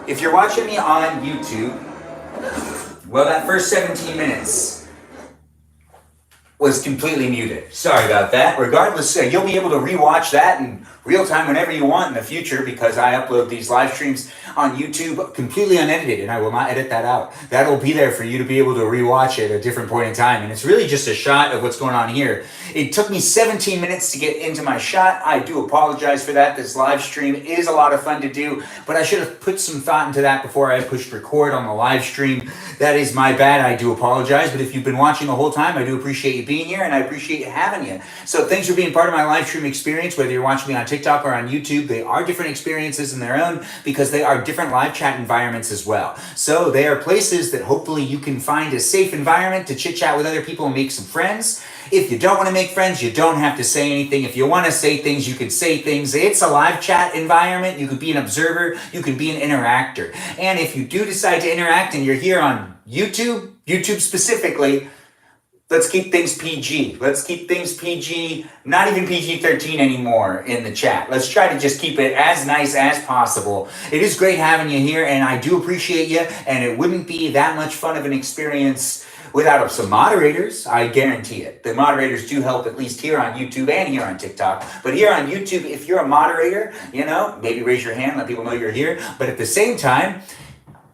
If you're watching me on YouTube, well, that first 17 minutes was completely muted. Sorry about that. Regardless, you'll be able to rewatch that in real time whenever you want in the future because I upload these live streams on YouTube completely unedited and I will not edit that out. That'll be there for you to be able to rewatch at a different point in time. And it's really just a shot of what's going on here. It took me 17 minutes to get into my shot. I do apologize for that. This live stream is a lot of fun to do, but I should have put some thought into that before I pushed record on the live stream. That is my bad. I do apologize. But if you've been watching the whole time, I do appreciate you being here and I appreciate having you. So thanks for being part of my live stream experience, whether you're watching me on TikTok or on YouTube. They are different experiences in their own because they are different live chat environments as well. So they are places that hopefully you can find a safe environment to chit chat with other people and make some friends. If you don't want to make friends, you don't have to say anything. If you want to say things, you can say things. It's a live chat environment. You could be an observer. You can be an interactor. And if you do decide to interact and you're here on YouTube specifically, let's keep things PG. Let's keep things PG, not even PG-13 anymore in the chat. Let's try to just keep it as nice as possible. It is great having you here, and I do appreciate you, and it wouldn't be that much fun of an experience without some moderators. I guarantee it. The moderators do help, at least here on YouTube and here on TikTok. But here on YouTube, if you're a moderator, maybe raise your hand, let people know you're here. But at the same time,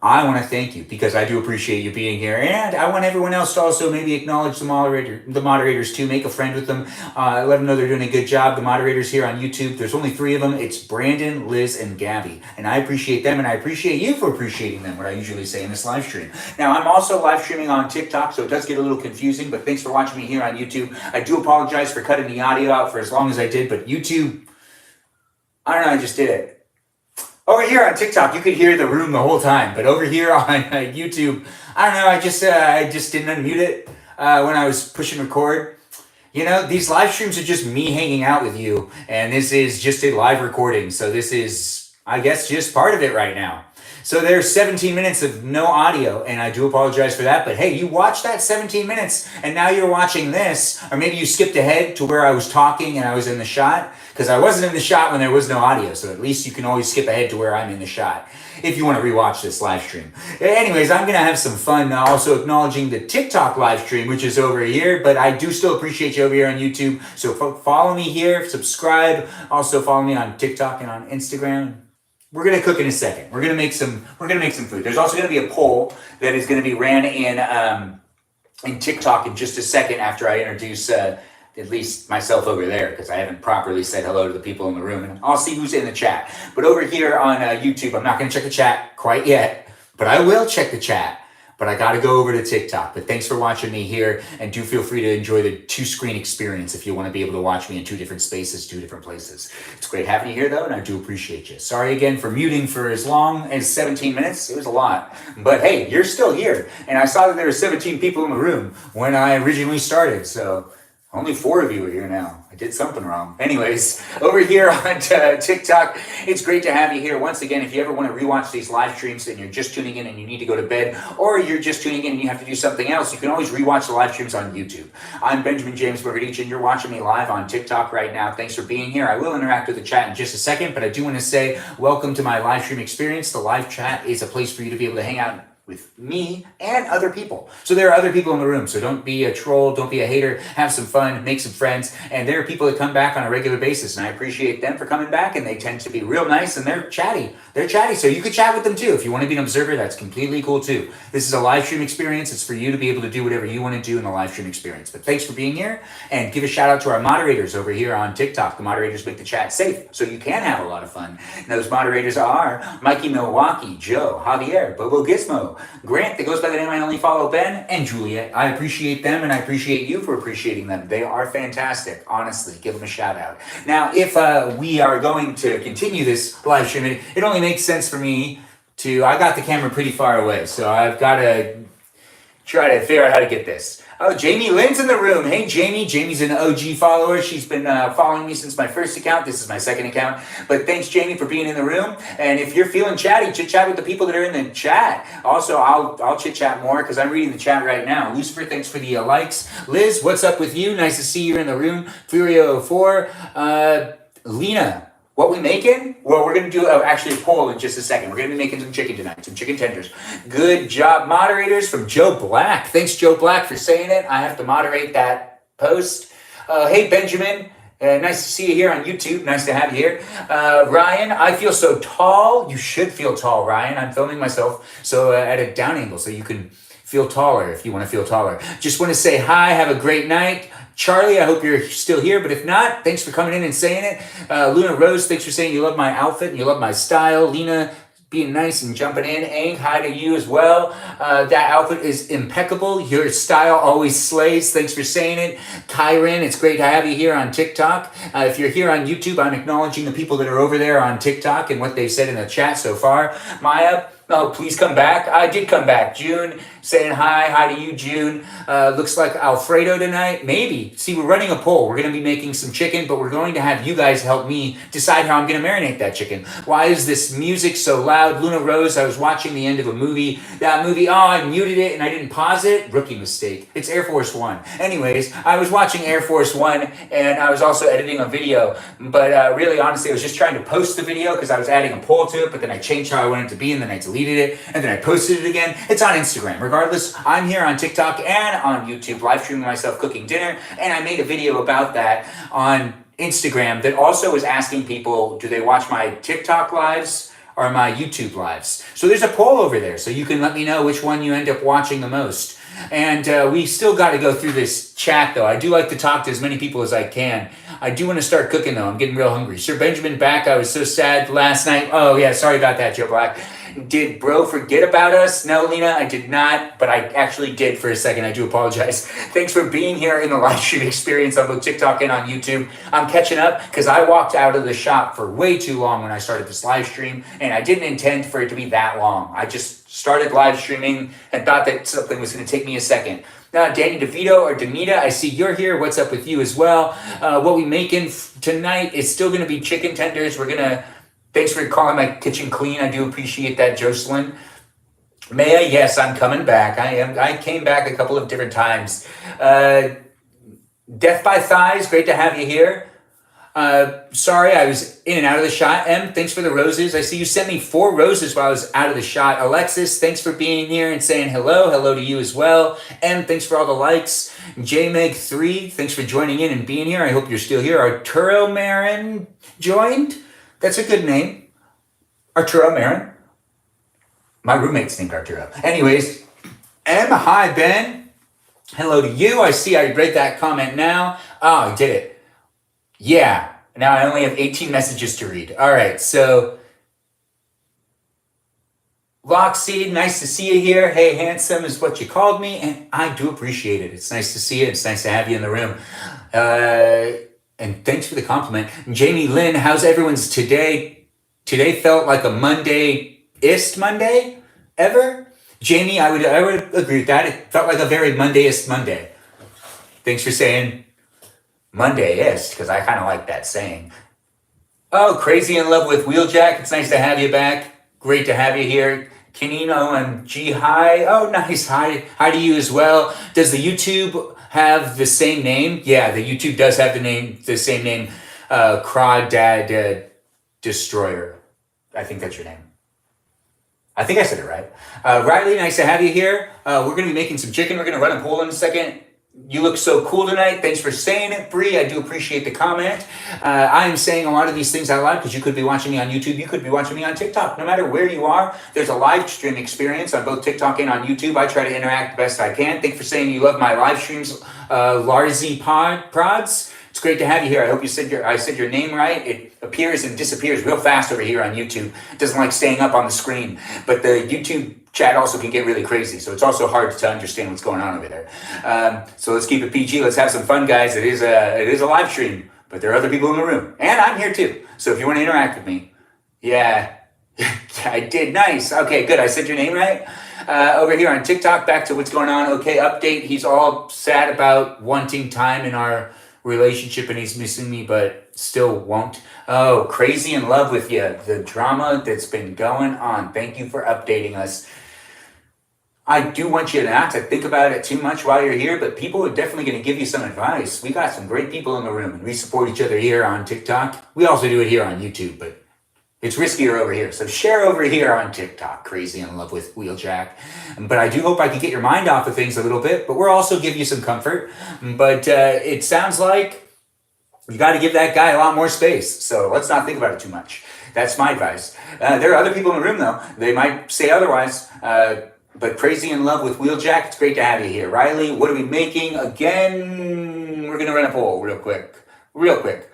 I want to thank you because I do appreciate you being here, and I want everyone else to also maybe acknowledge the moderators too. Make a friend with them, let them know they're doing a good job. The moderators here on YouTube, there's only 3 of them. It's Brandon, Liz, and Gabby, and I appreciate them, and I appreciate you for appreciating them. What I usually say in this live stream. Now I'm also live streaming on TikTok, so it does get a little confusing. But thanks for watching me here on YouTube. I do apologize for cutting the audio out for as long as I did, but YouTube, I don't know, I just did it. Over here on TikTok, you could hear the room the whole time, but over here on YouTube, I don't know, I just didn't unmute it when I was pushing record. These live streams are just me hanging out with you, and this is just a live recording, so this is, I guess, just part of it right now. So there's 17 minutes of no audio, and I do apologize for that, but hey, you watched that 17 minutes, and now you're watching this, or maybe you skipped ahead to where I was talking and I was in the shot, because I wasn't in the shot when there was no audio, so at least you can always skip ahead to where I'm in the shot, if you want to rewatch this live stream. Anyways, I'm going to have some fun also acknowledging the TikTok live stream, which is over here, but I do still appreciate you over here on YouTube, so follow me here, subscribe, also follow me on TikTok and on Instagram. We're gonna cook in a second. We're gonna make some food. There's also gonna be a poll that is gonna be ran in TikTok in just a second after I introduce at least myself over there, because I haven't properly said hello to the people in the room, and I'll see who's in the chat. But over here on YouTube, I'm not gonna check the chat quite yet, but I will check the chat. But I gotta go over to TikTok. But thanks for watching me here, and do feel free to enjoy the 2-screen experience if you want to be able to watch me in 2 different spaces, 2 different places. It's great having you here though, and I do appreciate you. Sorry again for muting for as long as 17 minutes. It was a lot. But hey, you're still here. And I saw that there were 17 people in the room when I originally started, so only 4 of you are here now. I did something wrong. Anyways, over here on TikTok, it's great to have you here. Once again, if you ever want to rewatch these live streams and you're just tuning in and you need to go to bed, or you're just tuning in and you have to do something else, you can always rewatch the live streams on YouTube. I'm Benjamin James Magrdichian. You're watching me live on TikTok right now. Thanks for being here. I will interact with the chat in just a second, but I do want to say welcome to my live stream experience. The live chat is a place for you to be able to hang out with me and other people. So there are other people in the room, so don't be a troll, don't be a hater, have some fun, make some friends, and there are people that come back on a regular basis, and I appreciate them for coming back, and they tend to be real nice, and they're chatty, so you could chat with them too. If you want to be an observer, that's completely cool too. This is a live stream experience. It's for you to be able to do whatever you want to do in the live stream experience. But thanks for being here, and give a shout out to our moderators over here on TikTok. The moderators make the chat safe, so you can have a lot of fun. And those moderators are Mikey Milwaukee, Joe, Javier, Bobo Gizmo, Grant, that goes by the name I only follow, Ben, and Juliet. I appreciate them, and I appreciate you for appreciating them. They are fantastic. Honestly, give them a shout out. Now, if we are going to continue this live stream, it only makes sense for me to, I got the camera pretty far away, so I've got to try to figure out how to get this. Oh, Jamie Lynn's in the room. Hey, Jamie. Jamie's an OG follower. She's been following me since my first account. This is my second account. But thanks, Jamie, for being in the room. And if you're feeling chatty, chit-chat with the people that are in the chat. Also, I'll chit-chat more because I'm reading the chat right now. Lucifer, thanks for the likes. Liz, what's up with you? Nice to see you in the room. Furio04. Lena, What we making? Well, we're going to do actually a poll in just a second. We're going to be making some chicken tonight, some chicken tenders. Good job, moderators, from Joe Black. Thanks, Joe Black, for saying it. I have to moderate that post. Hey, Benjamin. Nice to see you here on YouTube. Nice to have you here. Ryan, I feel so tall. You should feel tall, Ryan. I'm filming myself so at a down angle so you can feel taller if you want to feel taller. Just want to say hi. Have a great night. Charlie, I hope you're still here, but if not, thanks for coming in and saying it. Luna Rose, thanks for saying you love my outfit and you love my style. Lena, being nice and jumping in. Aang, hi to you as well. That outfit is impeccable. Your style always slays. Thanks for saying it. Kyron, it's great to have you here on TikTok. If you're here on YouTube, I'm acknowledging the people that are over there on TikTok and what they've said in the chat so far. Maya, oh, please come back. I did come back. June, saying hi. Hi to you, June. Looks like Alfredo tonight. Maybe. See, we're running a poll. We're going to be making some chicken, but we're going to have you guys help me decide how I'm going to marinate that chicken. Why is this music so loud? Luna Rose, I was watching the end of a movie. That movie, I muted it and I didn't pause it. Rookie mistake. It's Air Force One. Anyways, I was watching Air Force One and I was also editing a video. But really, honestly, I was just trying to post the video because I was adding a poll to it, but then I changed how I wanted it to be and then I deleted it and then I posted it again. It's on Instagram. Regardless, I'm here on TikTok and on YouTube live streaming myself cooking dinner, and I made a video about that on Instagram that also was asking people, do they watch my TikTok lives or my YouTube lives? So there's a poll over there, so you can let me know which one you end up watching the most. And we still got to go through this chat, though. I do like to talk to as many people as I can. I do want to start cooking, though. I'm getting real hungry. Sir Benjamin back. I was so sad last night. Oh, yeah, sorry about that, Joe Black. Did bro forget about us? No, Lena, I did not, but I actually did for a second. I do apologize. Thanks for being here in the live stream experience on both TikTok and on YouTube. I'm catching up because I walked out of the shop for way too long when I started this live stream, and I didn't intend for it to be that long. I just started live streaming and thought that something was going to take me a second. Now, Danny DeVito or Danita, I see you're here. What's up with you as well? What we making tonight is still going to be chicken tenders. We're going to... Thanks for calling my kitchen clean. I do appreciate that, Jocelyn. Maya, yes, I'm coming back. I came back a couple of different times. Death by Thighs, great to have you here. Sorry, I was in and out of the shot. Em, thanks for the roses. I see you sent me 4 roses while I was out of the shot. Alexis, thanks for being here and saying hello. Hello to you as well. Em, thanks for all the likes. JMeg3, thanks for joining in and being here. I hope you're still here. Arturo Marin joined. That's a good name. Arturo Marin. My roommate's named Arturo. Anyways, hi, Ben. Hello to you. I see I read that comment now. Oh, I did it. Yeah. Now I only have 18 messages to read. All right, so Lockseed, nice to see you here. Hey, handsome is what you called me, and I do appreciate it. It's nice to see you. It's nice to have you in the room. And thanks for the compliment. Jamie Lynn, how's everyone's today? Today felt like a Monday-ist Monday ever? Jamie, I would agree with that. It felt like a very Monday-ist Monday. Thanks for saying Monday-ist, because I kind of like that saying. Oh, crazy in love with Wheeljack. It's nice to have you back. Great to have you here. Kanino and G hi. Oh, nice. Hi to you as well. Does the YouTube have the same name? Yeah, the YouTube does have the same name. Crawdad Destroyer. I think that's your name. I think I said it right. Riley, nice to have you here. We're going to be making some chicken. We're going to run a poll in a second. You look so cool tonight. Thanks for saying it, Bree. I do appreciate the comment. I am saying a lot of these things out loud because you could be watching me on YouTube. You could be watching me on TikTok. No matter where you are, there's a live stream experience on both TikTok and on YouTube. I try to interact the best I can. Thanks for saying you love my live streams, Larzy Prods. It's great to have you here. I hope I said your name right. It appears and disappears real fast over here on YouTube. It doesn't like staying up on the screen. But the YouTube chat also can get really crazy, so it's also hard to understand what's going on over there. So let's keep it PG. Let's have some fun, guys. It is a live stream, but there are other people in the room, and I'm here too. So if you want to interact with me, yeah, I did. Nice. Okay, good. I said your name right. Over here on TikTok, back to what's going on. Okay, update. He's all sad about wanting time in our relationship, and he's missing me, but still won't. Oh, crazy in love with you. The drama that's been going on. Thank you for updating us. I do want you not to think about it too much while you're here, but people are definitely going to give you some advice. We got some great people in the room, and we support each other here on TikTok. We also do it here on YouTube, but it's riskier over here. So share over here on TikTok, Crazy in Love with Wheeljack. But I do hope I can get your mind off of things a little bit, but we'll also give you some comfort. But it sounds like you got to give that guy a lot more space. So let's not think about it too much. That's my advice. There are other people in the room, though. They might say otherwise. But Crazy in Love with Wheeljack, it's great to have you here. Riley, what are we making? Again, we're going to run a poll real quick. We're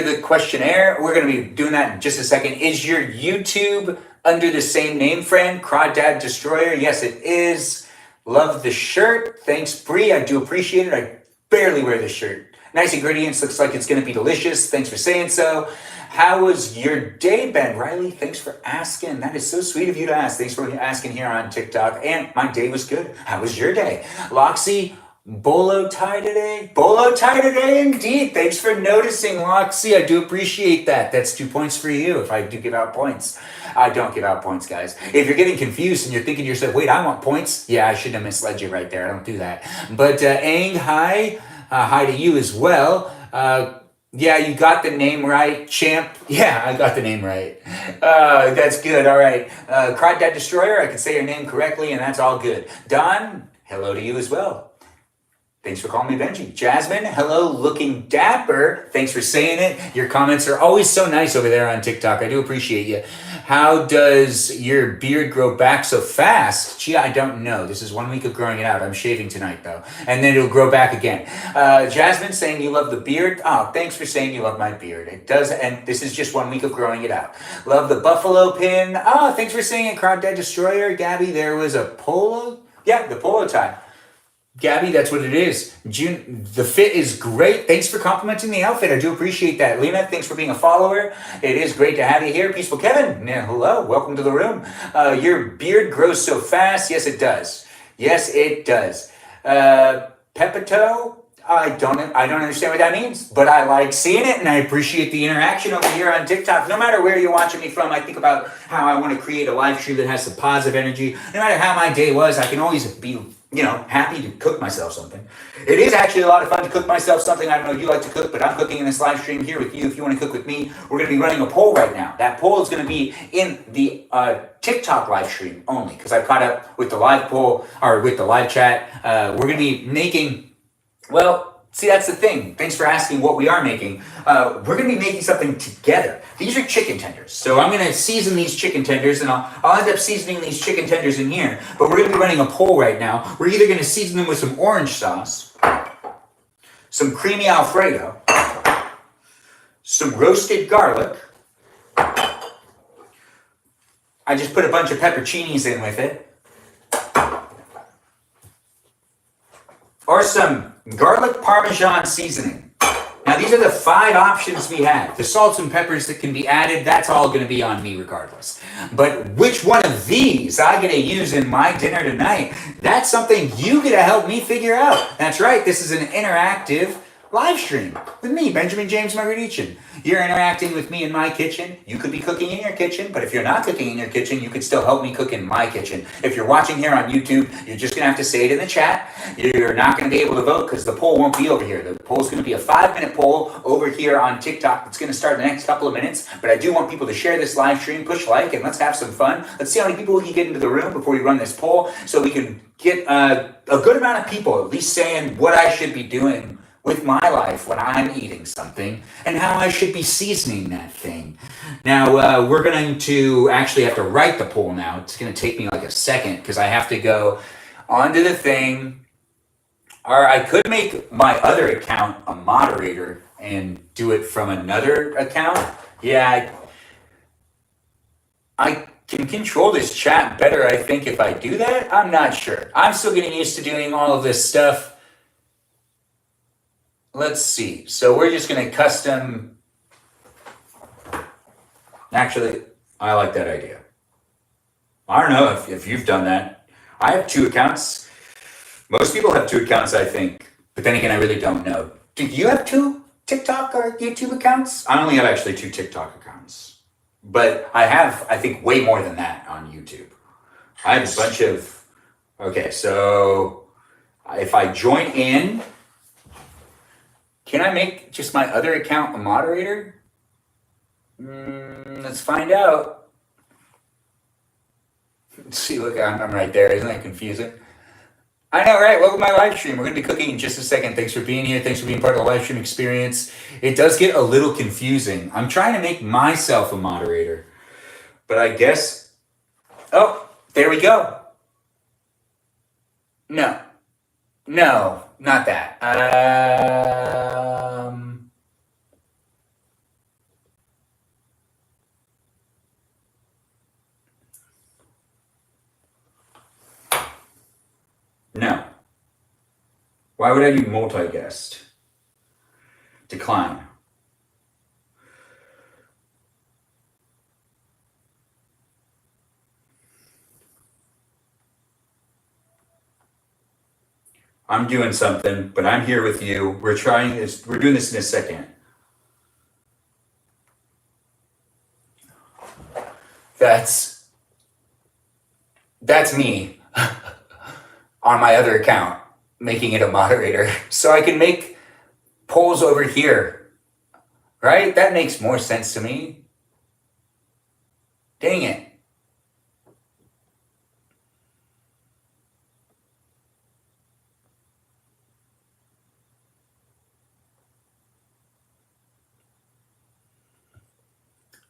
the questionnaire. We're going to be doing that in just a second. Is your YouTube under the same name, friend? Crawdad Destroyer? Yes, it is. Love the shirt. Thanks, Bree. I do appreciate it. I barely wear this shirt. Nice ingredients. Looks like it's going to be delicious. Thanks for saying so. How was your day, Ben? Riley, thanks for asking. That is so sweet of you to ask. Thanks for asking here on TikTok. And my day was good. How was your day? Loxy, bolo tie today? Bolo tie today, indeed. Thanks for noticing, Loxy. I do appreciate that. That's 2 points for you if I do give out points. I don't give out points, guys. If you're getting confused and you're thinking to yourself, wait, I want points. Yeah, I shouldn't have misled you right there. I don't do that. But Aang, hi. Hi to you as well. Yeah, you got the name right, champ. Yeah, I got the name right. That's good. All right. Crawdad Destroyer, I can say your name correctly, and that's all good. Don, hello to you as well. Thanks for calling me Benji. Jasmine, hello, looking dapper. Thanks for saying it. Your comments are always so nice over there on TikTok. I do appreciate you. How does your beard grow back so fast? Gee, I don't know. This is 1 week of growing it out. I'm shaving tonight, though. And then it'll grow back again. Jasmine saying you love the beard. Oh, thanks for saying you love my beard. It does, and this is just 1 week of growing it out. Love the buffalo pin. Oh, thanks for saying it, Crawdad Destroyer. Gabby, there was a polo. Yeah, the polo tie. Gabby, that's what it is. June, the fit is great. Thanks for complimenting the outfit. I do appreciate that. Lena, thanks for being a follower. It is great to have you here. Peaceful Kevin, yeah, hello. Welcome to the room. Your beard grows so fast. Yes, it does. Yes, it does. Pepito, I don't understand what that means, but I like seeing it, and I appreciate the interaction over here on TikTok. No matter where you're watching me from, I think about how I want to create a live stream that has some positive energy. No matter how my day was, I can always be happy to cook myself something. It is actually a lot of fun to cook myself something. I don't know if you like to cook, but I'm cooking in this live stream here with you. If you want to cook with me, we're going to be running a poll right now. That poll is going to be in the TikTok live stream only, because I caught up with the live poll, or with the live chat. We're going to be making, see, that's the thing. Thanks for asking what we are making. We're going to be making something together. These are chicken tenders. So I'm going to season these chicken tenders, and I'll end up seasoning these chicken tenders in here. But we're going to be running a poll right now. We're either going to season them with some orange sauce, some creamy Alfredo, some roasted garlic. I just put a bunch of pepperoncinis in with it. Or some garlic parmesan seasoning. Now, these are the 5 options we have. The salts and peppers that can be added, that's all going to be on me regardless. But which one of these I'm going to use in my dinner tonight, that's something you got to help me figure out. That's right, this is an interactive live stream with me, Benjamin James Magrdichian. You're interacting with me in my kitchen. You could be cooking in your kitchen, but if you're not cooking in your kitchen, you could still help me cook in my kitchen. If you're watching here on YouTube, you're just going to have to say it in the chat. You're not going to be able to vote because the poll won't be over here. The poll's going to be a 5-minute poll over here on TikTok. It's going to start in the next couple of minutes, but I do want people to share this live stream, push like, and let's have some fun. Let's see how many people we can get into the room before we run this poll so we can get a good amount of people at least saying what I should be doing with my life when I'm eating something and how I should be seasoning that thing. Now, we're going to actually have to write the poll now. It's going to take me like a second because I have to go onto the thing. Or I could make my other account a moderator and do it from another account. Yeah, I can control this chat better, I think, if I do that. I'm not sure. I'm still getting used to doing all of this stuff. Let's see. So we're just going to custom. Actually, I like that idea. I don't know if you've done that. I have 2 accounts. Most people have 2 accounts, I think. But then again, I really don't know. Do you have 2 TikTok or YouTube accounts? I only have actually 2 TikTok accounts. But I have, I think, way more than that on YouTube. I have a bunch of. Okay, so if I join in, can I make just my other account a moderator? Let's find out. Let's see, look, I'm right there. Isn't that confusing? I know, right? Welcome to my live stream. We're going to be cooking in just a second. Thanks for being here. Thanks for being part of the live stream experience. It does get a little confusing. I'm trying to make myself a moderator, but I guess. Oh, there we go. No, no, not that. No. Why would I do multi-guest? Decline. I'm doing something, but I'm here with you. We're trying this. We're doing this in a second. That's me on my other account, making it a moderator. So I can make polls over here, right? That makes more sense to me. Dang it.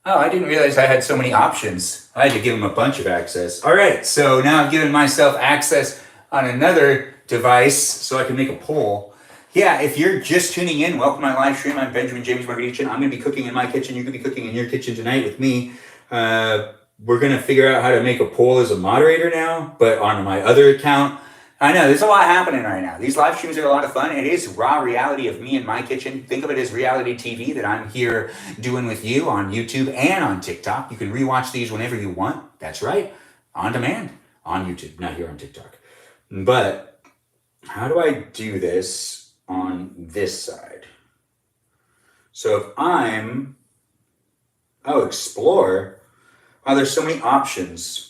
Oh, I didn't realize I had so many options. I had to give him a bunch of access. All right, so now I've given myself access on another device so I can make a poll. Yeah, if you're just tuning in, welcome to my live stream. I'm Benjamin Magrdichian. I'm going to be cooking in my kitchen. You're going to be cooking in your kitchen tonight with me. We're going to figure out how to make a poll as a moderator now, but on my other account. I know, there's a lot happening right now. These live streams are a lot of fun. It is raw reality of me in my kitchen. Think of it as reality TV that I'm here doing with you on YouTube and on TikTok. You can rewatch these whenever you want. That's right. On demand. On YouTube, not here on TikTok. But how do I do this on this side? So if I'm... Oh, explore. Oh, there's so many options.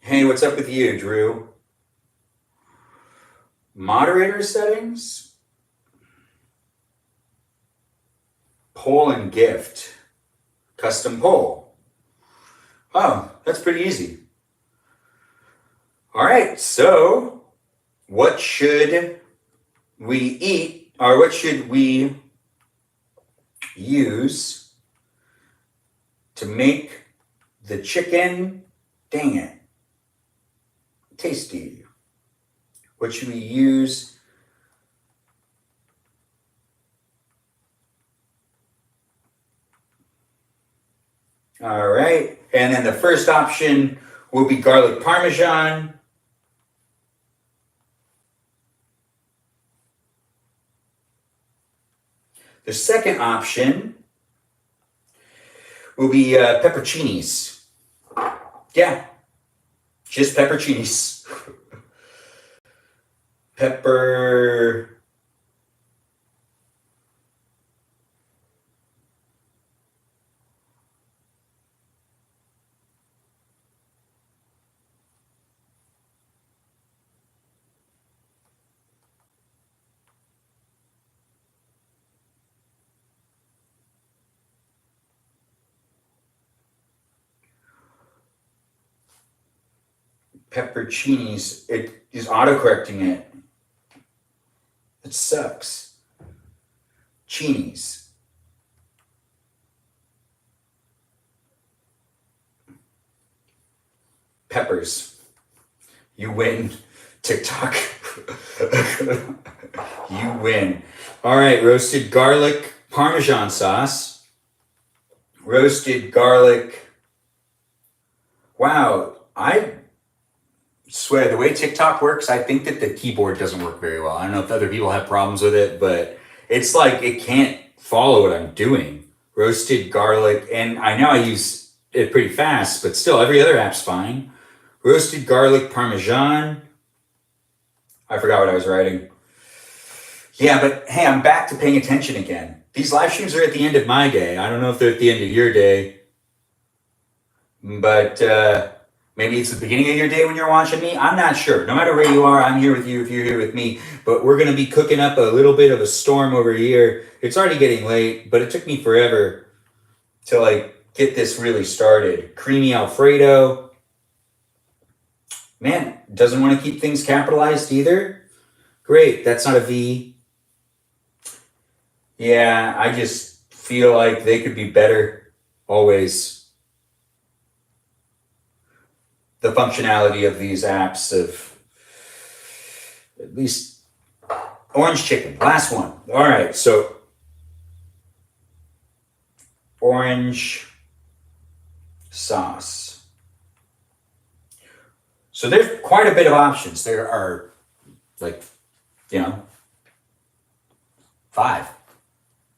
Hey, what's up with you, Drew? Moderator settings? Poll and gift. Custom poll. Oh, that's pretty easy. All right, so what should we eat, or what should we use to make the chicken? Dang it. Tasty. What should we use? All right. And then the first option will be garlic parmesan. The second option will be pepperoncinis. Yeah. Just pepperoncinis. Pepper. Pepperoncinis. It is autocorrecting it. It sucks. Chinis. Peppers. You win, TikTok. You win. All right, roasted garlic Parmesan sauce. Roasted garlic. Wow, I swear, the way TikTok works, I think that the keyboard doesn't work very well. I don't know if other people have problems with it, but it's like it can't follow what I'm doing. Roasted garlic, and I know I use it pretty fast, but still, every other app's fine. Roasted garlic Parmesan. I forgot what I was writing. Yeah, but hey, I'm back to paying attention again. These live streams are at the end of my day. I don't know if they're at the end of your day. but maybe it's the beginning of your day when you're watching me. I'm not sure. No matter where you are, I'm here with you if you're here with me. But we're going to be cooking up a little bit of a storm over here. It's already getting late, but it took me forever to get this really started. Creamy Alfredo. Man, doesn't want to keep things capitalized either. Great, that's not a V. Yeah, I just feel like they could be better always. The functionality of these apps of at least orange chicken. Last one. All right, so orange sauce. So there's quite a bit of options. There are 5.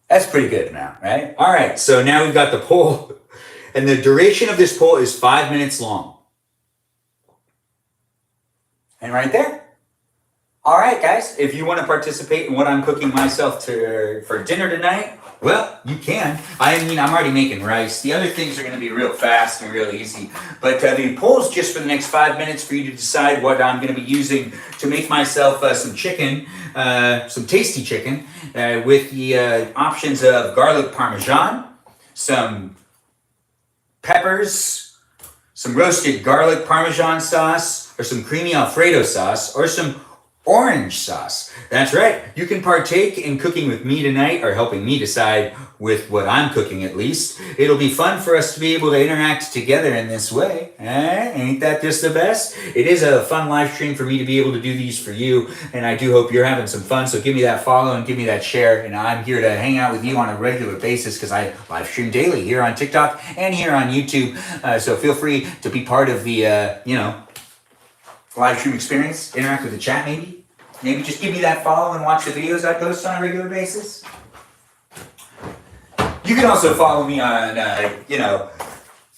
That's pretty good now, right? All right, so now we've got the poll, and the duration of this poll is 5 minutes long. And right there. All right, guys, if you want to participate in what I'm cooking myself for dinner tonight, well, you can. I mean, I'm already making rice. The other things are going to be real fast and real easy. But the poll's just for the next 5 minutes for you to decide what I'm going to be using to make myself some chicken, some tasty chicken, with the options of garlic parmesan, some peppers, some roasted garlic parmesan sauce, or some creamy Alfredo sauce, or some orange sauce. That's right. You can partake in cooking with me tonight, or helping me decide with what I'm cooking at least. It'll be fun for us to be able to interact together in this way. Ain't that just the best? It is a fun live stream for me to be able to do these for you, and I do hope you're having some fun. So give me that follow and give me that share, and I'm here to hang out with you on a regular basis because I live stream daily here on TikTok and here on YouTube. So feel free to be part of the, live stream experience, interact with the chat maybe. Maybe just give me that follow and watch the videos I post on a regular basis. You can also follow me on,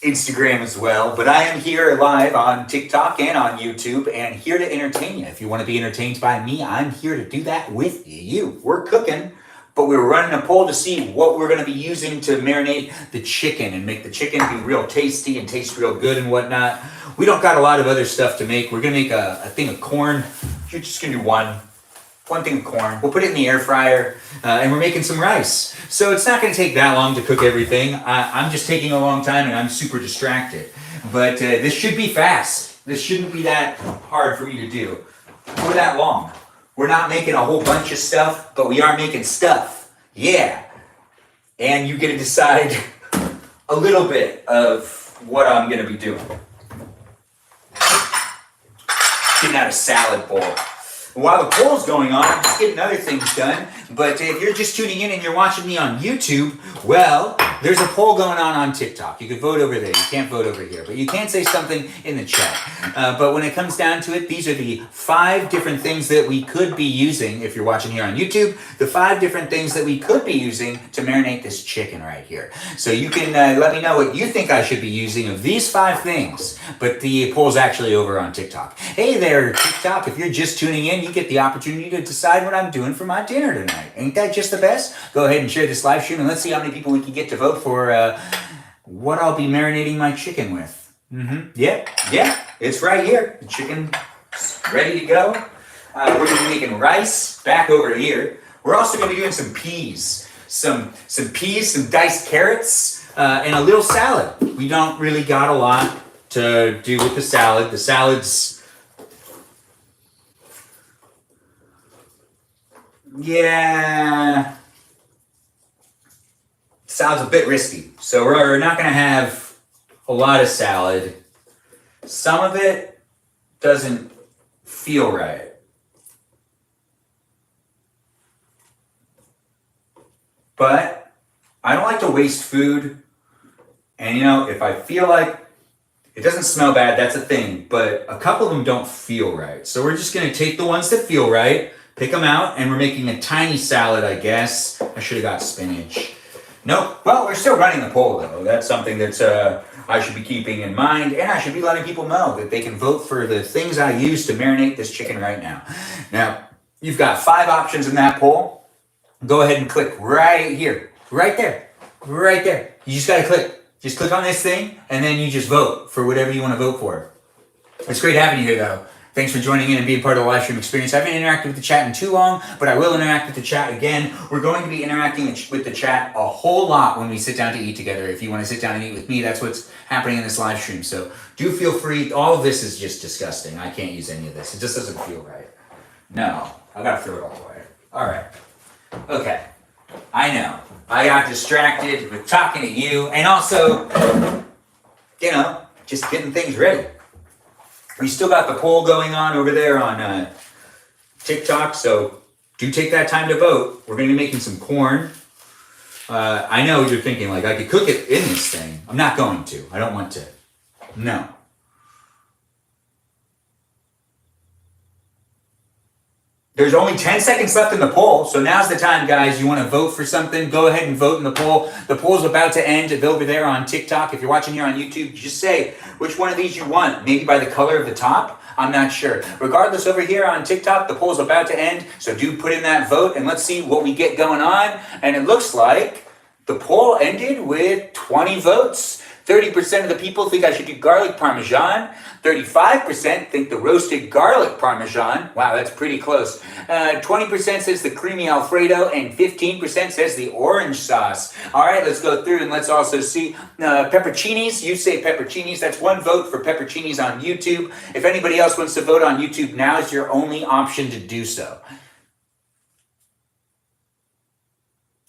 Instagram as well. But I am here live on TikTok and on YouTube and here to entertain you. If you want to be entertained by me, I'm here to do that with you. We're cooking, but we're running a poll to see what we're going to be using to marinate the chicken and make the chicken be real tasty and taste real good and whatnot. We don't got a lot of other stuff to make. We're going to make a thing of corn. You're just going to do one thing of corn. We'll put it in the air fryer, and we're making some rice. So it's not going to take that long to cook everything. I'm just taking a long time, and I'm super distracted. But this should be fast. This shouldn't be that hard for me to do or that long. We're not making a whole bunch of stuff, but we are making stuff. Yeah. And you get to decide a little bit of what I'm going to be doing. Getting out a salad bowl. While the poll's going on, I'm just getting other things done. But if you're just tuning in and you're watching me on YouTube, well, there's a poll going on TikTok. You can vote over there. You can't vote over here. But you can say something in the chat. But when it comes down to it, these are the 5 different things that we could be using, if you're watching here on YouTube, the 5 different things that we could be using to marinate this chicken right here. So you can let me know what you think I should be using of these 5 things. But the poll's actually over on TikTok. Hey there, TikTok. If you're just tuning in, you get the opportunity to decide what I'm doing for my dinner tonight. Ain't that just the best? Go ahead and share this live stream and let's see how many people we can get to vote for what I'll be marinating my chicken with. Yeah, it's right here. The chicken's ready to go. We're going to be making rice back over here. We're also going to be doing some peas. Some peas, some diced carrots, and a little salad. We don't really got a lot to do with the salad. The salad's sounds a bit risky. So we're not going to have a lot of salad. Some of it doesn't feel right. But I don't like to waste food. And if I feel like it doesn't smell bad, that's a thing. But a couple of them don't feel right. So we're just going to take the ones that feel right, pick them out, and we're making a tiny salad, I guess. I should have got spinach. Nope. Well, we're still running the poll, though. That's something that I should be keeping in mind, and I should be letting people know that they can vote for the things I use to marinate this chicken right now. Now, you've got 5 options in that poll. Go ahead and click right here, right there. You just got to click. Just click on this thing, and then you just vote for whatever you want to vote for. It's great having you here, though. Thanks for joining in and being part of the live stream experience. I haven't interacted with the chat in too long, but I will interact with the chat again. We're going to be interacting with the chat a whole lot when we sit down to eat together. If you want to sit down and eat with me, that's what's happening in this live stream. So do feel free. All of this is just disgusting. I can't use any of this. It just doesn't feel right. No, I gotta throw it all away. All right. Okay. I know. I got distracted with talking to you and also, just getting things ready. We still got the poll going on over there on TikTok, so do take that time to vote. We're going to be making some corn. I know you're thinking, like, I could cook it in this thing. I'm not going to. I don't want to. No. There's only 10 seconds left in the poll, so now's the time, guys. You want to vote for something, go ahead and vote in the poll. The poll's about to end over there on TikTok. If you're watching here on YouTube, just say which one of these you want. Maybe by the color of the top. I'm not sure. Regardless, over here on TikTok, the poll's about to end, so do put in that vote, and let's see what we get going on. And it looks like the poll ended with 20 votes. 30% of the people think I should do garlic parmesan. 35% think the roasted garlic parmesan. Wow, that's pretty close. 20% says the creamy Alfredo, and 15% says the orange sauce. All right, let's go through and let's also see pepperoncinis. You say pepperoncinis. That's one vote for pepperoncinis on YouTube. If anybody else wants to vote on YouTube, now is your only option to do so.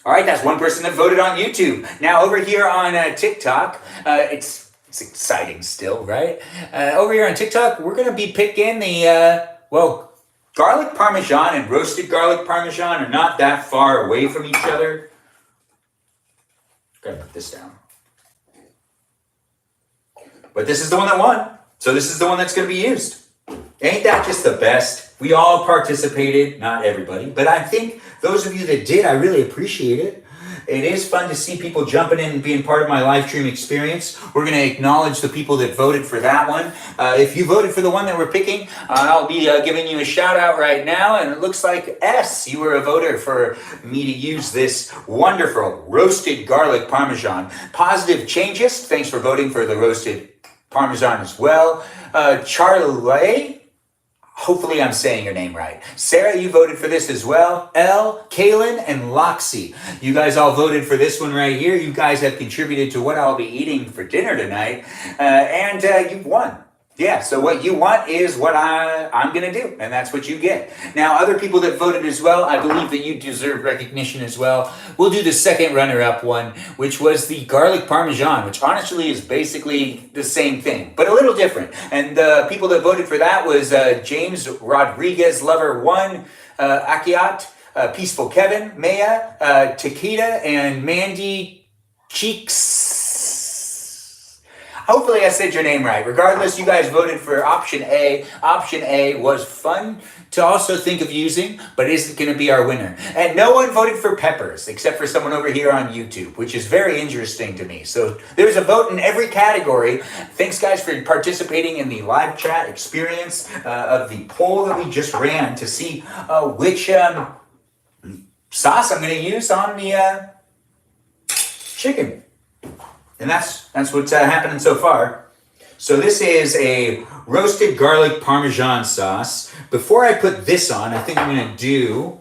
All right, that's one person that voted on YouTube. Now over here on TikTok, it's exciting still, right? Over here on TikTok, we're going to be picking the, garlic parmesan and roasted garlic parmesan are not that far away from each other. Gotta put this down. But this is the one that won. So this is the one that's going to be used. Ain't that just the best? We all participated, not everybody, but I think those of you that did, I really appreciate it. It is fun to see people jumping in and being part of my live stream experience. We're going to acknowledge the people that voted for that one. If you voted for the one that we're picking, I'll be giving you a shout out right now. And it looks like S, you were a voter for me to use this wonderful roasted garlic parmesan. Positive Changes, thanks for voting for the roasted parmesan as well. Charlie, hopefully I'm saying your name right. Sarah, you voted for this as well. Elle, Kaylin, and Loxy. You guys all voted for this one right here. You guys have contributed to what I'll be eating for dinner tonight. And you've won. Yeah, so what you want is what I'm going to do, and that's what you get. Now, other people that voted as well, I believe that you deserve recognition as well. We'll do the second runner-up one, which was the garlic parmesan, which honestly is basically the same thing, but a little different. And the people that voted for that was James Rodriguez Lover 1, Akiat, Peaceful Kevin, Maya, Takeda, and Mandy Cheeks. Hopefully I said your name right. Regardless, you guys voted for option A. Option A was fun to also think of using, but isn't going to be our winner. And no one voted for peppers, except for someone over here on YouTube, which is very interesting to me. So there's a vote in every category. Thanks, guys, for participating in the live chat experience of the poll that we just ran to see which sauce I'm going to use on the chicken. And that's what's happening so far. So this is a roasted garlic parmesan sauce. Before I put this on, I think I'm going to do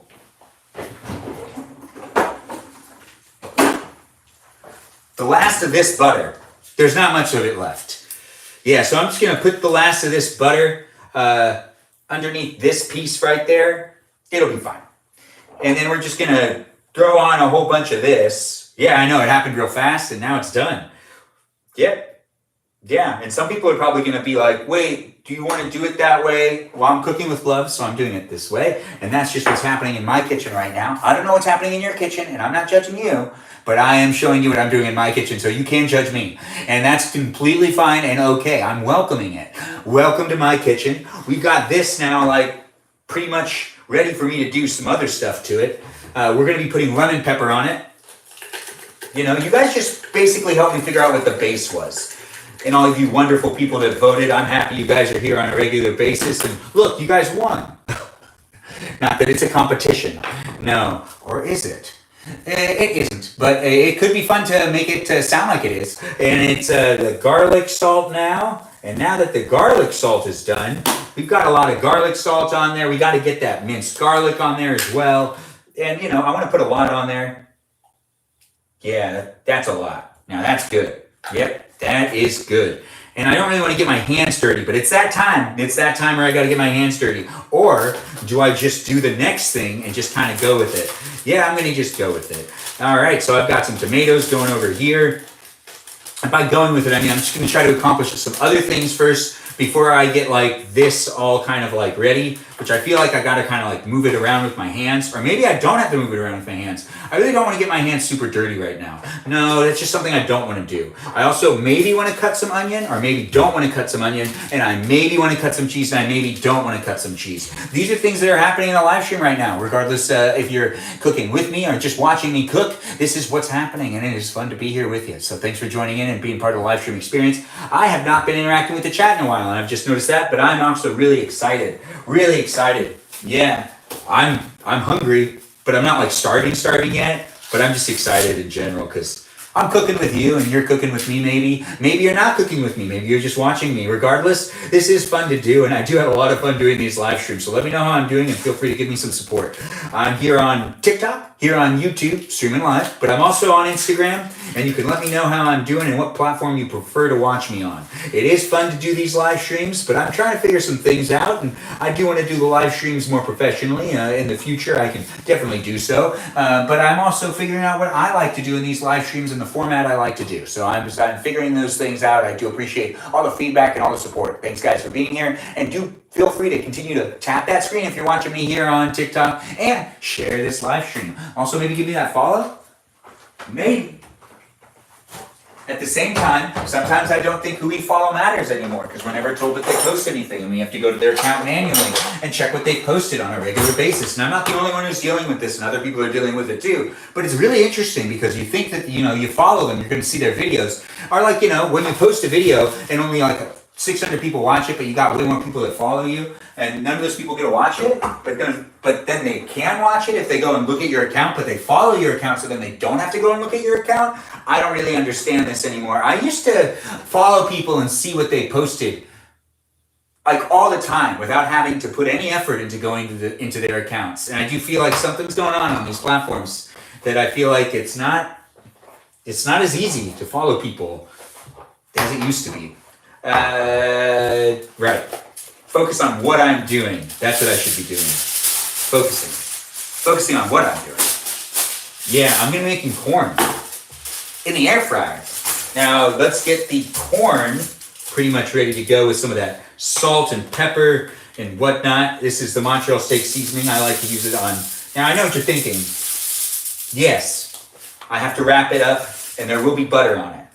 the last of this butter. There's not much of it left. Yeah, so I'm just going to put the last of this butter underneath this piece right there. It'll be fine. And then we're just going to throw on a whole bunch of this. Yeah, I know, it happened real fast, and now it's done. Yep. Yeah, and some people are probably going to be like, wait, do you want to do it that way? Well, I'm cooking with gloves, so I'm doing it this way. And that's just what's happening in my kitchen right now. I don't know what's happening in your kitchen, and I'm not judging you, but I am showing you what I'm doing in my kitchen, so you can judge me. And that's completely fine and okay. I'm welcoming it. Welcome to my kitchen. We've got this now, like, pretty much ready for me to do some other stuff to it. We're going to be putting lemon pepper on it. You know, you guys just basically helped me figure out what the base was. And all of you wonderful people that voted, I'm happy you guys are here on a regular basis. And look, you guys won. Not that it's a competition. No. Or is it? It isn't, but it could be fun to make it sound like it is. And it's the garlic salt now. And now that the garlic salt is done, we've got a lot of garlic salt on there. We got to get that minced garlic on there as well. And, you know, I want to put a lot on there. Yeah, that's a lot. Now that's good. Yep, that is good. And I don't really want to get my hands dirty, but it's that time. It's that time where I got to get my hands dirty. Or do I just do the next thing and just kind of go with it? Yeah, I'm going to just go with it. All right, so I've got some tomatoes going over here. And by going with it, I mean I'm just going to try to accomplish some other things first before I get like this all kind of like ready, which I feel like I got to kind of like move it around with my hands, or maybe I don't have to move it around with my hands. I really don't want to get my hands super dirty right now. No, that's just something I don't want to do. I also maybe want to cut some onion, or maybe don't want to cut some onion, and I maybe want to cut some cheese, and I maybe don't want to cut some cheese. These are things that are happening in the live stream right now, regardless if you're cooking with me or just watching me cook. This is what's happening, and it is fun to be here with you. So thanks for joining in and being part of the live stream experience. I have not been interacting with the chat in a while, and I've just noticed that, but I'm also really excited. Really excited. Yeah, I'm hungry, but I'm not like starving yet, but I'm just excited in general because I'm cooking with you and you're cooking with me maybe. Maybe you're not cooking with me. Maybe you're just watching me. Regardless, this is fun to do, and I do have a lot of fun doing these live streams. So let me know how I'm doing and feel free to give me some support. I'm here on TikTok, here on YouTube, streaming live, but I'm also on Instagram, and you can let me know how I'm doing and what platform you prefer to watch me on. It is fun to do these live streams, but I'm trying to figure some things out, and I do want to do the live streams more professionally. In the future, I can definitely do so, but I'm also figuring out what I like to do in these live streams and the format I like to do. So I'm figuring those things out. I do appreciate all the feedback and all the support. Thanks, guys, for being here, and do feel free to continue to tap that screen if you're watching me here on TikTok, and share this live stream. Also, maybe give me that follow. Maybe. At the same time, sometimes I don't think who we follow matters anymore, because we're never told that they post anything, and we have to go to their account manually and check what they posted on a regular basis. And I'm not the only one who's dealing with this, and other people are dealing with it too. But it's really interesting because you think that, you know, you follow them, you're going to see their videos. Or like, you know, when you post a video and only like 600 people watch it, but you got way more people that follow you, and none of those people get to watch it, but then they can watch it if they go and look at your account, but they follow your account, so then they don't have to go and look at your account. I don't really understand this anymore. I used to follow people and see what they posted like all the time without having to put any effort into going into their accounts. And I do feel like something's going on these platforms, that I feel like it's not as easy to follow people as it used to be. Right. Focus on what I'm doing. That's what I should be doing. Focusing on what I'm doing. Yeah, I'm gonna be making corn in the air fryer. Now let's get the corn pretty much ready to go with some of that salt and pepper and whatnot. This is the Montreal steak seasoning. I like to use it on. Now I know what you're thinking. Yes, I have to wrap it up, and there will be butter on it.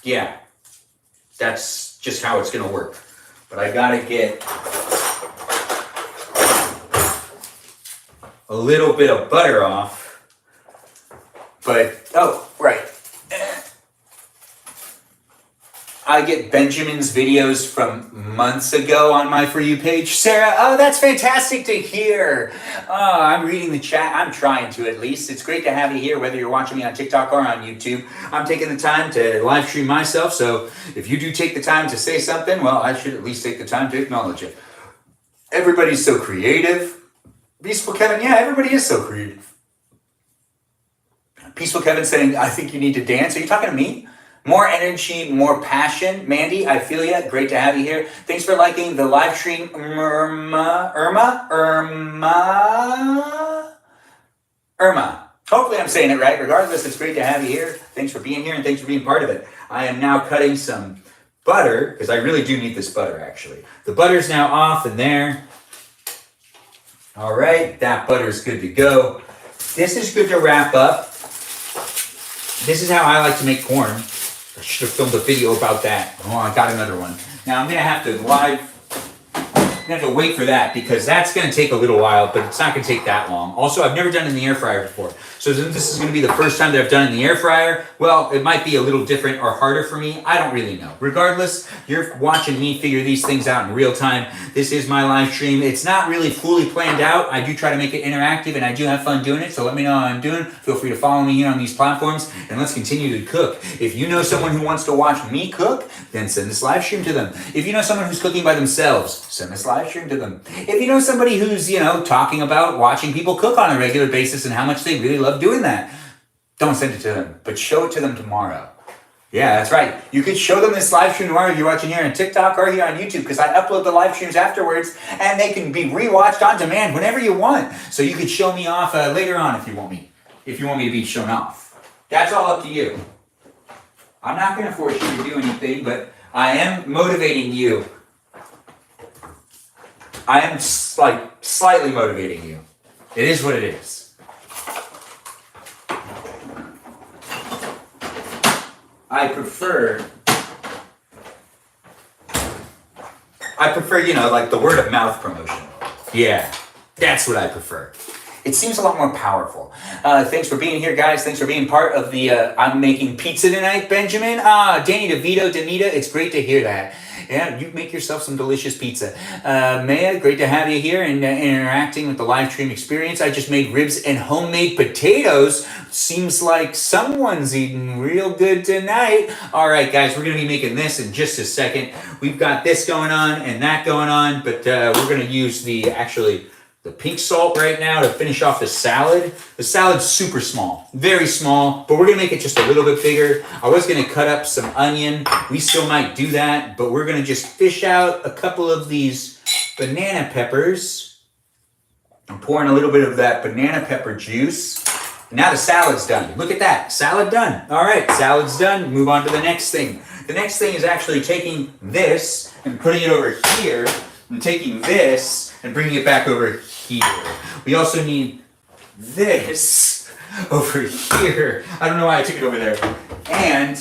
Yeah. That's just how it's going to work. But I got to get a little bit of butter off. But, oh, right. I get Benjamin's videos from months ago on my For You page. Sarah, oh, that's fantastic to hear. Oh, I'm reading the chat. I'm trying to, at least. It's great to have you here, whether you're watching me on TikTok or on YouTube. I'm taking the time to live stream myself, so if you do take the time to say something, well, I should at least take the time to acknowledge it. Everybody's so creative. Peaceful Kevin, yeah, everybody is so creative. Peaceful Kevin saying, I think you need to dance. Are you talking to me? More energy, more passion. Mandy, I feel ya. Great to have you here. Thanks for liking the live stream. Irma. Hopefully I'm saying it right. Regardless, it's great to have you here. Thanks for being here, and thanks for being part of it. I am now cutting some butter, because I really do need this butter, actually. The butter's now off in there. All right, that butter's good to go. This is good to wrap up. This is how I like to make corn. I should have filmed a video about that. Oh, I got another one. Now I'm gonna have to wait for that, because that's gonna take a little while, but it's not gonna take that long. Also, I've never done it in the air fryer before, So this is going to be the first time that I've done it in the air fryer. Well, it might be a little different or harder for me. I don't really know. Regardless, you're watching me figure these things out in real time. This is my live stream. It's not really fully planned out. I do try to make it interactive, and I do have fun doing it. So let me know how I'm doing. Feel free to follow me here on these platforms, and let's continue to cook. If you know someone who wants to watch me cook, then send this live stream to them. If you know someone who's cooking by themselves, send this live stream to them. If you know somebody who's, talking about watching people cook on a regular basis and how much they really love doing that, don't send it to them, but show it to them tomorrow. Yeah, that's right. You could show them this live stream tomorrow if you're watching here on TikTok or here on YouTube, because I upload the live streams afterwards, and they can be rewatched on demand whenever you want. So you could show me off later on if you want me. If you want me to be shown off. That's all up to you. I'm not going to force you to do anything, but I am motivating you. I am slightly motivating you. It is what it is. I prefer, like the word of mouth promotion. Yeah, that's what I prefer. It seems a lot more powerful. Thanks for being here, guys. Thanks for being part of the I'm making pizza tonight, Benjamin. Danny DeVito, Danita, it's great to hear that. Yeah, you make yourself some delicious pizza. Maya, great to have you here and interacting with the live stream experience. I just made ribs and homemade potatoes. Seems like someone's eating real good tonight. All right, guys, we're going to be making this in just a second. We've got this going on and that going on, but we're going to use the pink salt right now to finish off the salad. The salad's super small, very small, but we're gonna make it just a little bit bigger. I was gonna cut up some onion. We still might do that, but we're gonna just fish out a couple of these banana peppers. I'm pouring a little bit of that banana pepper juice. Now the salad's done. Look at that, salad done. All right, salad's done. Move on to the next thing. The next thing is actually taking this and putting it over here, and taking this and bringing it back over here. We also need this over here. I don't know why I took it over there. And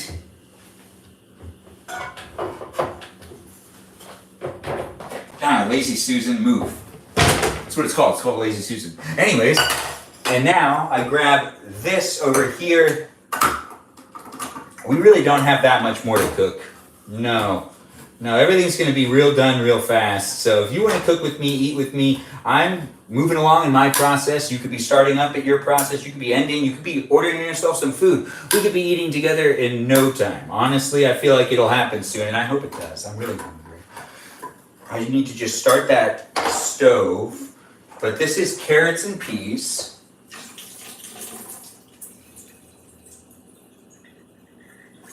Lazy Susan, move. That's what it's called. It's called Lazy Susan. Anyways, and now I grab this over here. We really don't have that much more to cook. No, everything's going to be real done real fast. So if you want to cook with me, eat with me, I'm moving along in my process. You could be starting up at your process. You could be ending. You could be ordering yourself some food. We could be eating together in no time. Honestly, I feel like it'll happen soon, and I hope it does. I'm really hungry. You need to just start that stove. But this is carrots and peas.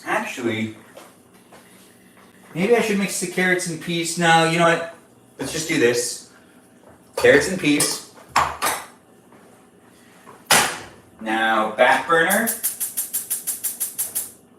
Actually, maybe I should mix the carrots and peas. No, you know what? Let's just do this. Carrots and peas. Now, back burner.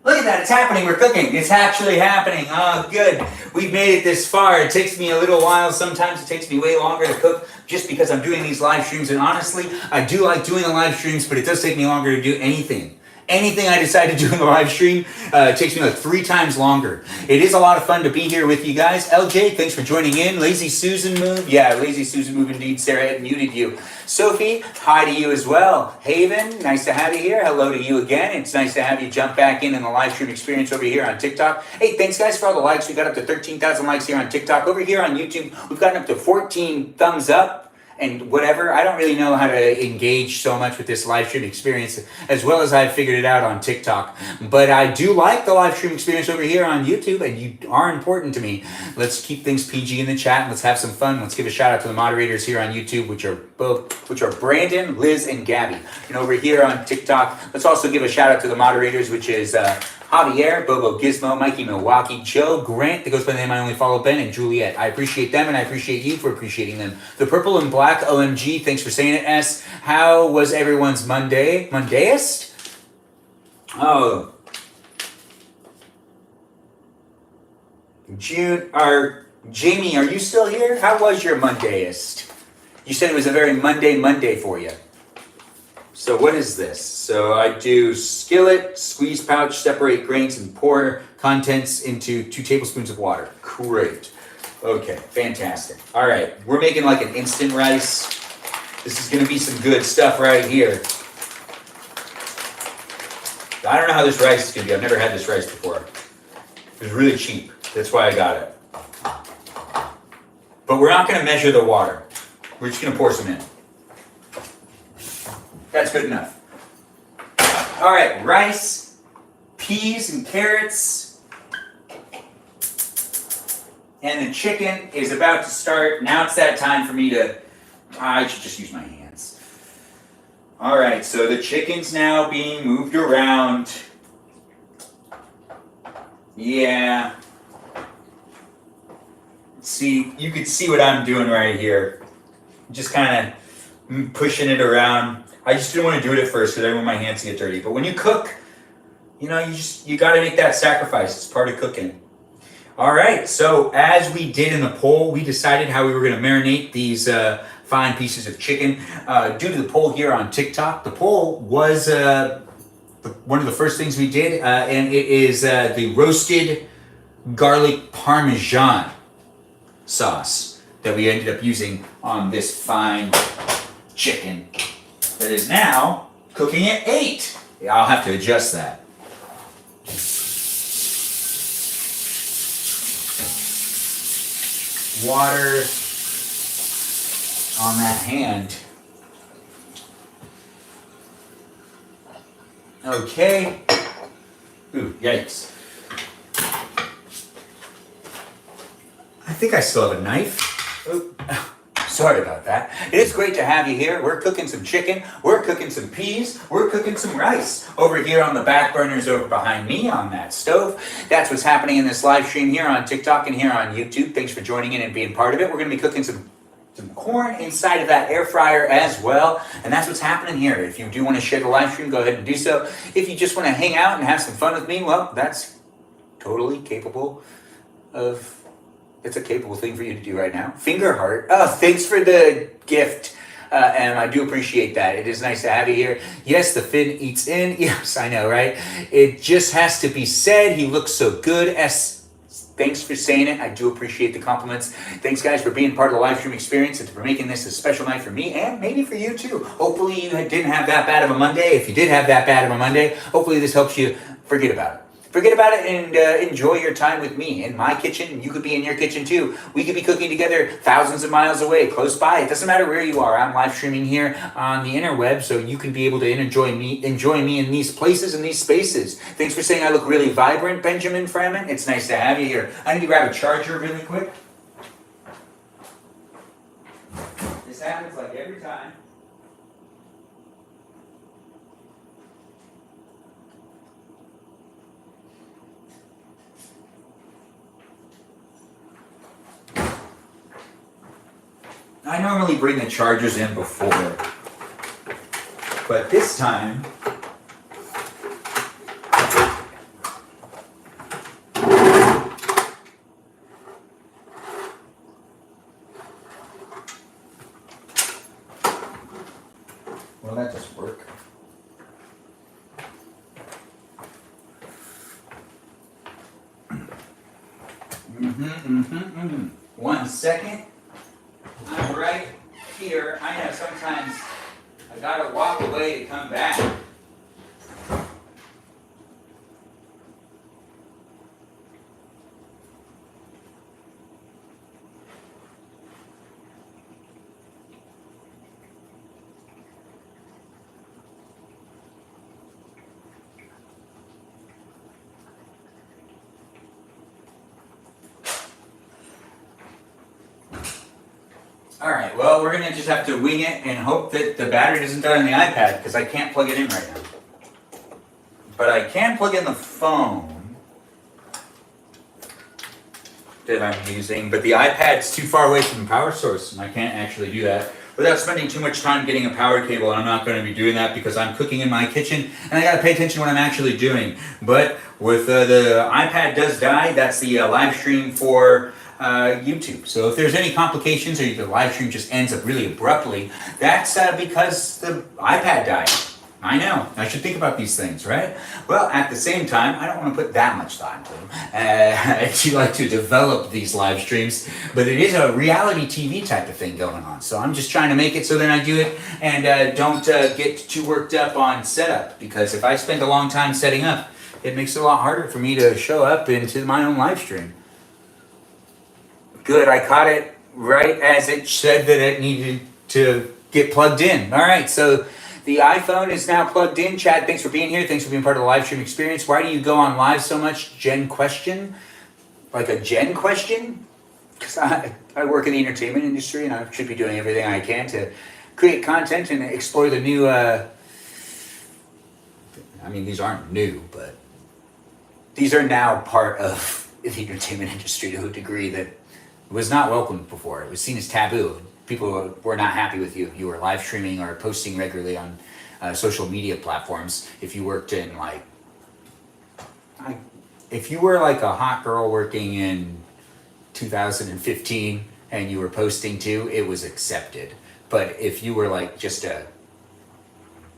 Look at that, it's happening, we're cooking. It's actually happening. Oh, good. We've made it this far. It takes me a little while. Sometimes it takes me way longer to cook just because I'm doing these live streams. And honestly, I do like doing the live streams, but it does take me longer to do anything. Anything I decide to do in the live stream takes me like 3 times longer. It is a lot of fun to be here with you guys. LJ, thanks for joining in. Lazy Susan move. Yeah, Lazy Susan move indeed. Sarah had muted you. Sophie, hi to you as well. Haven, nice to have you here. Hello to you again. It's nice to have you jump back in the live stream experience over here on TikTok. Hey, thanks guys for all the likes. We got up to 13,000 likes here on TikTok. Over here on YouTube, we've gotten up to 14 thumbs up. And whatever, I don't really know how to engage so much with this live stream experience as well as I've figured it out on TikTok. But I do like the live stream experience over here on YouTube, and you are important to me. Let's keep things PG in the chat, and let's have some fun. Let's give a shout out to the moderators here on YouTube, which are Brandon, Liz, and Gabby. And over here on TikTok, let's also give a shout out to the moderators, which is Javier, Bobo Gizmo, Mikey Milwaukee, Joe Grant, that goes by the name I only follow, Ben, and Juliet. I appreciate them, and I appreciate you for appreciating them. The Purple and Black, OMG, thanks for saying it, S. How was everyone's Monday? Mondayist? Oh. Jamie, are you still here? How was your Mondayist? You said it was a very Monday for you. So what is this? So I do skillet, squeeze pouch, separate grains, and pour contents into 2 tablespoons of water. Great. Okay, fantastic. All right, we're making like an instant rice. This is gonna be some good stuff right here. I don't know how this rice is gonna be. I've never had this rice before. It was really cheap. That's why I got it. But we're not gonna measure the water. We're just gonna pour some in. That's good enough. All right, rice, peas and carrots. And the chicken is about to start. Now it's that time for me to, I should just use my hands. All right, so the chicken's now being moved around. Yeah. See, you could see what I'm doing right here. Just kind of pushing it around. I just didn't want to do it at first because I didn't want my hands to get dirty. But when you cook, you know, you got to make that sacrifice. It's part of cooking. All right, so as we did in the poll, we decided how we were going to marinate these fine pieces of chicken. Due to the poll here on TikTok, the poll was one of the first things we did, and it is the roasted garlic parmesan sauce that we ended up using on this fine chicken that is now cooking at 8. Yeah, I'll have to adjust that. Water on that hand. Okay. Ooh, yikes. I think I still have a knife. Ooh. Sorry about that. It is great to have you here. We're cooking some chicken. We're cooking some peas. We're cooking some rice. Over here on the back burners over behind me on that stove. That's what's happening in this live stream here on TikTok and here on YouTube. Thanks for joining in and being part of it. We're going to be cooking some corn inside of that air fryer as well. And that's what's happening here. If you do want to share the live stream, go ahead and do so. If you just want to hang out and have some fun with me, well, that's totally capable of... It's a capable thing for you to do right now. Finger heart. Oh, thanks for the gift. And I do appreciate that. It is nice to have you here. Yes, the Finn eats in. Yes, I know, right? It just has to be said. He looks so good. Thanks for saying it. I do appreciate the compliments. Thanks, guys, for being part of the live stream experience and for making this a special night for me and maybe for you, too. Hopefully, you didn't have that bad of a Monday. If you did have that bad of a Monday, hopefully this helps you forget about it. Forget about it and enjoy your time with me in my kitchen. You could be in your kitchen too. We could be cooking together thousands of miles away, close by. It doesn't matter where you are. I'm live streaming here on the interweb, so you can be able to enjoy me in these places and these spaces. Thanks for saying I look really vibrant, Benjamin Magrdichian. It's nice to have you here. I need to grab a charger really quick. This happens like every time. I normally bring the chargers in before, but this time, well, that doesn't work. One second. I'm right here. I know sometimes I gotta walk away to come back. All right, well, we're going to just have to wing it and hope that the battery doesn't die on the iPad because I can't plug it in right now. But I can plug in the phone that I'm using, but the iPad's too far away from the power source and I can't actually do that without spending too much time getting a power cable, and I'm not going to be doing that because I'm cooking in my kitchen and I got to pay attention to what I'm actually doing. But with the iPad does die, that's the live stream for YouTube. So if there's any complications or the live stream just ends up really abruptly, that's because the iPad died. I know. I should think about these things, right? Well, at the same time, I don't want to put that much thought into them. I actually like to develop these live streams, but it is a reality TV type of thing going on. So I'm just trying to make it so then I do it and don't get too worked up on setup. Because if I spend a long time setting up, it makes it a lot harder for me to show up into my own live stream. Good, I caught it right as it said that it needed to get plugged in. All right, so the iPhone is now plugged in. Chad, thanks for being here. Thanks for being part of the live stream experience. Why do you go on live so much? Jen question? Like a Jen question? Because I work in the entertainment industry and I should be doing everything I can to create content and explore the new, I mean, these aren't new, but these are now part of the entertainment industry to a degree that was not welcomed before. It was seen as taboo. People were not happy with you if you were live streaming or posting regularly on social media platforms. If you worked in if you were like a hot girl working in 2015 and you were posting too, it was accepted. But if you were like just a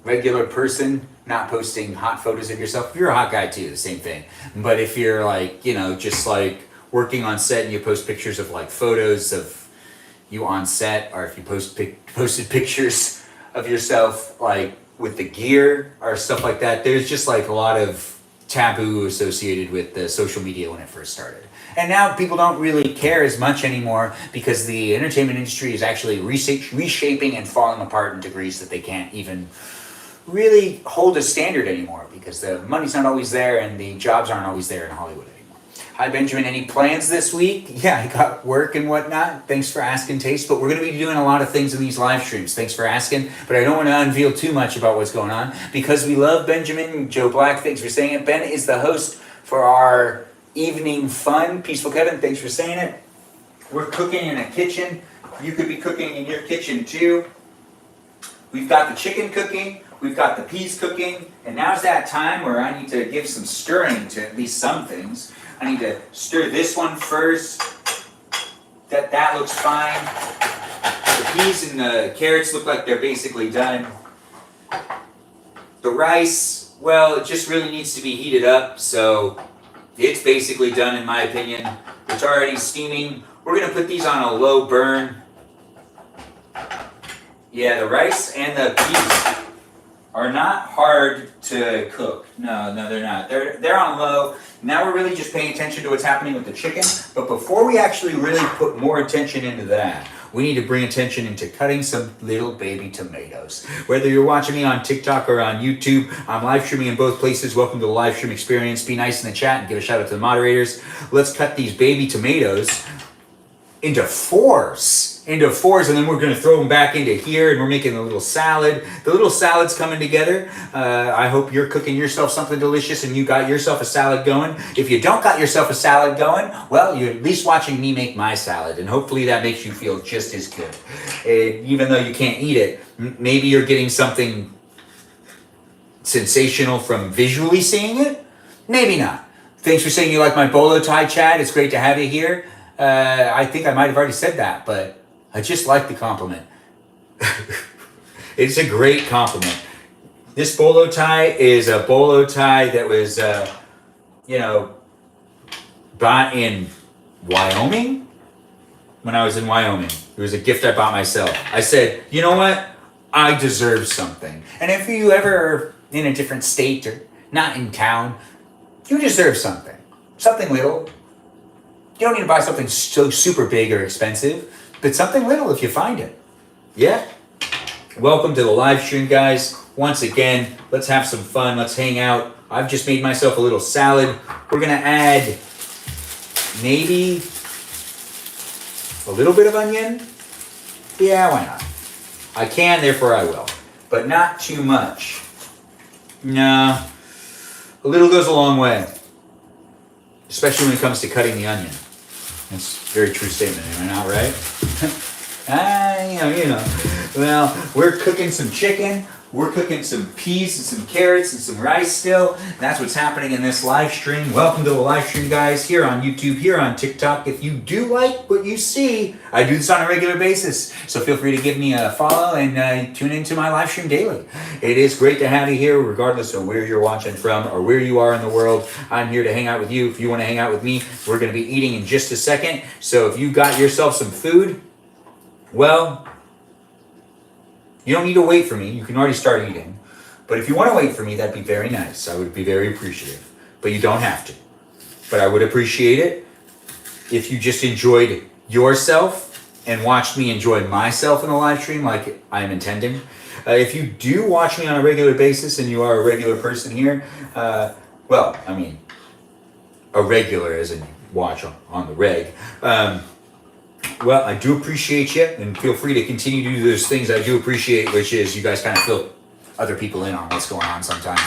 regular person, not posting hot photos of yourself, if you're a hot guy too, the same thing. But if you're like, just like working on set and you post pictures of like photos of you on set, or if you posted pictures of yourself like with the gear or stuff like that, there's just like a lot of taboo associated with the social media when it first started. And now people don't really care as much anymore because the entertainment industry is actually reshaping and falling apart in degrees that they can't even really hold a standard anymore because the money's not always there and the jobs aren't always there in Hollywood. Hi Benjamin, any plans this week? Yeah, I got work and whatnot. Thanks for asking, Taste. But we're going to be doing a lot of things in these live streams. Thanks for asking. But I don't want to unveil too much about what's going on because we love Benjamin. Joe Black, thanks for saying it. Ben is the host for our evening fun. Peaceful Kevin, thanks for saying it. We're cooking in a kitchen. You could be cooking in your kitchen too. We've got the chicken cooking. We've got the peas cooking. And now's that time where I need to give some stirring to at least some things. I need to stir this one first. That looks fine. The peas and the carrots look like they're basically done. The rice, well, it just really needs to be heated up, so it's basically done in my opinion. It's already steaming. We're gonna put these on a low burn. Yeah, the rice and the peas are not hard to cook. No, they're not. They're on low. Now we're really just paying attention to what's happening with the chicken. But before we actually really put more attention into that, we need to bring attention into cutting some little baby tomatoes. Whether you're watching me on TikTok or on YouTube, I'm live streaming in both places. Welcome to the live stream experience. Be nice in the chat and give a shout out to the moderators. Let's cut these baby tomatoes into fours, and then we're gonna throw them back into here, and we're making a little salad. The little salad's coming together. I hope you're cooking yourself something delicious and you got yourself a salad going. If you don't got yourself a salad going, well, you're at least watching me make my salad, and hopefully that makes you feel just as good. Even though you can't eat it, maybe you're getting something sensational from visually seeing it. Maybe not. Thanks for saying you like my bolo tie, Chad. It's great to have you here. I think I might have already said that, but I just like the compliment. It's a great compliment. This bolo tie is a bolo tie that was, bought in Wyoming. When I was in Wyoming, it was a gift I bought myself. I said, you know what? I deserve something. And if you ever are in a different state or not in town, you deserve something. Something little. You don't need to buy something so super big or expensive, but something little if you find it. Yeah? Welcome to the live stream, guys. Once again, let's have some fun. Let's hang out. I've just made myself a little salad. We're going to add maybe a little bit of onion. Yeah, why not? I can, therefore I will. But not too much. No. A little goes a long way. Especially when it comes to cutting the onion. That's a very true statement, am I not right? Well, we're cooking some chicken. We're cooking some peas and some carrots and some rice still. That's what's happening in this live stream. Welcome to the live stream, guys, here on YouTube, here on TikTok. If you do like what you see, I do this on a regular basis. So feel free to give me a follow and tune into my live stream daily. It is great to have you here, regardless of where you're watching from or where you are in the world. I'm here to hang out with you. If you want to hang out with me, we're going to be eating in just a second. So if you got yourself some food, well, you don't need to wait for me. You can already start eating. But if you want to wait for me, that'd be very nice. I would be very appreciative. But you don't have to. But I would appreciate it if you just enjoyed yourself and watched me enjoy myself in the live stream like I'm intending. If you do watch me on a regular basis and you are a regular person here, well, I mean, a regular as in watch on the reg. Well, I do appreciate you, and feel free to continue to do those things I do appreciate, which is you guys kind of fill other people in on what's going on sometimes.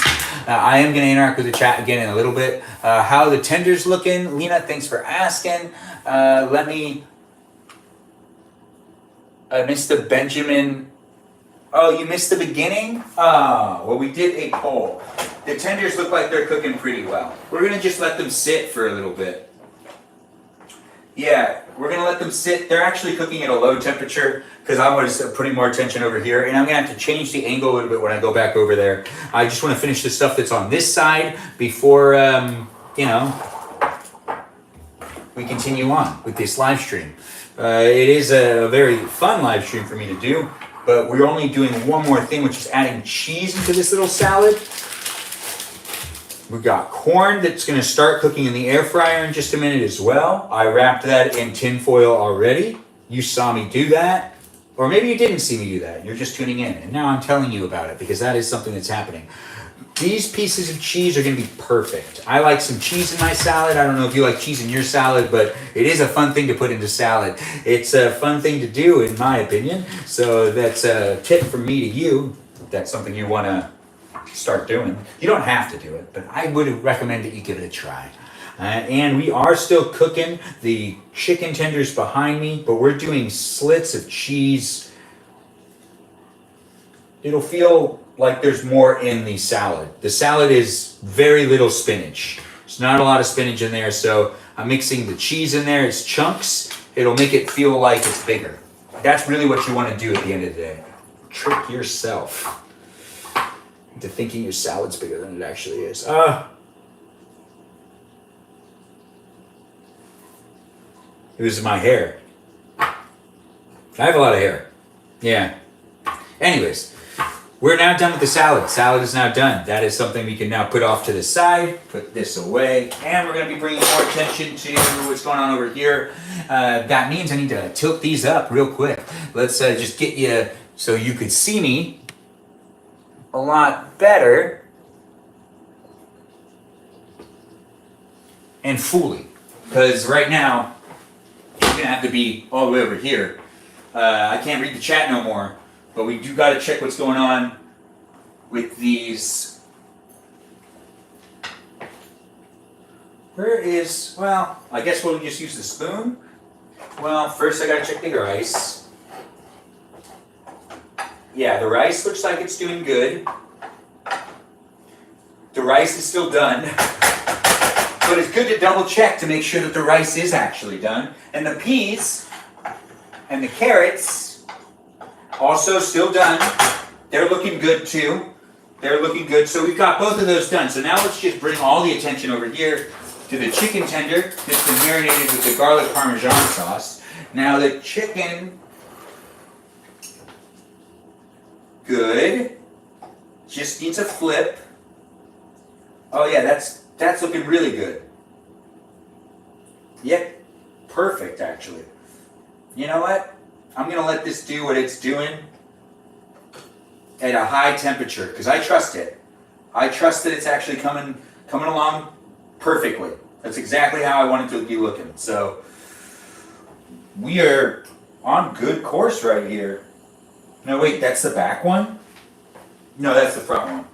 I am going to interact with the chat again in a little bit. How the tenders looking? Lena, thanks for asking. Mr. Benjamin. Oh, you missed the beginning? Well, we did a poll. The tenders look like they're cooking pretty well. We're going to just let them sit for a little bit. Yeah, we're going to let them sit. They're actually cooking at a low temperature because I was putting more attention over here. And I'm going to have to change the angle a little bit when I go back over there. I just want to finish the stuff that's on this side before, we continue on with this live stream. It is a very fun live stream for me to do. But we're only doing one more thing, which is adding cheese into this little salad. We've got corn that's going to start cooking in the air fryer in just a minute as well. I wrapped that in tin foil already. You saw me do that. Or maybe you didn't see me do that. You're just tuning in. And now I'm telling you about it because that is something that's happening. These pieces of cheese are going to be perfect. I like some cheese in my salad. I don't know if you like cheese in your salad, but it is a fun thing to put into salad. It's a fun thing to do, in my opinion. So that's a tip from me to you. If that's something you want to start doing. You don't have to do it, but I would recommend that you give it a try. And we are still cooking the chicken tenders behind me, but we're doing slits of cheese. It'll feel like there's more in the salad. The salad is very little spinach. There's not a lot of spinach in there, so I'm mixing the cheese in there. It's chunks. It'll make it feel like it's bigger. That's really what you want to do at the end of the day. Trick yourself into thinking your salad's bigger than it actually is. It was my hair. I have a lot of hair. Yeah. Anyways, we're now done with the salad. Salad is now done. That is something we can now put off to the side, put this away, and we're going to be bringing more attention to what's going on over here. That means I need to tilt these up real quick. Let's just get you so you could see me a lot better and fully, because right now you're gonna have to be all the way over here. I can't read the chat no more, but we do got to check what's going on with these. Where is, well, I guess we'll just use the spoon. Well, first I got to check the rice. Yeah, the rice looks like it's doing good. The rice is still done. But it's good to double check to make sure that the rice is actually done. And the peas and the carrots also still done. They're looking good too. They're looking good. So we've got both of those done. So now let's just bring all the attention over here to the chicken tender that's been marinated with the garlic parmesan sauce. Now the chicken, good. Just needs a flip. Oh yeah, that's looking really good. Yep, perfect actually. You know what? I'm gonna let this do what it's doing at a high temperature because I trust it. I trust that it's actually coming along perfectly. That's exactly how I want it to be looking. So we are on good course right here. No, wait, that's the back one? No, that's the front one.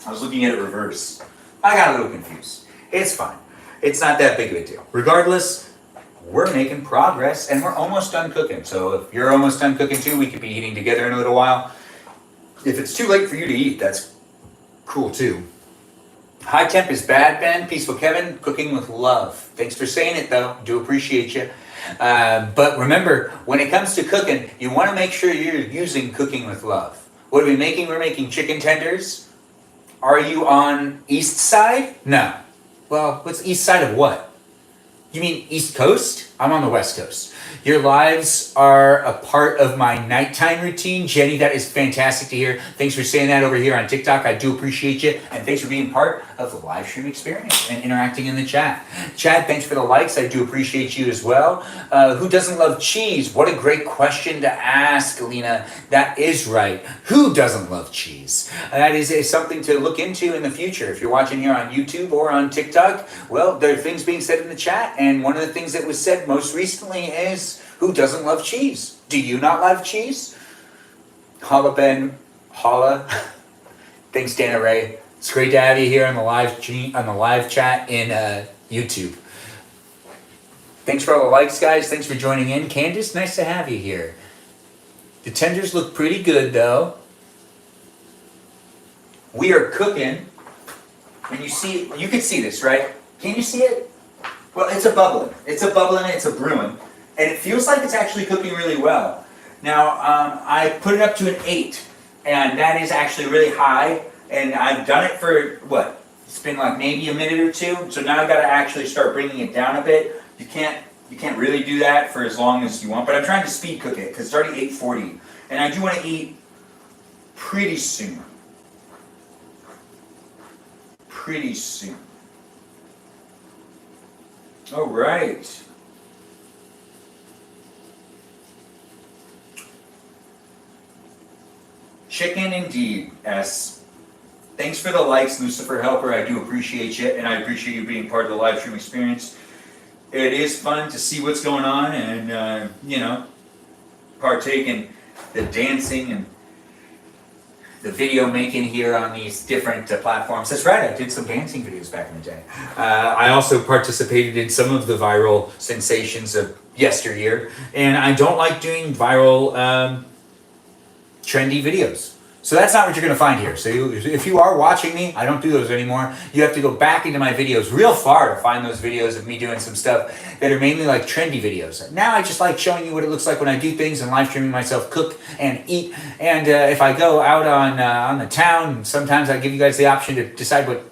I was looking at it reverse. I got a little confused. It's fine. It's not that big of a deal. Regardless, we're making progress and we're almost done cooking. So if you're almost done cooking too, we could be eating together in a little while. If it's too late for you to eat, that's cool too. High temp is bad, Ben. Peaceful Kevin, cooking with love. Thanks for saying it, though. Do appreciate you. But remember, when it comes to cooking, you want to make sure you're using cooking with love. What are we making? We're making chicken tenders. Are you on east side? No. Well, what's east side of what? You mean East Coast? I'm on the West Coast. Your lives are a part of my nighttime routine. Jenny, that is fantastic to hear. Thanks for saying that over here on TikTok. I do appreciate you. And thanks for being part of the live stream experience and interacting in the chat. Chad, thanks for the likes. I do appreciate you as well. Who doesn't love cheese? What a great question to ask, Alina. That is right. Who doesn't love cheese? That is something to look into in the future. If you're watching here on YouTube or on TikTok, well, there are things being said in the chat. And one of the things that was said most recently is, who doesn't love cheese? Do you not love cheese? Holla Ben, holla. Thanks, Dana Ray. It's great to have you here on the live chat in YouTube. Thanks for all the likes, guys. Thanks for joining in. Candace, nice to have you here. The tenders look pretty good, though. We are cooking, and you can see this, right? Can you see it? Well, it's a bubbling. It's a bubbling, it's a brewing. And it feels like it's actually cooking really well. Now, I put it up to an 8, and that is actually really high. And I've done it for, what? It's been like maybe a minute or two. So now I've got to actually start bringing it down a bit. You can't really do that for as long as you want. But I'm trying to speed cook it, because it's already 8:40. And I do want to eat pretty soon. Pretty soon. All right. Chicken indeed, S. Thanks for the likes, Lucifer Helper. I do appreciate you, and I appreciate you being part of the live stream experience. It is fun to see what's going on and, partake in the dancing and the video making here on these different platforms. That's right, I did some dancing videos back in the day. I also participated in some of the viral sensations of yesteryear, and I don't like doing viral trendy videos. So that's not what you're going to find here. So if you are watching me, I don't do those anymore. You have to go back into my videos real far to find those videos of me doing some stuff that are mainly like trendy videos. Now I just like showing you what it looks like when I do things and live streaming myself cook and eat. And if I go out on the town, sometimes I give you guys the option to decide what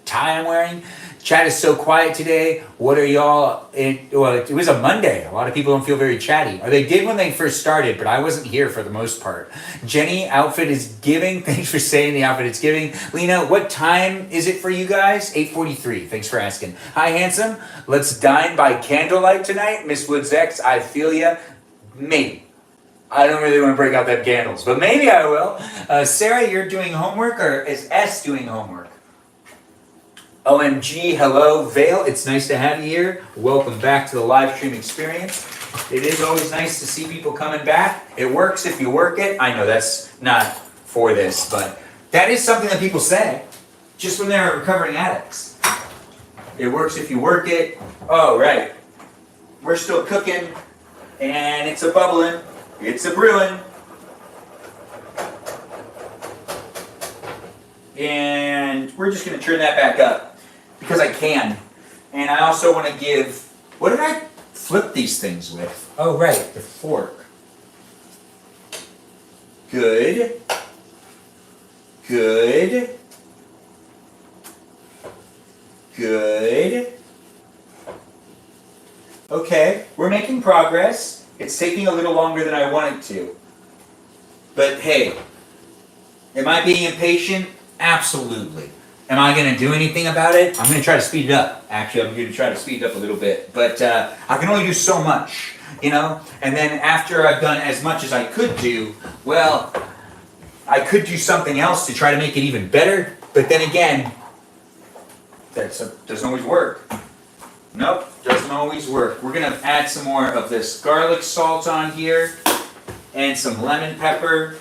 tie I'm wearing. Chat is so quiet today. What are y'all? It was a Monday. A lot of people don't feel very chatty. Or they did when they first started, but I wasn't here for the most part. Jenny, outfit is giving. Thanks for saying the outfit is giving. Lena, what time is it for you guys? 8:43. Thanks for asking. Hi, handsome. Let's dine by candlelight tonight. Miss Woods X, I feel ya. Maybe. I don't really want to break out that candles, but maybe I will. Sarah, you're doing homework, or is S doing homework? OMG, hello, Vale. It's nice to have you here. Welcome back to the live stream experience. It is always nice to see people coming back. It works if you work it. I know that's not for this, but that is something that people say just when they're recovering addicts. It works if you work it. Oh, right. We're still cooking, and it's a bubbling. It's a brewing. And we're just going to turn that back up. Because I can. And I also want to give, what did I flip these things with? Oh, right, the fork. Good. Good. Good. Okay, we're making progress. It's taking a little longer than I want it to. But hey, am I being impatient? Absolutely. Am I going to do anything about it? I'm going to try to speed it up. Actually, I'm going to try to speed it up a little bit. But I can only do so much, And then after I've done as much as I could do, well, I could do something else to try to make it even better. But then again, that doesn't always work. Nope, doesn't always work. We're going to add some more of this garlic salt on here and some lemon pepper.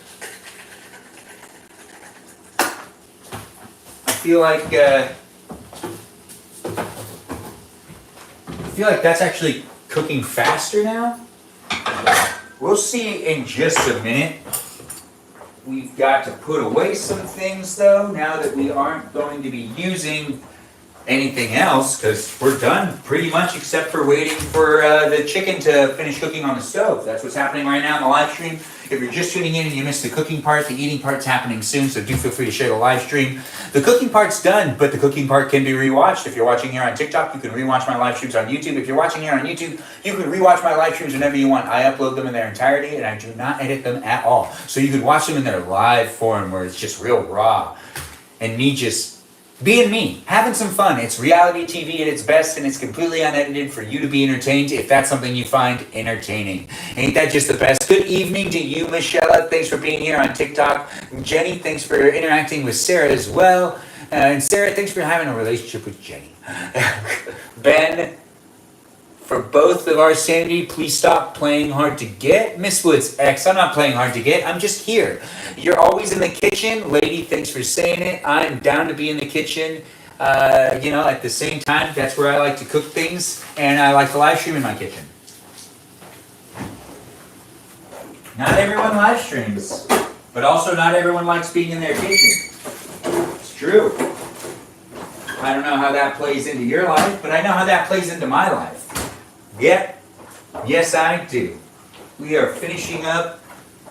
I feel like that's actually cooking faster now. We'll see in just a minute We've got to put away some things though, now that we aren't going to be using anything else, because we're done pretty much except for waiting for the chicken to finish cooking on the stove. That's what's happening right now in the live stream. If you're just tuning in and you missed the cooking part, the eating part's happening soon, so do feel free to share the live stream. The cooking part's done, but the cooking part can be rewatched. If you're watching here on TikTok, you can rewatch my live streams on YouTube. If you're watching here on YouTube, you can rewatch my live streams whenever you want. I upload them in their entirety, and I do not edit them at all. So you can watch them in their live form, where it's just real raw, and me just being me, having some fun. It's reality TV at its best, and it's completely unedited for you to be entertained if that's something you find entertaining. Ain't that just the best? Good evening to you, Michelle. Thanks for being here on TikTok. Jenny, thanks for interacting with Sarah as well. And Sarah, thanks for having a relationship with Jenny. Ben, for both of our sanity, please stop playing hard to get. Miss Woods X, I'm not playing hard to get. I'm just here. You're always in the kitchen. Lady, thanks for saying it. I'm down to be in the kitchen. At the same time, that's where I like to cook things. And I like to live stream in my kitchen. Not everyone live streams. But also not everyone likes being in their kitchen. It's true. I don't know how that plays into your life, but I know how that plays into my life. Yep. Yes, I do. We are finishing up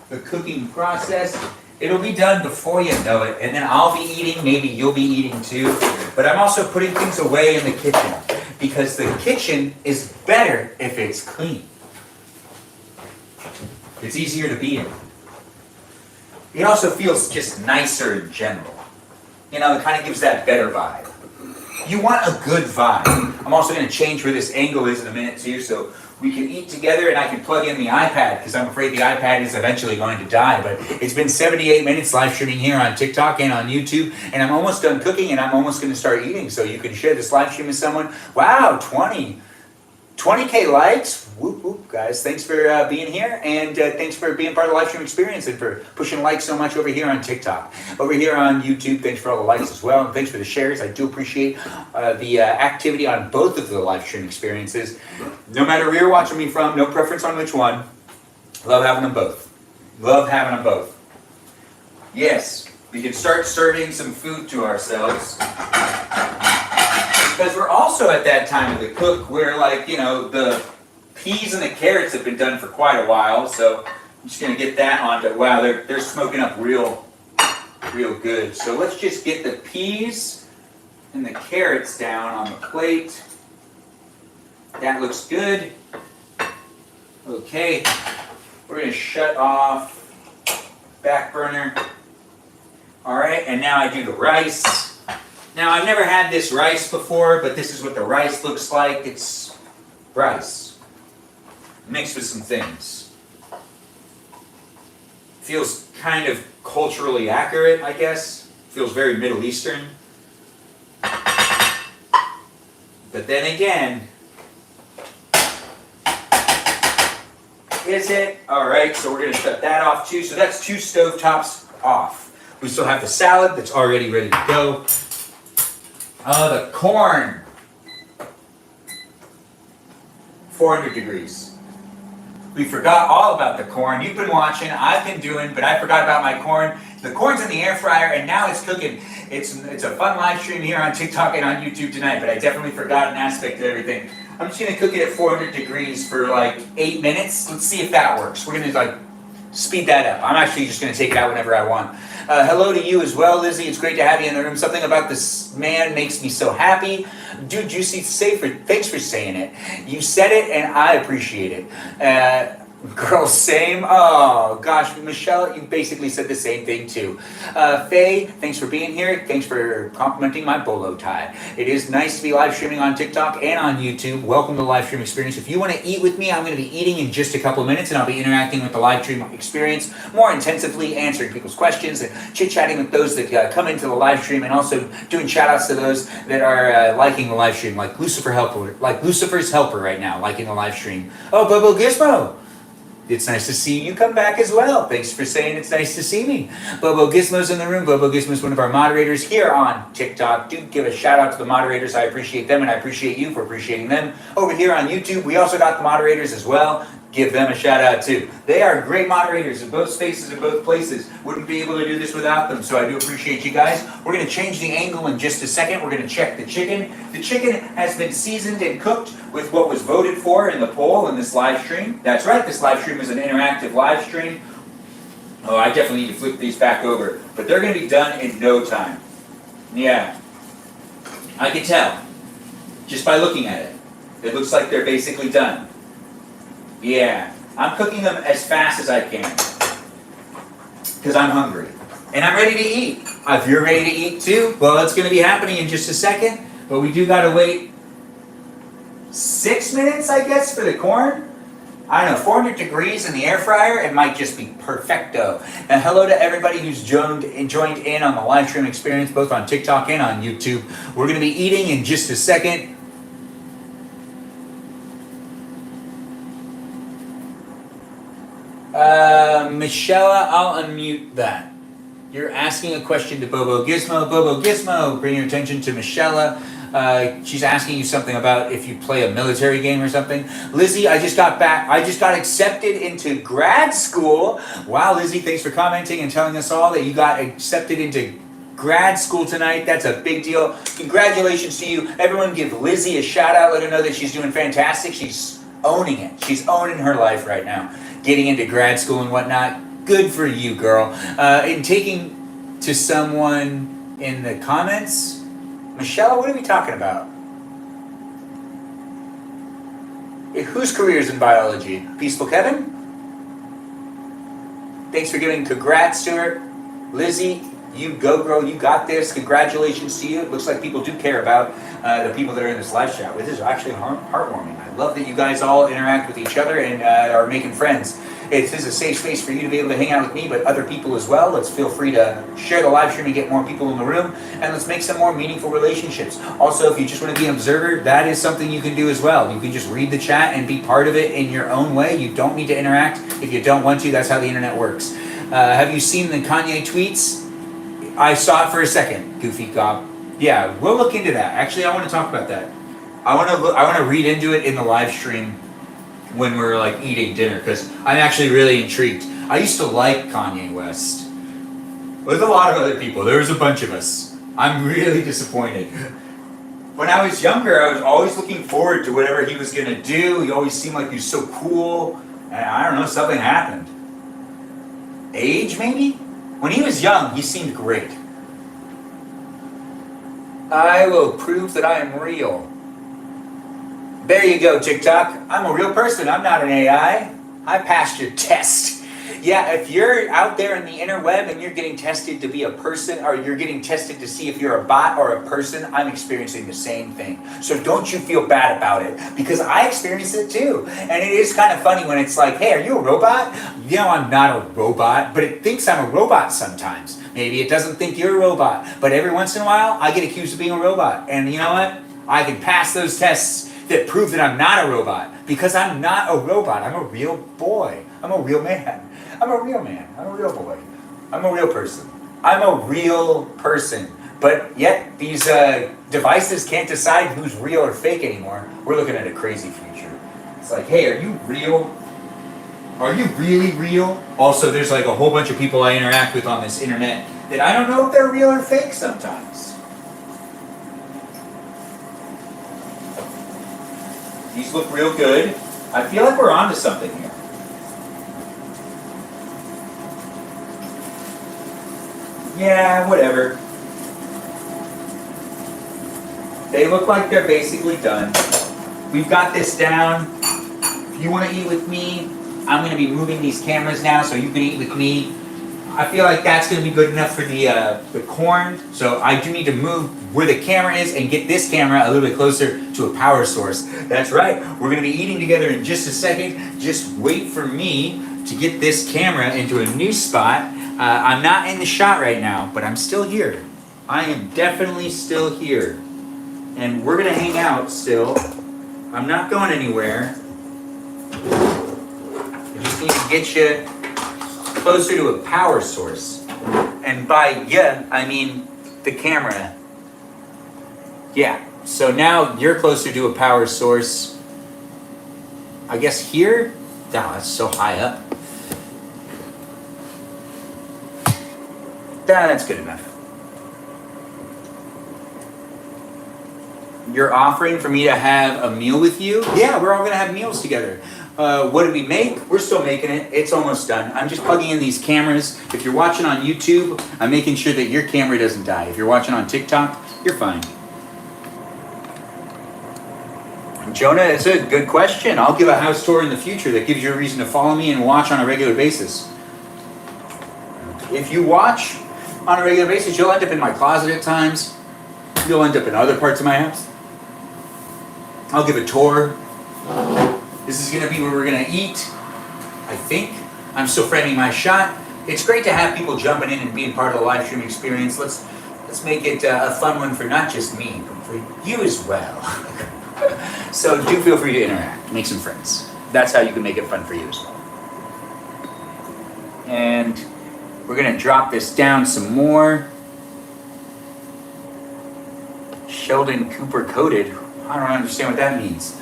the cooking process. It'll be done before you know it, and then I'll be eating, maybe you'll be eating too. But I'm also putting things away in the kitchen, because the kitchen is better if it's clean. It's easier to be in. It also feels just nicer in general. It kind of gives that better vibe. You want a good vibe. I'm also going to change where this angle is in a minute too, so we can eat together and I can plug in the iPad, because I'm afraid the iPad is eventually going to die. But it's been 78 minutes live streaming here on TikTok and on YouTube, and I'm almost done cooking and I'm almost going to start eating, so you can share this live stream with someone. Wow, 20K likes. Whoop, whoop, guys. Thanks for being here, and thanks for being part of the live stream experience and for pushing likes so much over here on TikTok. Over here on YouTube, thanks for all the likes as well, and thanks for the shares. I do appreciate the activity on both of the live stream experiences. No matter where you're watching me from, no preference on which one. Love having them both. Love having them both. Yes, we can start serving some food to ourselves. Because we're also at that time of the cook where, the peas and the carrots have been done for quite a while. So I'm just going to get that onto, wow, they're smoking up real good. So let's just get the peas and the carrots down on the plate. That looks good. Okay, we're going to shut off back burner. All right, and now I do the rice. Now, I've never had this rice before, but this is what the rice looks like. It's rice mixed with some things. Feels kind of culturally accurate, I guess. Feels very Middle Eastern. But then again, is it? All right, so we're going to shut that off too. So that's 2 stovetops off. We still have the salad that's already ready to go. The corn. 400 degrees. We forgot all about the corn. You've been watching, I've been doing, but I forgot about my corn. The corn's in the air fryer and now it's cooking. It's a fun live stream here on TikTok and on YouTube tonight, but I definitely forgot an aspect of everything. I'm just gonna cook it at 400 degrees for 8 minutes. Let's see if that works. We're gonna speed that up. I'm actually just gonna take it out whenever I want. Hello to you as well, Lizzie. It's great to have you in the room. Something about this man makes me so happy. Dude, Juicy, thanks for saying it. You said it, and I appreciate it. Girl, same. Oh, gosh, Michelle, you basically said the same thing, too. Faye, thanks for being here. Thanks for complimenting my bolo tie. It is nice to be live streaming on TikTok and on YouTube. Welcome to the live stream experience. If you want to eat with me, I'm going to be eating in just a couple of minutes, and I'll be interacting with the live stream experience more intensively, answering people's questions and chit-chatting with those that come into the live stream, and also doing shout-outs to those that are liking the live stream, like Lucifer's Helper right now, liking the live stream. Oh, Bobo Gizmo! It's nice to see you come back as well. Thanks for saying it's nice to see me. Bobo Gizmo's in the room. Bobo Gizmo's one of our moderators here on TikTok. Do give a shout out to the moderators. I appreciate them and I appreciate you for appreciating them. Over here on YouTube, we also got the moderators as well. give them a shout out too. They are great moderators in both spaces and both places. Wouldn't be able to do this without them, so I do appreciate you guys. We're going to change the angle in just a second. We're going to check the chicken. The chicken has been seasoned and cooked with what was voted for in the poll in this live stream. That's right, this live stream is an interactive live stream. Oh, I definitely need to flip these back over, but they're going to be done in no time. Yeah, I can tell just by looking at it. It looks like they're basically done. Yeah, I'm cooking them as fast as I can because I'm hungry and I'm ready to eat. If you're ready to eat too, well, it's going to be happening in just a second, but we do got to wait 6 minutes, I guess, for the corn. I don't know, 400 degrees in the air fryer, it might just be perfecto. And hello to everybody who's joined in on the live stream experience, both on TikTok and on YouTube. We're going to be eating in just a second. Michelle, I'll unmute that. You're asking a question to Bobo Gizmo. Bobo Gizmo, bring your attention to Michelle. She's asking you something about if you play a military game or something. Lizzie, I just got back. I just got accepted into grad school. Wow, Lizzie, thanks for commenting and telling us all that you got accepted into grad school tonight. That's a big deal. Congratulations to you. Everyone give Lizzie a shout out. Let her know that she's doing fantastic. She's owning it. She's owning her life right now. Getting into grad school and whatnot. Good for you, girl. And taking to someone in the comments, Michelle, what are we talking about? Whose career is in biology? Peaceful Kevin? Thanks for giving congrats to her. Lizzie, you go, girl. You got this. Congratulations to you. It looks like people do care about the people that are in this live chat. This is actually heartwarming. I love that you guys all interact with each other and are making friends. It is a safe space for you to be able to hang out with me, but other people as well. Let's feel free to share the live stream and get more people in the room, and let's make some more meaningful relationships. Also, if you just want to be an observer, that is something you can do as well. You can just read the chat and be part of it in your own way. You don't need to interact if you don't want to. That's how the internet works. Have you seen the Kanye tweets? I saw it for a second, Goofy Gob. Yeah, we'll look into that. Actually, I want to talk about that. I want to read into it in the live stream when we're like eating dinner, because I'm actually really intrigued. I used to like Kanye West. With a lot of other people. There was a bunch of us. I'm really disappointed. When I was younger, I was always looking forward to whatever he was gonna do. He always seemed like he was so cool. And I don't know, something happened. Age, maybe? When he was young, he seemed great. I will prove that I am real. There you go, TikTok. I'm a real person. I'm not an AI. I passed your test. Yeah, if you're out there in the interweb and you're getting tested to be a person, or you're getting tested to see if you're a bot or a person, I'm experiencing the same thing. So don't you feel bad about it, because I experienced it too. And it is kind of funny when it's like, hey, are you a robot? You know, I'm not a robot, but it thinks I'm a robot sometimes. Maybe it doesn't think you're a robot, but every once in a while, I get accused of being a robot. And you know what? I can pass those tests that prove that I'm not a robot, because I'm not a robot. I'm a real boy. I'm a real man. I'm a real man. I'm a real boy. I'm a real person. I'm a real person. But yet these devices can't decide who's real or fake anymore. We're looking at a crazy future. It's like, hey, are you real? Are you really real? Also, there's like a whole bunch of people I interact with on this internet that I don't know if they're real or fake sometimes. These look real good. I feel like we're onto something here. Yeah, whatever. They look like they're basically done. We've got this down. If you want to eat with me, I'm going to be moving these cameras now so you can eat with me. I feel like that's going to be good enough for the corn. So I do need to move where the camera is and get this camera a little bit closer to a power source. That's right. We're going to be eating together in just a second. Just wait for me to get this camera into a new spot. I'm not in the shot right now, but I'm still here. I am definitely still here. And we're going to hang out still. I'm not going anywhere. I just need to get you closer to a power source. And by yeah, I mean the camera. Yeah, so now you're closer to a power source. I guess here? Wow, that's so high up. That's good enough. You're offering for me to have a meal with you? Yeah, we're all gonna have meals together. What did we make? We're still making it. It's almost done. I'm just plugging in these cameras. If you're watching on YouTube, I'm making sure that your camera doesn't die. If you're watching on TikTok, you're fine. Jonah, it's a good question. I'll give a house tour in the future that gives you a reason to follow me and watch on a regular basis. If you watch on a regular basis, you'll end up in my closet at times. You'll end up in other parts of my house. I'll give a tour. This is gonna be where we're gonna eat, I think. I'm still framing my shot. It's great to have people jumping in and being part of the live stream experience. Let's make it a fun one for not just me, but for you as well. So do feel free to interact, make some friends. That's how you can make it fun for you as well. And we're gonna drop this down some more. Sheldon Cooper coated. I don't understand what that means.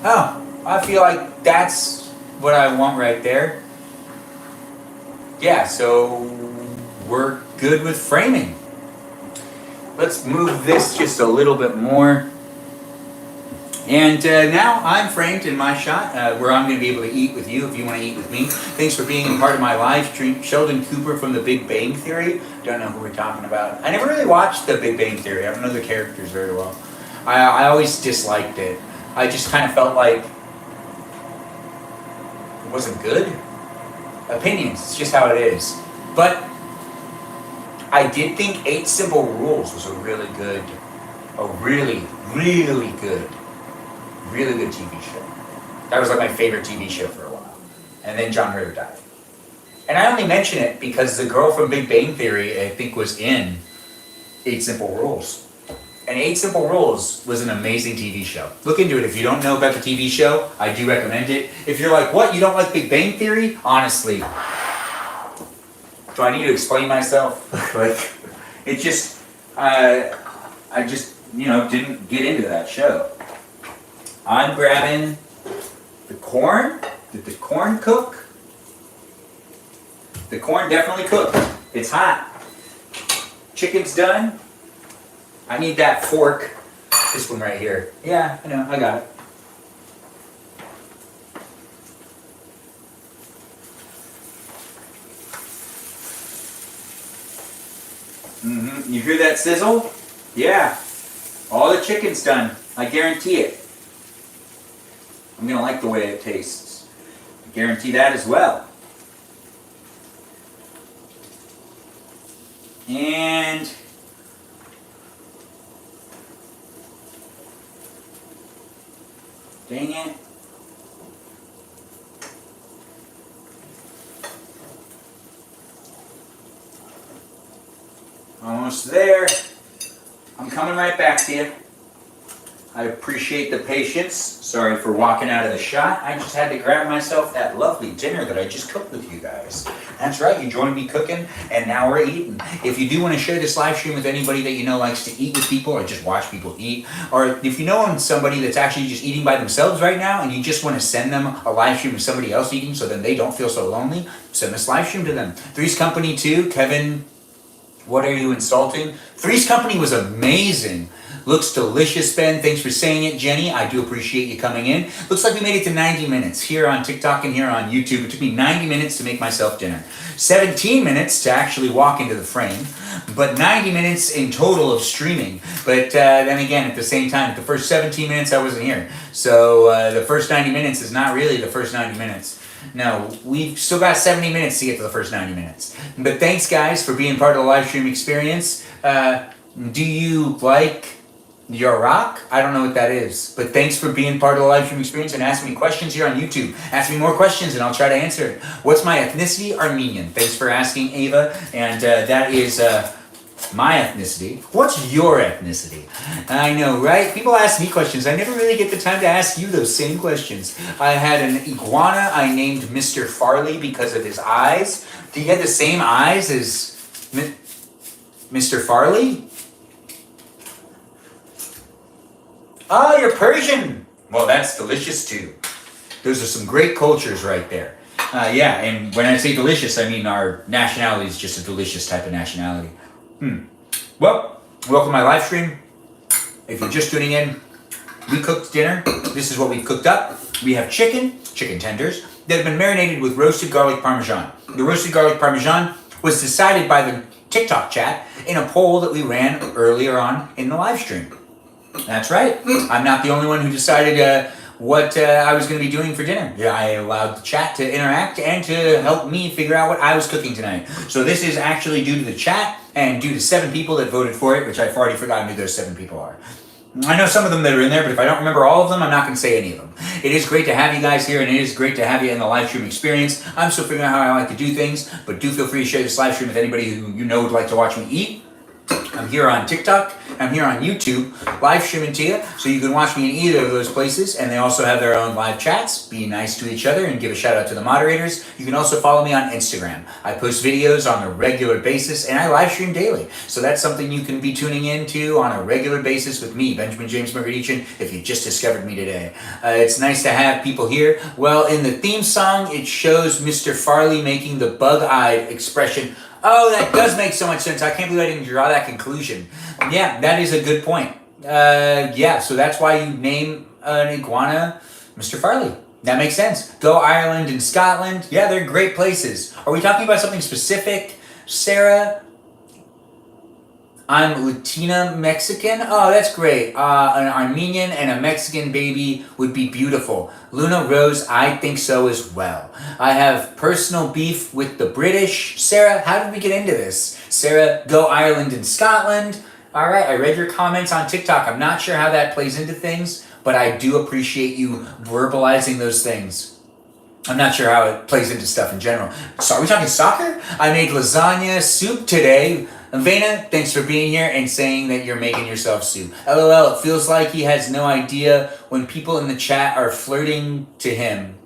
Oh, I feel like that's what I want right there. Yeah, so we're good with framing. Let's move this just a little bit more. And now I'm framed in my shot where I'm going to be able to eat with you if you want to eat with me. Thanks for being a part of my live stream. Sheldon Cooper from The Big Bang Theory. Don't know who we're talking about. I never really watched The Big Bang Theory. I don't know the characters very well. I always disliked it. I just kind of felt like it wasn't good. Opinions, it's just how it is. But I did think 8 Simple Rules was a really good TV show. That was like my favorite TV show for a while. And then John Ritter died. And I only mention it because the girl from Big Bang Theory, I think, was in 8 Simple Rules. And 8 Simple Rules was an amazing TV show. Look into it. If you don't know about the TV show, I do recommend it. If you're like, what, you don't like Big Bang Theory? Honestly, do I need to explain myself? Like, it just, I just, didn't get into that show. I'm grabbing the corn. Did the corn cook? The corn definitely cooked. It's hot. Chicken's done. I need that fork. This one right here. Yeah, I know, I got it. You hear that sizzle? Yeah. All the chicken's done. I guarantee it. I'm gonna like the way it tastes. I guarantee that as well. And dang it. Almost there. I'm coming right back to you. I appreciate the patience. Sorry for walking out of the shot. I just had to grab myself that lovely dinner that I just cooked with you guys. That's right, you joined me cooking, and now we're eating. If you do want to share this live stream with anybody that you know likes to eat with people, or just watch people eat, or if you know somebody that's actually just eating by themselves right now, and you just want to send them a live stream of somebody else eating so then they don't feel so lonely, send this live stream to them. Three's Company too, Kevin, what are you insulting? Three's Company was amazing. Looks delicious, Ben. Thanks for saying it, Jenny. I do appreciate you coming in. Looks like we made it to 90 minutes here on TikTok and here on YouTube. It took me 90 minutes to make myself dinner. 17 minutes to actually walk into the frame, but 90 minutes in total of streaming. But then again, at the same time, the first 17 minutes I wasn't here. So the first 90 minutes is not really the first 90 minutes. No, we've still got 70 minutes to get to the first 90 minutes. But thanks, guys, for being part of the live stream experience. Do you like your rock? I don't know what that is. But thanks for being part of the live stream experience and asking me questions here on YouTube. Ask me more questions and I'll try to answer it. What's my ethnicity? Armenian. Thanks for asking, Ava. And that is my ethnicity. What's your ethnicity? I know, right? People ask me questions. I never really get the time to ask you those same questions. I had an iguana I named Mr. Farley because of his eyes. Do you have the same eyes as Mr. Farley? Oh, you're Persian. Well, that's delicious too. Those are some great cultures right there. Yeah, and when I say delicious, I mean our nationality is just a delicious type of nationality. Well, welcome to my live stream. If you're just tuning in, we cooked dinner. This is what we've cooked up. We have chicken tenders, that have been marinated with roasted garlic parmesan. The roasted garlic parmesan was decided by the TikTok chat in a poll that we ran earlier on in the live stream. That's right. I'm not the only one who decided what I was going to be doing for dinner. Yeah, I allowed the chat to interact and to help me figure out what I was cooking tonight. So this is actually due to the chat and due to 7 people that voted for it, which I've already forgotten who those 7 people are. I know some of them that are in there, but if I don't remember all of them, I'm not going to say any of them. It is great to have you guys here, and it is great to have you in the live stream experience. I'm still figuring out how I like to do things, but do feel free to share this live stream with anybody who you know would like to watch me eat. I'm here on TikTok, I'm here on YouTube, live streaming to you, so you can watch me in either of those places, and they also have their own live chats. Be nice to each other and give a shout out to the moderators. You can also follow me on Instagram. I post videos on a regular basis, and I live stream daily, so that's something you can be tuning into on a regular basis with me, Benjamin James Magrdichian, if you just discovered me today. It's nice to have people here. Well, in the theme song, it shows Mr. Farley making the bug-eyed expression. Oh, that does make so much sense. I can't believe I didn't draw that conclusion. Yeah, that is a good point. Yeah, so that's why you name an iguana Mr. Farley. That makes sense. Go Ireland and Scotland. Yeah, they're great places. Are we talking about something specific, Sarah? I'm Latina Mexican. Oh, that's great. An Armenian and a Mexican baby would be beautiful. Luna Rose, I think so as well. I have personal beef with the British. Sarah, how did we get into this? Sarah, go Ireland and Scotland. All right, I read your comments on TikTok. I'm not sure how that plays into things, but I do appreciate you verbalizing those things. I'm not sure how it plays into stuff in general. So are we talking soccer? I made lasagna soup today. Vena, thanks for being here and saying that you're making yourself soup. LOL, it feels like he has no idea when people in the chat are flirting to him.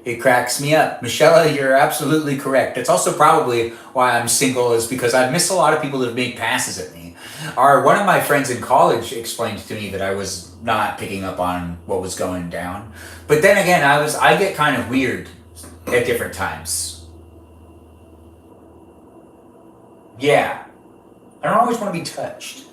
It cracks me up. Michelle, you're absolutely correct. That's also probably why I'm single, is because I've missed a lot of people that have made passes at me. One of my friends in college explained to me that I was not picking up on what was going down. But then again, I get kind of weird at different times. Yeah. I don't always want to be touched.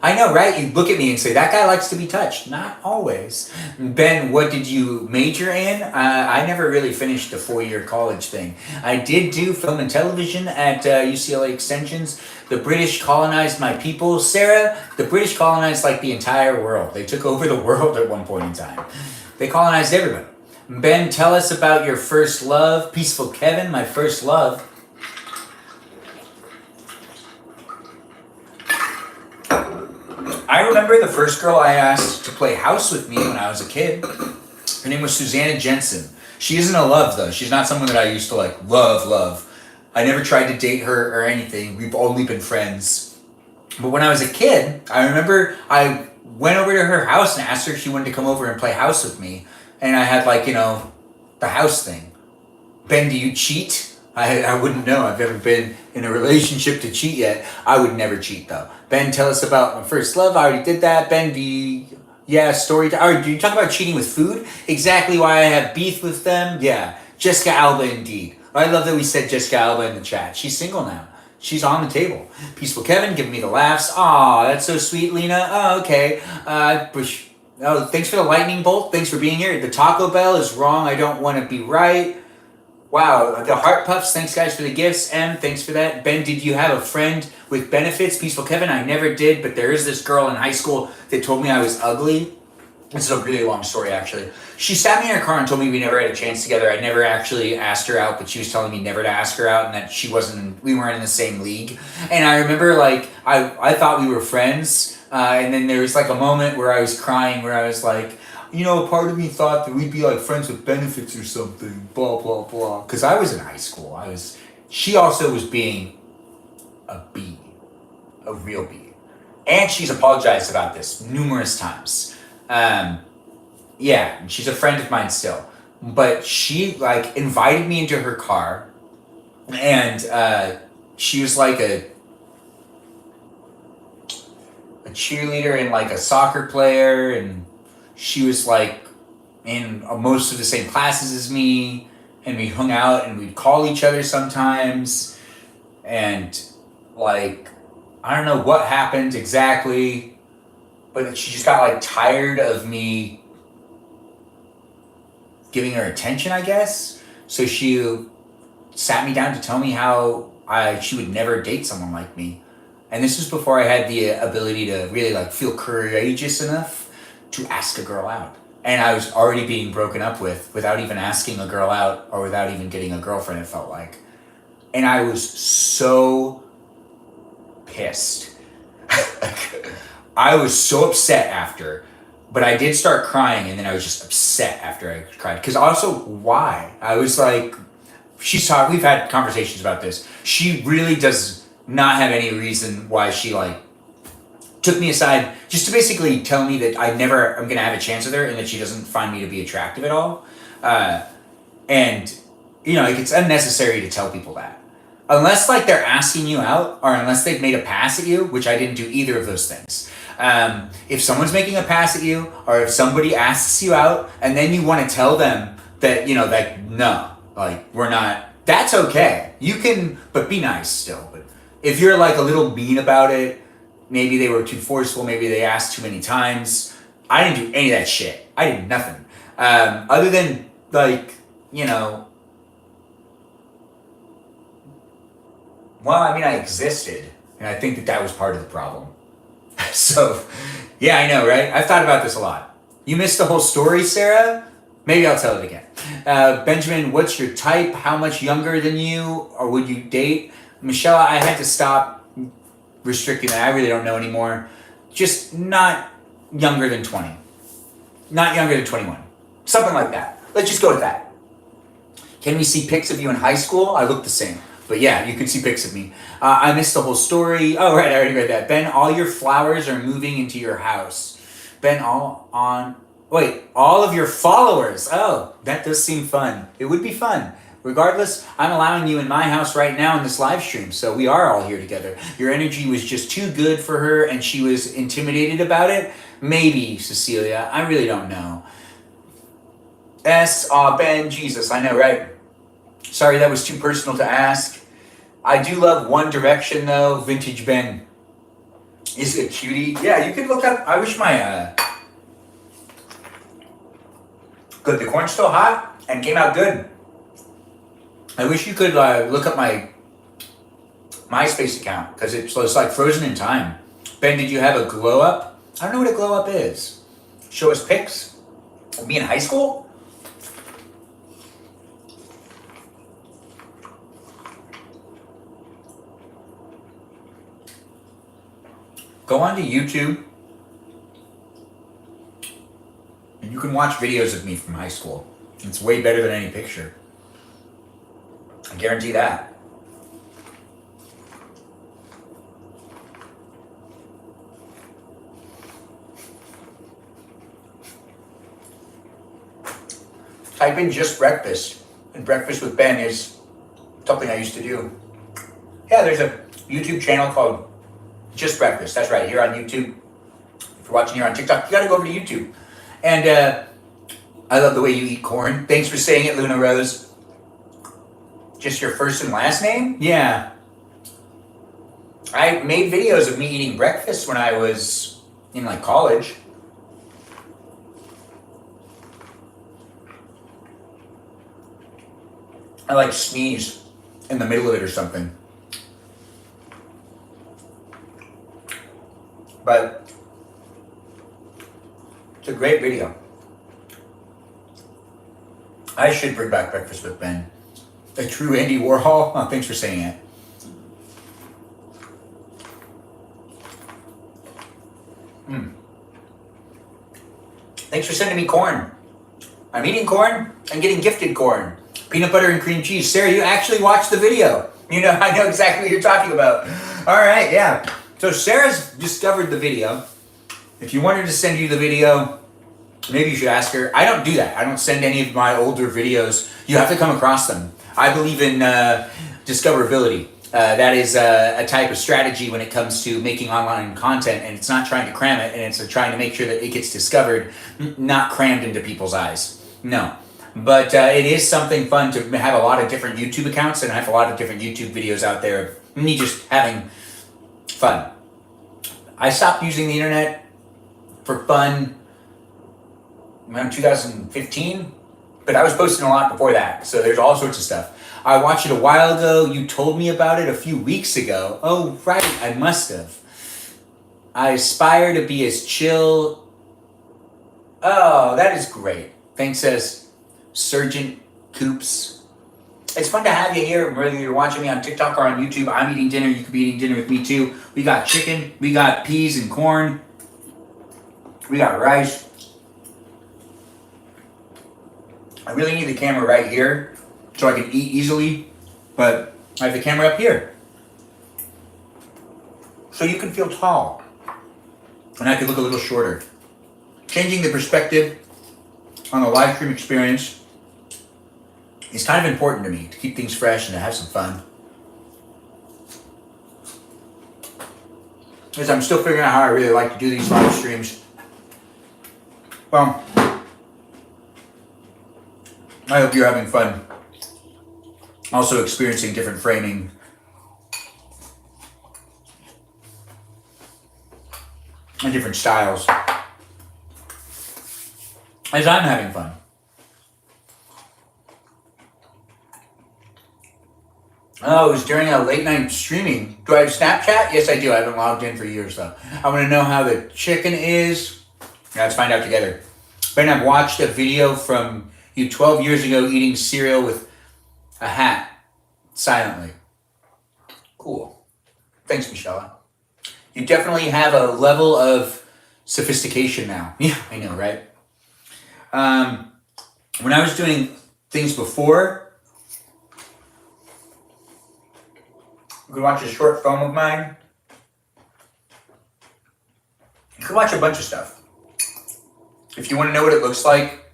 I know, right? You look at me and say, that guy likes to be touched. Not always. Ben, what did you major in? I never really finished the 4-year college thing. I did do film and television at UCLA Extensions. The British colonized my people. Sarah, the British colonized like the entire world. They took over the world at one point in time. They colonized everybody. Ben, tell us about your first love. Peaceful Kevin, my first love. I remember the first girl I asked to play house with me when I was a kid. Her name was Susanna Jensen. She isn't a love, though. She's not someone that I used to, like, love. I never tried to date her or anything. We've only been friends. But when I was a kid, I remember I went over to her house and asked her if she wanted to come over and play house with me. And I had, like, the house thing. Ben, do you cheat? I wouldn't know. I've never been in a relationship to cheat yet. I would never cheat, though. Ben, tell us about my first love. I already did that. Ben, story time. Do you talk about cheating with food? Exactly why I have beef with them? Yeah. Jessica Alba, indeed. I love that we said Jessica Alba in the chat. She's single now. She's on the table. Peaceful Kevin, giving me the laughs. Aw, that's so sweet, Lena. Oh, okay. Thanks for the lightning bolt. Thanks for being here. The Taco Bell is wrong. I don't want to be right. Wow, the heart puffs, thanks guys for the gifts. M, thanks for that. Ben, did you have a friend with benefits? Peaceful Kevin, I never did, but there is this girl in high school that told me I was ugly. This is a really long story, actually. She sat me in her car and told me we never had a chance together. I never actually asked her out, but she was telling me never to ask her out and that we weren't in the same league. And I remember, I thought we were friends, and then there was, a moment where I was crying, where I was like, part of me thought that we'd be like friends with benefits or something, blah, blah, blah. Because I was in high school. She also was being a bee, a real bee. And she's apologized about this numerous times. And she's a friend of mine still. But she, invited me into her car. And she was like a cheerleader and, a soccer player, and she was in most of the same classes as me, and we hung out and we'd call each other sometimes. And like, I don't know what happened exactly, but she just got like tired of me giving her attention, I guess. So she sat me down to tell me how she would never date someone like me. And this was before I had the ability to really like feel courageous enough to ask a girl out. And I was already being broken up with without even asking a girl out or without even getting a girlfriend, it felt like. And I was so pissed. I was so upset after. But I did start crying, and then I was just upset after I cried. Because also, why? I was like, we've had conversations about this. She really does not have any reason why she like took me aside just to basically tell me that I'm going to have a chance with her and that she doesn't find me to be attractive at all. And, you know, like it's unnecessary to tell people that. Unless like they're asking you out or unless they've made a pass at you, which I didn't do either of those things. If someone's making a pass at you or if somebody asks you out and then you want to tell them that, you know, like, no, like we're not, that's okay. You can, but be nice still. But if you're like a little mean about it, maybe they were too forceful, maybe they asked too many times. I didn't do any of that shit. I did nothing. Other than like, you know, well, I mean, I existed, and I think that was part of the problem. So, yeah, I know, right? I've thought about this a lot. You missed the whole story, Sarah? Maybe I'll tell it again. Benjamin, what's your type? How much younger than you, or would you date? Michelle, I had to stop restricting that. I really don't know anymore. Just not younger than 20. Not younger than 21. Something like that. Let's just go with that. Can we see pics of you in high school? I look the same. But yeah, you can see pics of me. I missed the whole story. Oh, right, I already read that. Ben, all your flowers are moving into your house. Ben, all of your followers. Oh, that does seem fun. It would be fun. Regardless, I'm allowing you in my house right now in this live stream, so we are all here together. Your energy was just too good for her, and she was intimidated about it. Maybe, Cecilia. I really don't know. Ben, Jesus, I know, right? Sorry, that was too personal to ask. I do love One Direction, though. Vintage Ben is a cutie. Yeah, you could look up. I wish my good. The corn's still hot and came out good. I wish you could look up my MySpace account because it's like frozen in time. Ben, did you have a glow up? I don't know what a glow up is. Show us pics of me in high school. Go onto YouTube and you can watch videos of me from high school. It's way better than any picture. I guarantee that. Type in just breakfast, and breakfast with Ben is something I used to do. Yeah, there's a YouTube channel called Just Breakfast. That's right, here on YouTube. If you're watching here on TikTok, you gotta go over to YouTube. And I love the way you eat corn. Thanks for saying it, Luna Rose. Just your first and last name? Yeah. I made videos of me eating breakfast when I was in like college. I like sneeze in the middle of it or something. But it's a great video. I should bring back Breakfast with Ben. A true Andy Warhol? Oh, thanks for saying it. Thanks for sending me corn. I'm eating corn and getting gifted corn. Peanut butter and cream cheese. Sarah, you actually watched the video. You know, I know exactly what you're talking about. All right, yeah. So Sarah's discovered the video. If you wanted to send you the video, maybe you should ask her. I don't do that. I don't send any of my older videos. You have to come across them. I believe in discoverability. That is a type of strategy when it comes to making online content, and it's not trying to cram it, and it's trying to make sure that it gets discovered, not crammed into people's eyes. No. But it is something fun to have a lot of different YouTube accounts and have a lot of different YouTube videos out there of me just having fun. I stopped using the internet for fun around 2015, but I was posting a lot before that, so there's all sorts of stuff. I watched it a while ago. You told me about it a few weeks ago. Oh, right, I must have. I aspire to be as chill. Oh, that is great. Thanks, says Sergeant Coops. It's fun to have you here, whether you're watching me on TikTok or on YouTube. I'm eating dinner. You could be eating dinner with me too. We got chicken. We got peas and corn. We got rice. I really need the camera right here so I can eat easily, but I have the camera up here. So you can feel tall. And I can look a little shorter. Changing the perspective on the live stream experience is kind of important to me, to keep things fresh and to have some fun. Because I'm still figuring out how I really like to do these live streams. Well, I hope you're having fun. Also experiencing different framing. And different styles. As I'm having fun. Oh, it was during a late night streaming. Do I have Snapchat? Yes, I do. I haven't logged in for years, though. I want to know how the chicken is. Yeah, let's find out together. Ben, I've watched a video from you 12 years ago eating cereal with a hat silently. Cool. Thanks, Michelle. You definitely have a level of sophistication now. Yeah, I know, right? When I was doing things before, you could watch a short film of mine. You could watch a bunch of stuff. If you want to know what it looks like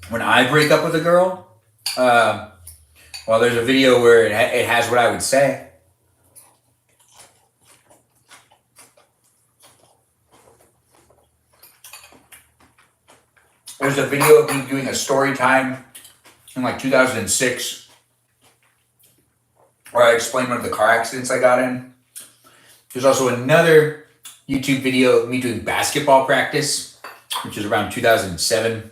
when I break up with a girl, well, there's a video where it has what I would say. There's a video of me doing a story time in like 2006 where I explained one of the car accidents I got in. There's also another YouTube video of me doing basketball practice, which is around 2007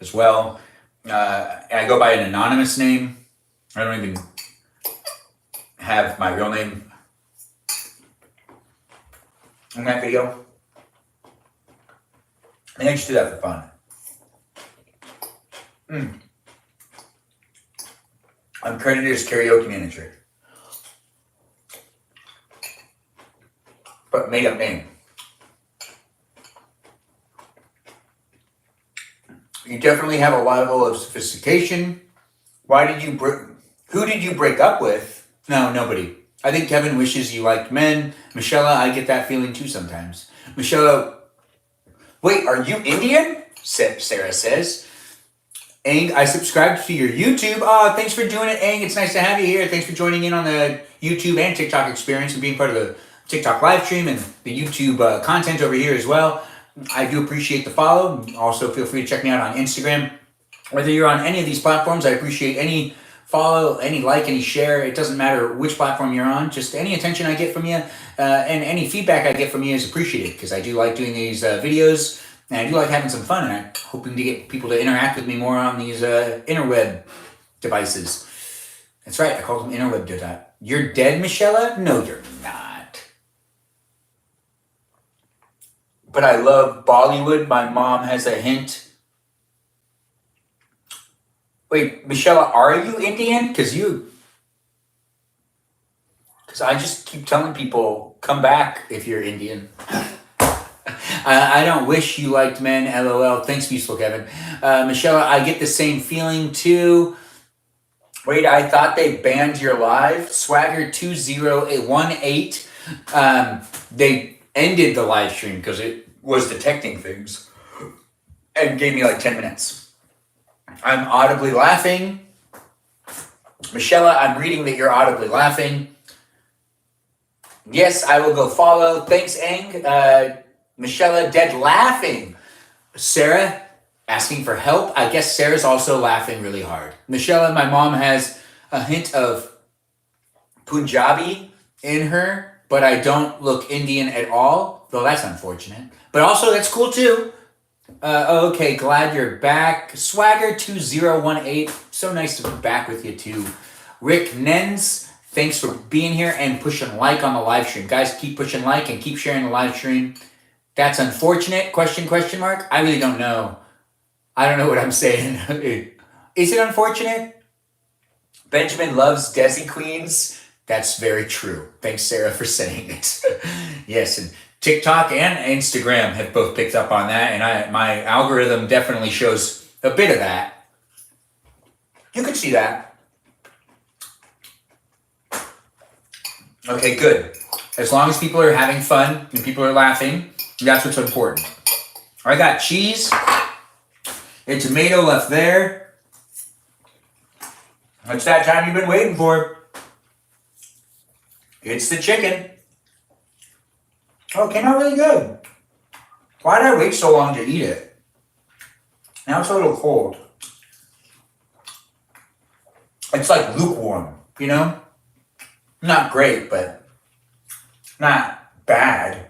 as well. And I go by an anonymous name. I don't even have my real name in that video. I think I just do that for fun. I'm credited as karaoke manager. But made up name. You definitely have a level of sophistication. Who did you break up with? No, nobody. I think Kevin wishes you liked men. Michelle, I get that feeling too sometimes. Michelle, wait, are you Indian? Sarah says. Ang, I subscribed to your YouTube. Oh, thanks for doing it, Ang. It's nice to have you here. Thanks for joining in on the YouTube and TikTok experience and being part of the TikTok live stream and the YouTube content over here as well. I do appreciate the follow. Also, feel free to check me out on Instagram. Whether you're on any of these platforms, I appreciate any follow, any like, any share. It doesn't matter which platform you're on. Just any attention I get from you and any feedback I get from you is appreciated because I do like doing these videos. And I do like having some fun, and I'm hoping to get people to interact with me more on these interweb devices. That's right, I call them interweb data. You're dead, Michelle? No, you're not. But I love Bollywood. My mom has a hint. Wait, Michelle, are you Indian? Because I just keep telling people, come back if you're Indian. I don't wish you liked men, LOL. Thanks, Peaceful Kevin. Michelle, I get the same feeling too. Wait, I thought they banned your live. Swagger 2018. They ended the live stream because it was detecting things and gave me like 10 minutes. I'm audibly laughing. Michelle, I'm reading that you're audibly laughing. Yes, I will go follow. Thanks, Eng. Michelle, dead laughing. Sarah, asking for help. I guess Sarah's also laughing really hard. Michelle, and my mom has a hint of Punjabi in her, but I don't look Indian at all, though that's unfortunate. But also, that's cool too. Okay, glad you're back. Swagger2018, so nice to be back with you too. Rick Nens, thanks for being here and pushing like on the live stream. Guys, keep pushing like and keep sharing the live stream. That's unfortunate, question mark. I really don't know. I don't know what I'm saying. Is it unfortunate? Benjamin loves Desi Queens. That's very true. Thanks, Sarah, for saying it. Yes, and TikTok and Instagram have both picked up on that, and my algorithm definitely shows a bit of that. You can see that. Okay, good. As long as people are having fun and people are laughing, that's what's important. I got cheese and tomato left there. It's that time you've been waiting for. It's the chicken. Oh, it came out really good. Why did I wait so long to eat it? Now it's a little cold. It's like lukewarm, you know? Not great, but not bad.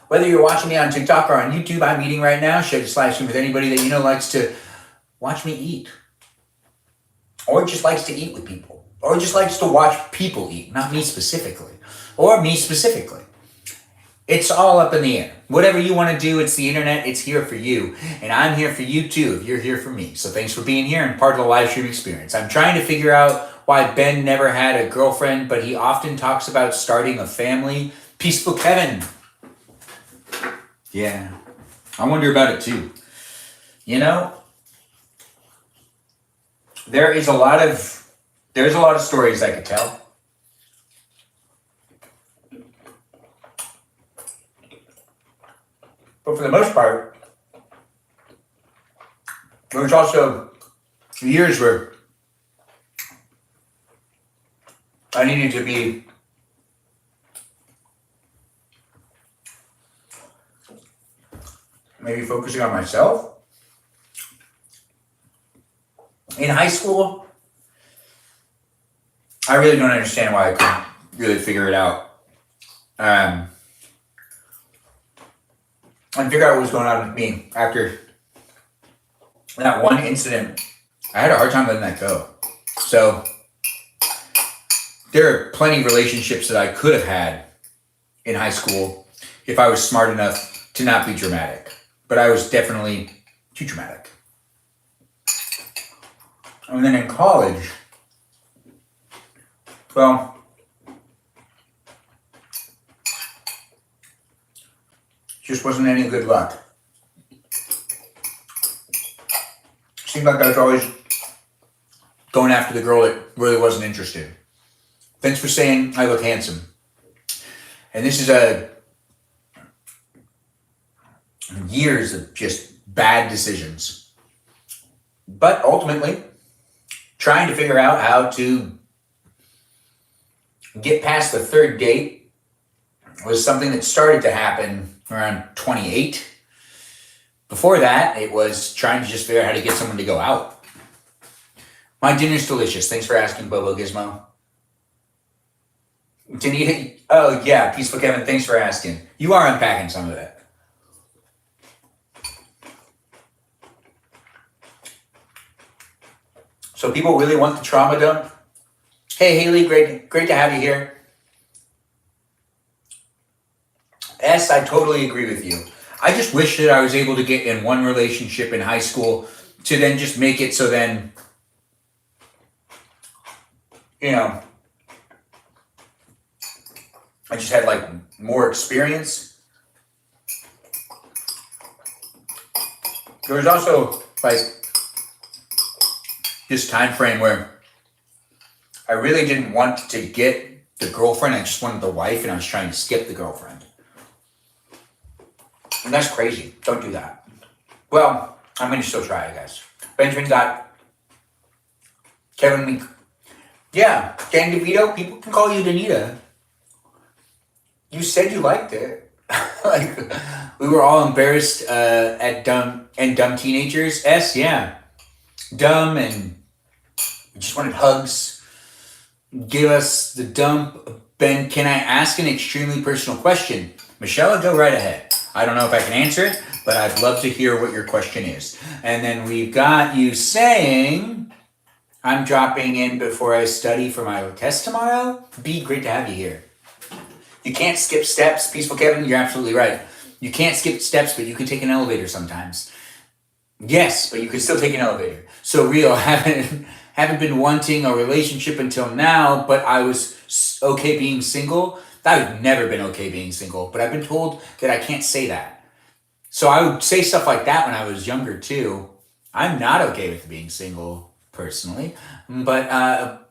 Whether you're watching me on TikTok or on YouTube, I'm eating right now. Share this live stream with anybody that you know likes to watch me eat. Or just likes to eat with people. Or just likes to watch people eat, not me specifically. Or me specifically. It's all up in the air. Whatever you want to do, it's the internet. It's here for you. And I'm here for you too, if you're here for me. So thanks for being here and part of the live stream experience. I'm trying to figure out why Ben never had a girlfriend, but he often talks about starting a family. Peaceful Kevin. Yeah, I wonder about it too. You know, there's a lot of stories I could tell. But for the most part, there's also years where I needed to be maybe focusing on myself. In high school, I really don't understand why I couldn't really figure it out. And figure out what was going on with me after that one incident. I had a hard time letting that go. So there are plenty of relationships that I could have had in high school if I was smart enough to not be dramatic. But I was definitely too dramatic. And then in college, well, just wasn't any good luck. Seemed like I was always going after the girl that really wasn't interested. Thanks for saying I look handsome. And this is years of just bad decisions. But ultimately, trying to figure out how to get past the third date was something that started to happen around 28. Before that, it was trying to just figure out how to get someone to go out. My dinner's delicious. Thanks for asking, Bobo Gizmo. Danita, oh yeah, Peaceful Kevin, thanks for asking. You are unpacking some of it. So people really want the trauma dump? Hey Haley, great to have you here. S, I totally agree with you. I just wish that I was able to get in one relationship in high school to then just make it so then, you know, I just had like more experience. There was also like this time frame where I really didn't want to get the girlfriend. I just wanted the wife, and I was trying to skip the girlfriend. And that's crazy. Don't do that. Well, I'm going to still try it, guys. Benjamin got Kevin. Yeah, Dan DeVito. People can call you Danita. You said you liked it. Like, we were all embarrassed at dumb teenagers. Yeah. Dumb and just wanted hugs. Give us the dump. Ben, can I ask an extremely personal question? Michelle, go right ahead. I don't know if I can answer it, but I'd love to hear what your question is. And then we've got you saying, I'm dropping in before I study for my test tomorrow. B, great to have you here. You can't skip steps. Peaceful Kevin, you're absolutely right. You can't skip steps, but you can take an elevator sometimes. Yes, but you can still take an elevator. So real, haven't been wanting a relationship until now, but I was okay being single. I've never been okay being single, but I've been told that I can't say that. So I would say stuff like that when I was younger too. I'm not okay with being single personally, but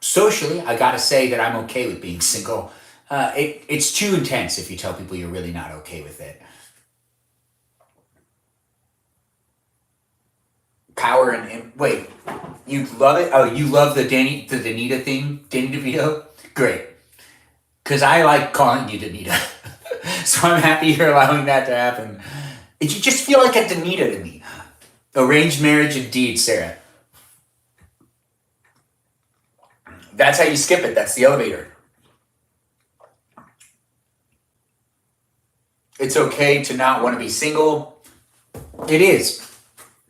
socially, I gotta say that I'm okay with being single. It's too intense if you tell people you're really not okay with it. Power and wait, you love it? Oh, you love the Danita theme, Danny DeVito? Great. Because I like calling you Danita. So I'm happy you're allowing that to happen. You just feel like a Danita to me. Arranged marriage indeed, Sarah. That's how you skip it. That's the elevator. It's okay to not want to be single. It is.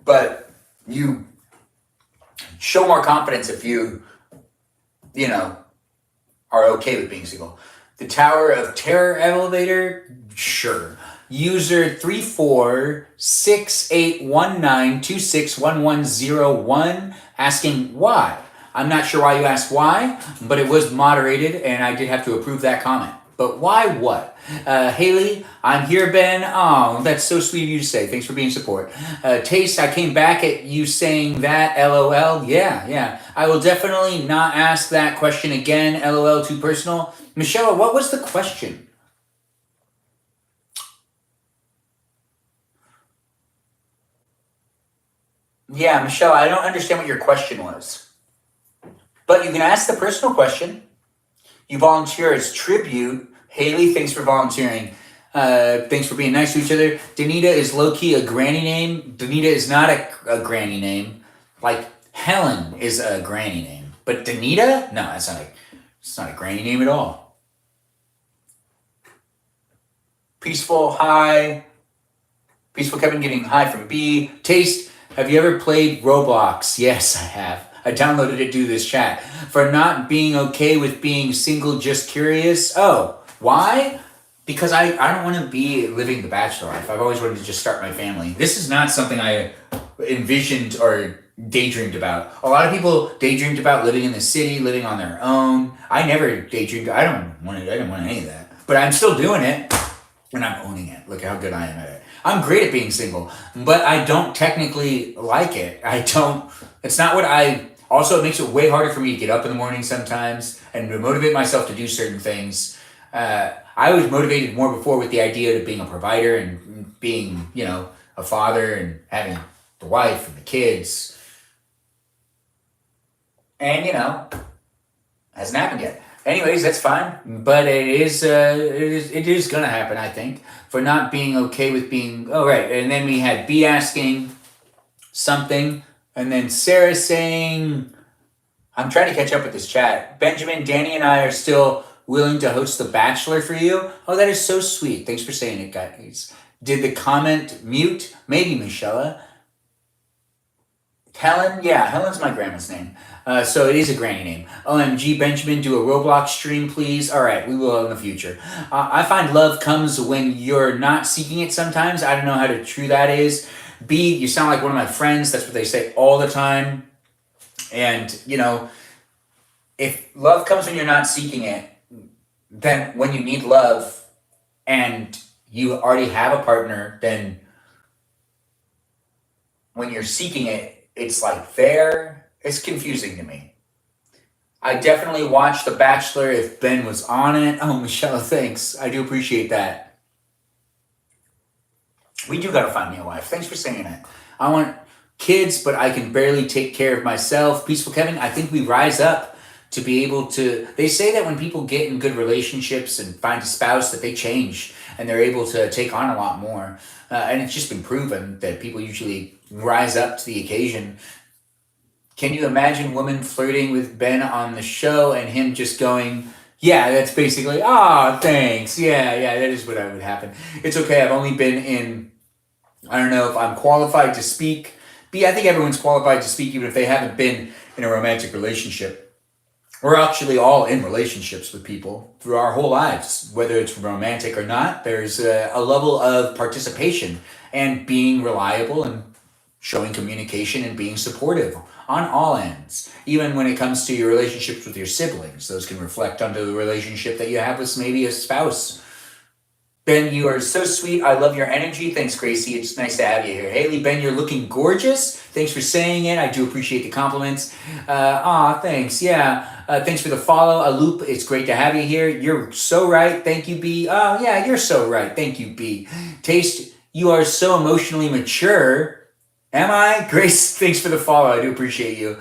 But you show more confidence if you know, are okay with being single. The Tower of Terror elevator, sure. User 346819261101 asking why. I'm not sure why you asked why, but it was moderated and I did have to approve that comment. But why what? Haley, I'm here, Ben. Oh, that's so sweet of you to say. Thanks for being support. Taste, I came back at you saying that, LOL. Yeah. I will definitely not ask that question again, LOL, too personal. Michelle, what was the question? Yeah, Michelle, I don't understand what your question was. But you can ask the personal question. You volunteer as tribute. Haley, thanks for volunteering. Thanks for being nice to each other. Danita is low-key a granny name. Danita is not a granny name. Like, Helen is a granny name. But Danita? No, it's not a granny name at all. Peaceful, hi. Peaceful Kevin getting hi from B. Taste, have you ever played Roblox? Yes, I have. I downloaded it to do this chat. For not being okay with being single, just curious. Oh, why? Because I don't want to be living the bachelor life. I've always wanted to just start my family. This is not something I envisioned or daydreamed about. A lot of people daydreamed about living in the city, living on their own. I never daydreamed. I didn't want any of that. But I'm still doing it, and I'm owning it. Look how good I am at it. I'm great at being single, but I don't technically like it. It's not what I... Also, it makes it way harder for me to get up in the morning sometimes and to motivate myself to do certain things. I was motivated more before with the idea of being a provider and being, a father and having the wife and the kids. And, hasn't happened yet. Anyways, that's fine. But it is going to happen, I think, for not being okay with being... Oh, right. And then we had B asking something. And then Sarah saying, I'm trying to catch up with this chat. Benjamin, Danny, and I are still willing to host The Bachelor for you. Oh, that is so sweet. Thanks for saying it, guys. Did the comment mute? Maybe, Michelle. Helen? Yeah, Helen's my grandma's name. So it is a granny name. OMG, Benjamin, do a Roblox stream, please. All right, we will in the future. I find love comes when you're not seeking it sometimes. I don't know how true that is. B, you sound like one of my friends. That's what they say all the time. And, if love comes when you're not seeking it, then when you need love and you already have a partner, then when you're seeking it, it's like there. It's confusing to me. I definitely watched The Bachelor if Ben was on it. Oh, Michelle, thanks. I do appreciate that. We do gotta find me a wife. Thanks for saying it. I want kids, but I can barely take care of myself. Peaceful Kevin, I think we rise up to be able to, they say that when people get in good relationships and find a spouse that they change and they're able to take on a lot more. And it's just been proven that people usually rise up to the occasion. Can you imagine women flirting with Ben on the show and him just going, yeah, that's basically, ah, thanks. Yeah, that is what would happen. It's okay. I've only been in, I don't know if I'm qualified to speak. I think everyone's qualified to speak even if they haven't been in a romantic relationship. We're actually all in relationships with people through our whole lives, whether it's romantic or not. There's a level of participation and being reliable and showing communication and being supportive on all ends. Even when it comes to your relationships with your siblings, those can reflect onto the relationship that you have with maybe a spouse. Ben, you are so sweet. I love your energy. Thanks, Gracie. It's nice to have you here. Haley, Ben, you're looking gorgeous. Thanks for saying it. I do appreciate the compliments. Thanks. Yeah. Thanks for the follow. Loop, it's great to have you here. You're so right. Thank you, B. Oh, yeah, you're so right. Thank you, B. Taste, you are so emotionally mature. Am I? Grace, thanks for the follow. I do appreciate you.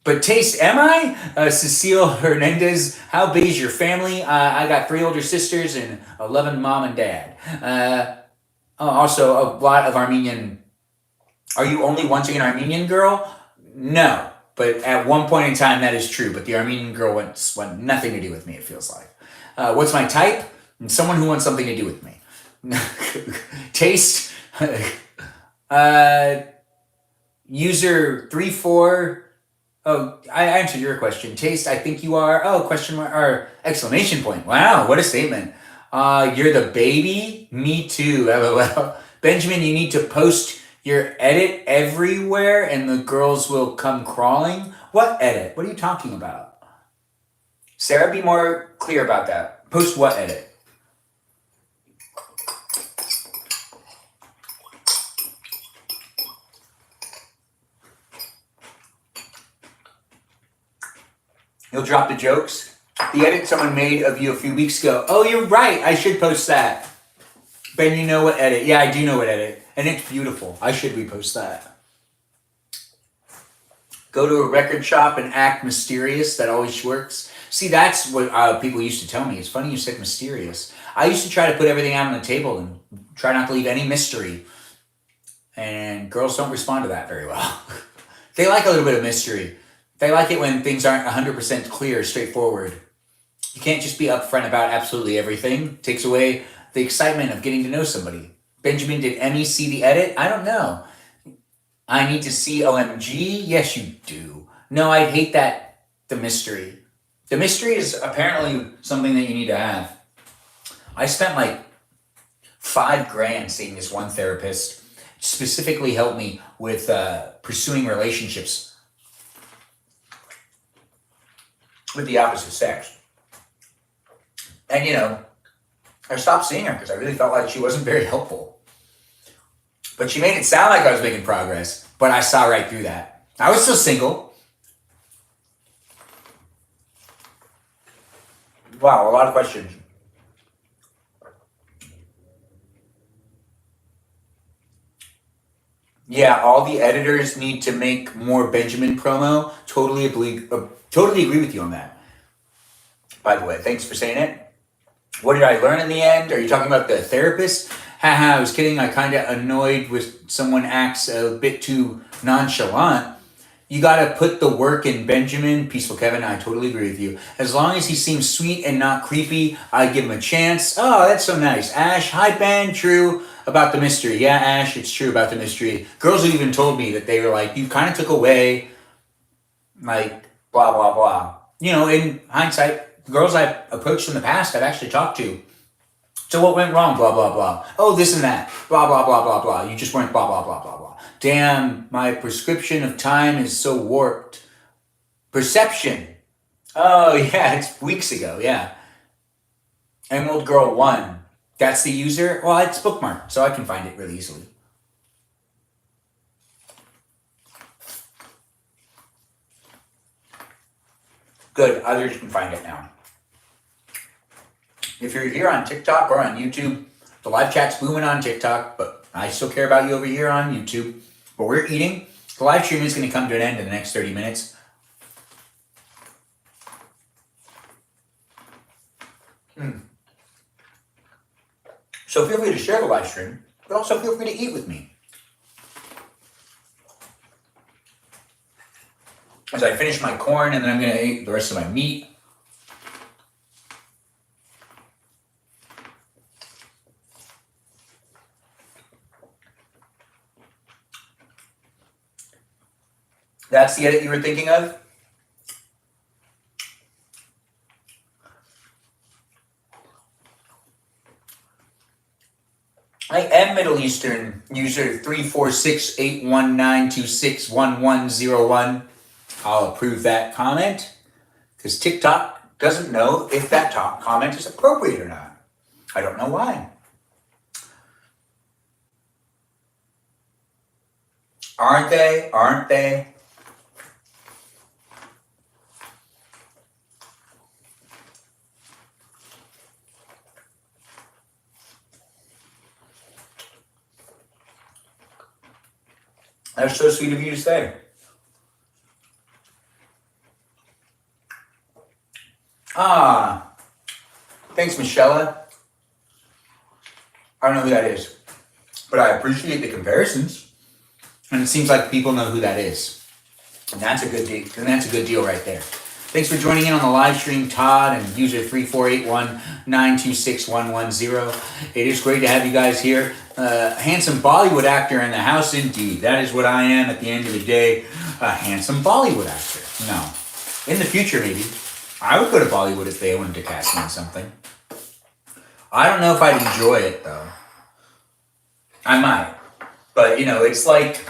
But Taste, am I? Cecile Hernandez, how big is your family? I got 3 older sisters and 11 mom and dad. Also, a lot of Armenian. Are you only wanting an Armenian girl? No. But at one point in time, that is true. But the Armenian girl wants nothing to do with me, it feels like. What's my type? Someone who wants something to do with me. Taste. User 34. Oh, I answered your question. Taste, I think you are. Oh, question mark or exclamation point. Wow, what a statement. You're the baby? Me too. LOL. Benjamin, you need to post your edit everywhere and the girls will come crawling. What edit? What are you talking about? Sarah, be more clear about that. Post what edit? You'll drop the jokes. The edit someone made of you a few weeks ago. Oh, you're right. I should post that. Ben, you know what edit? Yeah, I do know what edit. And it's beautiful. I should repost that. Go to a record shop and act mysterious. That always works. See, that's what people used to tell me. It's funny you said mysterious. I used to try to put everything out on the table and try not to leave any mystery. And girls don't respond to that very well. They like a little bit of mystery. They like it when things aren't 100% clear, straightforward. You can't just be upfront about absolutely everything. It takes away the excitement of getting to know somebody. Benjamin, did Emmy see the edit? I don't know. I need to see OMG? Yes, you do. No, I hate that, the mystery. The mystery is apparently something that you need to have. I spent like $5,000 seeing this one therapist. Specifically helped me with pursuing relationships with the opposite sex. And I stopped seeing her because I really felt like she wasn't very helpful. But she made it sound like I was making progress, but I saw right through that. I was still single. Wow, a lot of questions. Yeah, all the editors need to make more Benjamin promo. Totally agree with you on that. By the way, thanks for saying it. What did I learn in the end? Are you talking about the therapist? Haha, I was kidding. I kind of annoyed with someone acts a bit too nonchalant. You got to put the work in, Benjamin. Peaceful Kevin, I totally agree with you. As long as he seems sweet and not creepy, I give him a chance. Oh, that's so nice. Ash, hi Ben, true about the mystery. Yeah, Ash, it's true about the mystery. Girls have even told me that they were like, you kind of took away, like, blah, blah, blah. In hindsight, girls I've approached in the past I've actually talked to. So what went wrong? Blah, blah, blah. Oh, this and that. Blah, blah, blah, blah, blah. You just weren't blah, blah, blah, blah, blah. Damn, my prescription of time is so warped. Perception. Oh, yeah, it's weeks ago, yeah. Emerald Girl 1. That's the user? Well, it's bookmarked, so I can find it really easily. Good, others can find it now. If you're here on TikTok or on YouTube, the live chat's booming on TikTok, but I still care about you over here on YouTube. But we're eating. The live stream is going to come to an end in the next 30 minutes. So feel free to share the live stream, but also feel free to eat with me. As I finish my corn, and then I'm going to eat the rest of my meat. That's the edit you were thinking of? I am Middle Eastern user 346-819-261101. I'll approve that comment because TikTok doesn't know if that comment is appropriate or not. I don't know why. Aren't they? Aren't they? That's so sweet of you to say. Thanks, Michelle. I don't know who that is, but I appreciate the comparisons. And it seems like people know who that is. And that's a good deal. And that's a good deal right there. Thanks for joining in on the live stream, Todd and user 34819261110. It is great to have you guys here. Handsome Bollywood actor in the house, indeed. That is what I am at the end of the day. A handsome Bollywood actor. No. In the future, maybe. I would go to Bollywood if they wanted to cast me in something. I don't know if I'd enjoy it, though. I might. But, you know, it's like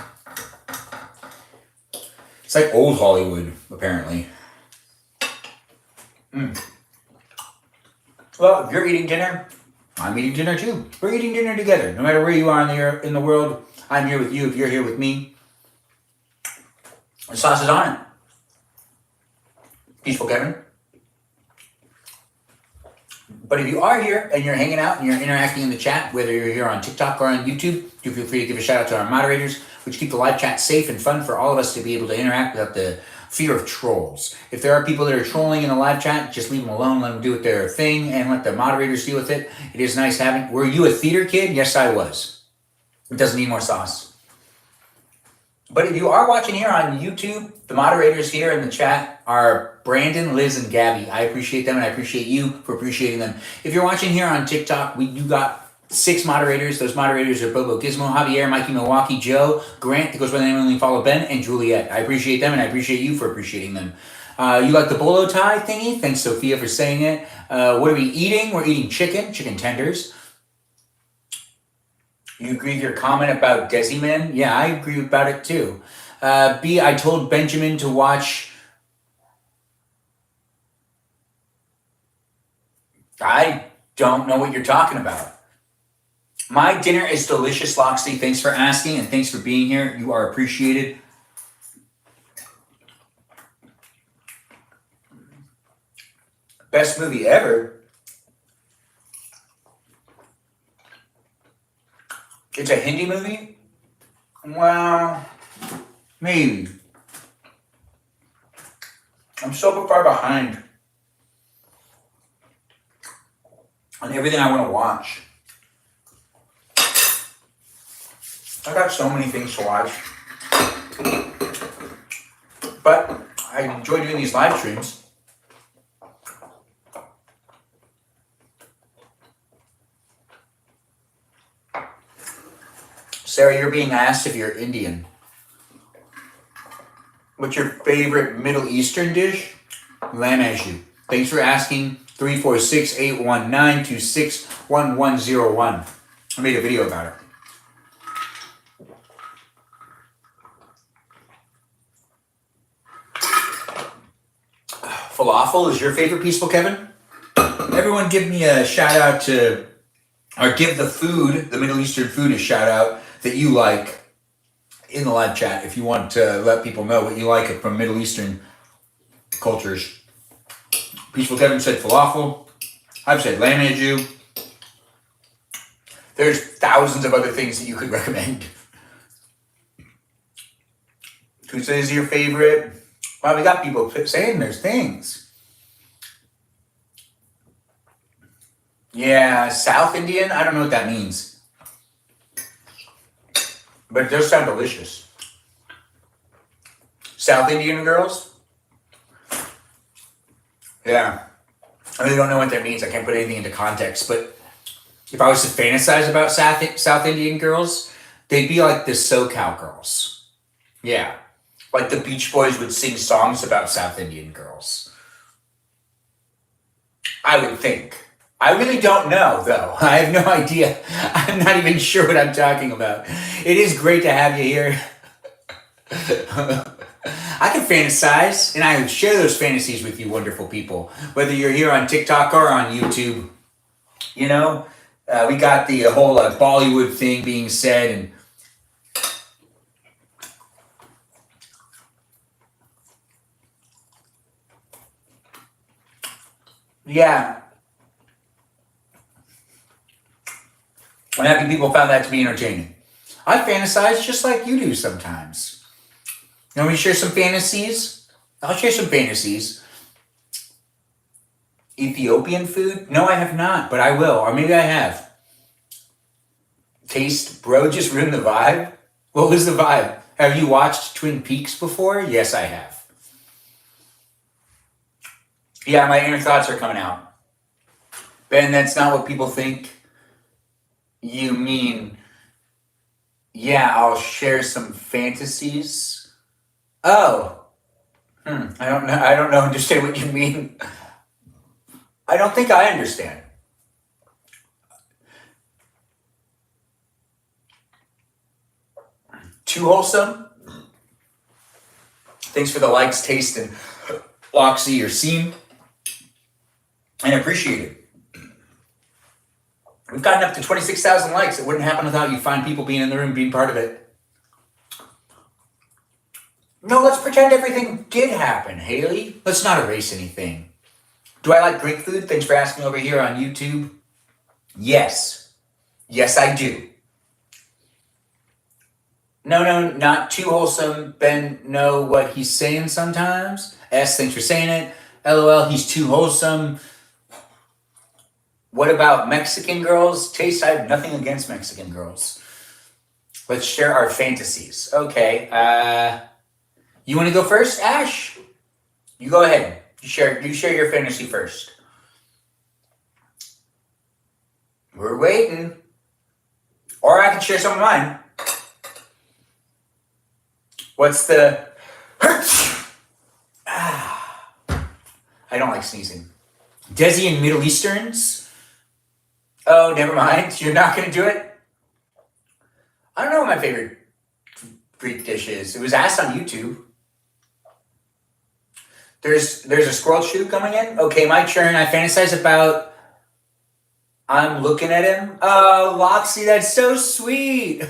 old Hollywood, apparently. Well, if you're eating dinner, I'm eating dinner too. We're eating dinner together. No matter where you are in the world, I'm here with you if you're here with me. The sauce is on it. Peaceful Kevin. But if you are here and you're hanging out and you're interacting in the chat, whether you're here on TikTok or on YouTube, do feel free to give a shout out to our moderators, which keep the live chat safe and fun for all of us to be able to interact without the fear of trolls. If there are people that are trolling in the live chat, just leave them alone, let them do their thing, and let the moderators deal with it. It is nice having... Were you a theater kid? Yes, I was. It doesn't need more sauce. But if you are watching here on YouTube, the moderators here in the chat are Brandon, Liz, and Gabby. I appreciate them, and I appreciate you for appreciating them. If you're watching here on TikTok, you got 6 moderators. Those moderators are Bobo Gizmo, Javier, Mikey Milwaukee, Joe, Grant, that goes by the name only follow Ben, and Juliet. I appreciate them, and I appreciate you for appreciating them. You like the bolo tie thingy? Thanks, Sophia, for saying it. What are we eating? We're eating chicken tenders. You agree with your comment about Desiman? Yeah, I agree about it too. B, I told Benjamin to watch... I don't know what you're talking about. My dinner is delicious, Loxley. Thanks for asking and thanks for being here. You are appreciated. Best movie ever? It's a Hindi movie? Well, maybe. I'm so far behind on everything I want to watch. I got so many things to watch. But I enjoy doing these live streams. Sarah, you're being asked if you're Indian. What's your favorite Middle Eastern dish? Lamb ashu. Thanks for asking. 346-819-261101. I made a video about it. Falafel is your favorite, Peaceful Kevin? Everyone give me a shout out to, or give the food, the Middle Eastern food, a shout out that you like in the live chat if you want to let people know what you like from Middle Eastern cultures. Peaceful Kevin said falafel. I've said lamb ashu. There's thousands of other things that you could recommend. Who says your favorite? Well, we got people saying there's things. Yeah, South Indian? I don't know what that means. But it does sound delicious. South Indian girls? Yeah. I really don't know what that means. I can't put anything into context. But if I was to fantasize about South Indian girls, they'd be like the SoCal girls. Yeah. Like the Beach Boys would sing songs about South Indian girls. I would think. I really don't know, though. I have no idea. I'm not even sure what I'm talking about. It is great to have you here. I can fantasize, and I would share those fantasies with you wonderful people. Whether you're here on TikTok or on YouTube, you know, we got the whole Bollywood thing being said, and yeah, I'm happy people found that to be entertaining. I fantasize just like you do sometimes. You want me to share some fantasies? I'll share some fantasies. Ethiopian food? No, I have not, but I will. Or maybe I have. Taste, bro, just ruined the vibe. What was the vibe? Have you watched Twin Peaks before? Yes, I have. Yeah, my inner thoughts are coming out. Ben, that's not what people think you mean. Yeah, I'll share some fantasies. Oh. I don't know. I don't know. Understand what you mean. I don't think I understand. Too wholesome? Thanks for the likes, taste, and Loxy or Seam. And appreciate it. We've gotten up to 26,000 likes. It wouldn't happen without you fine people being in the room, being part of it. No, let's pretend everything did happen, Haley. Let's not erase anything. Do I like Greek food? Thanks for asking over here on YouTube. Yes. Yes, I do. No, not too wholesome. Ben, know what he's saying sometimes. S, thanks for saying it. LOL, he's too wholesome. What about Mexican girls? Taste, I have nothing against Mexican girls. Let's share our fantasies. Okay, you want to go first, Ash? You go ahead. You share your fantasy first. We're waiting. Or I can share some of mine. What's the... I don't like sneezing. Desi and Middle Easterns? Oh, never mind. You're not going to do it? I don't know what my favorite Greek dish is. It was asked on YouTube. There's a squirrel shoe coming in. Okay, my turn. I fantasize about... I'm looking at him. Oh, Loxy, that's so sweet.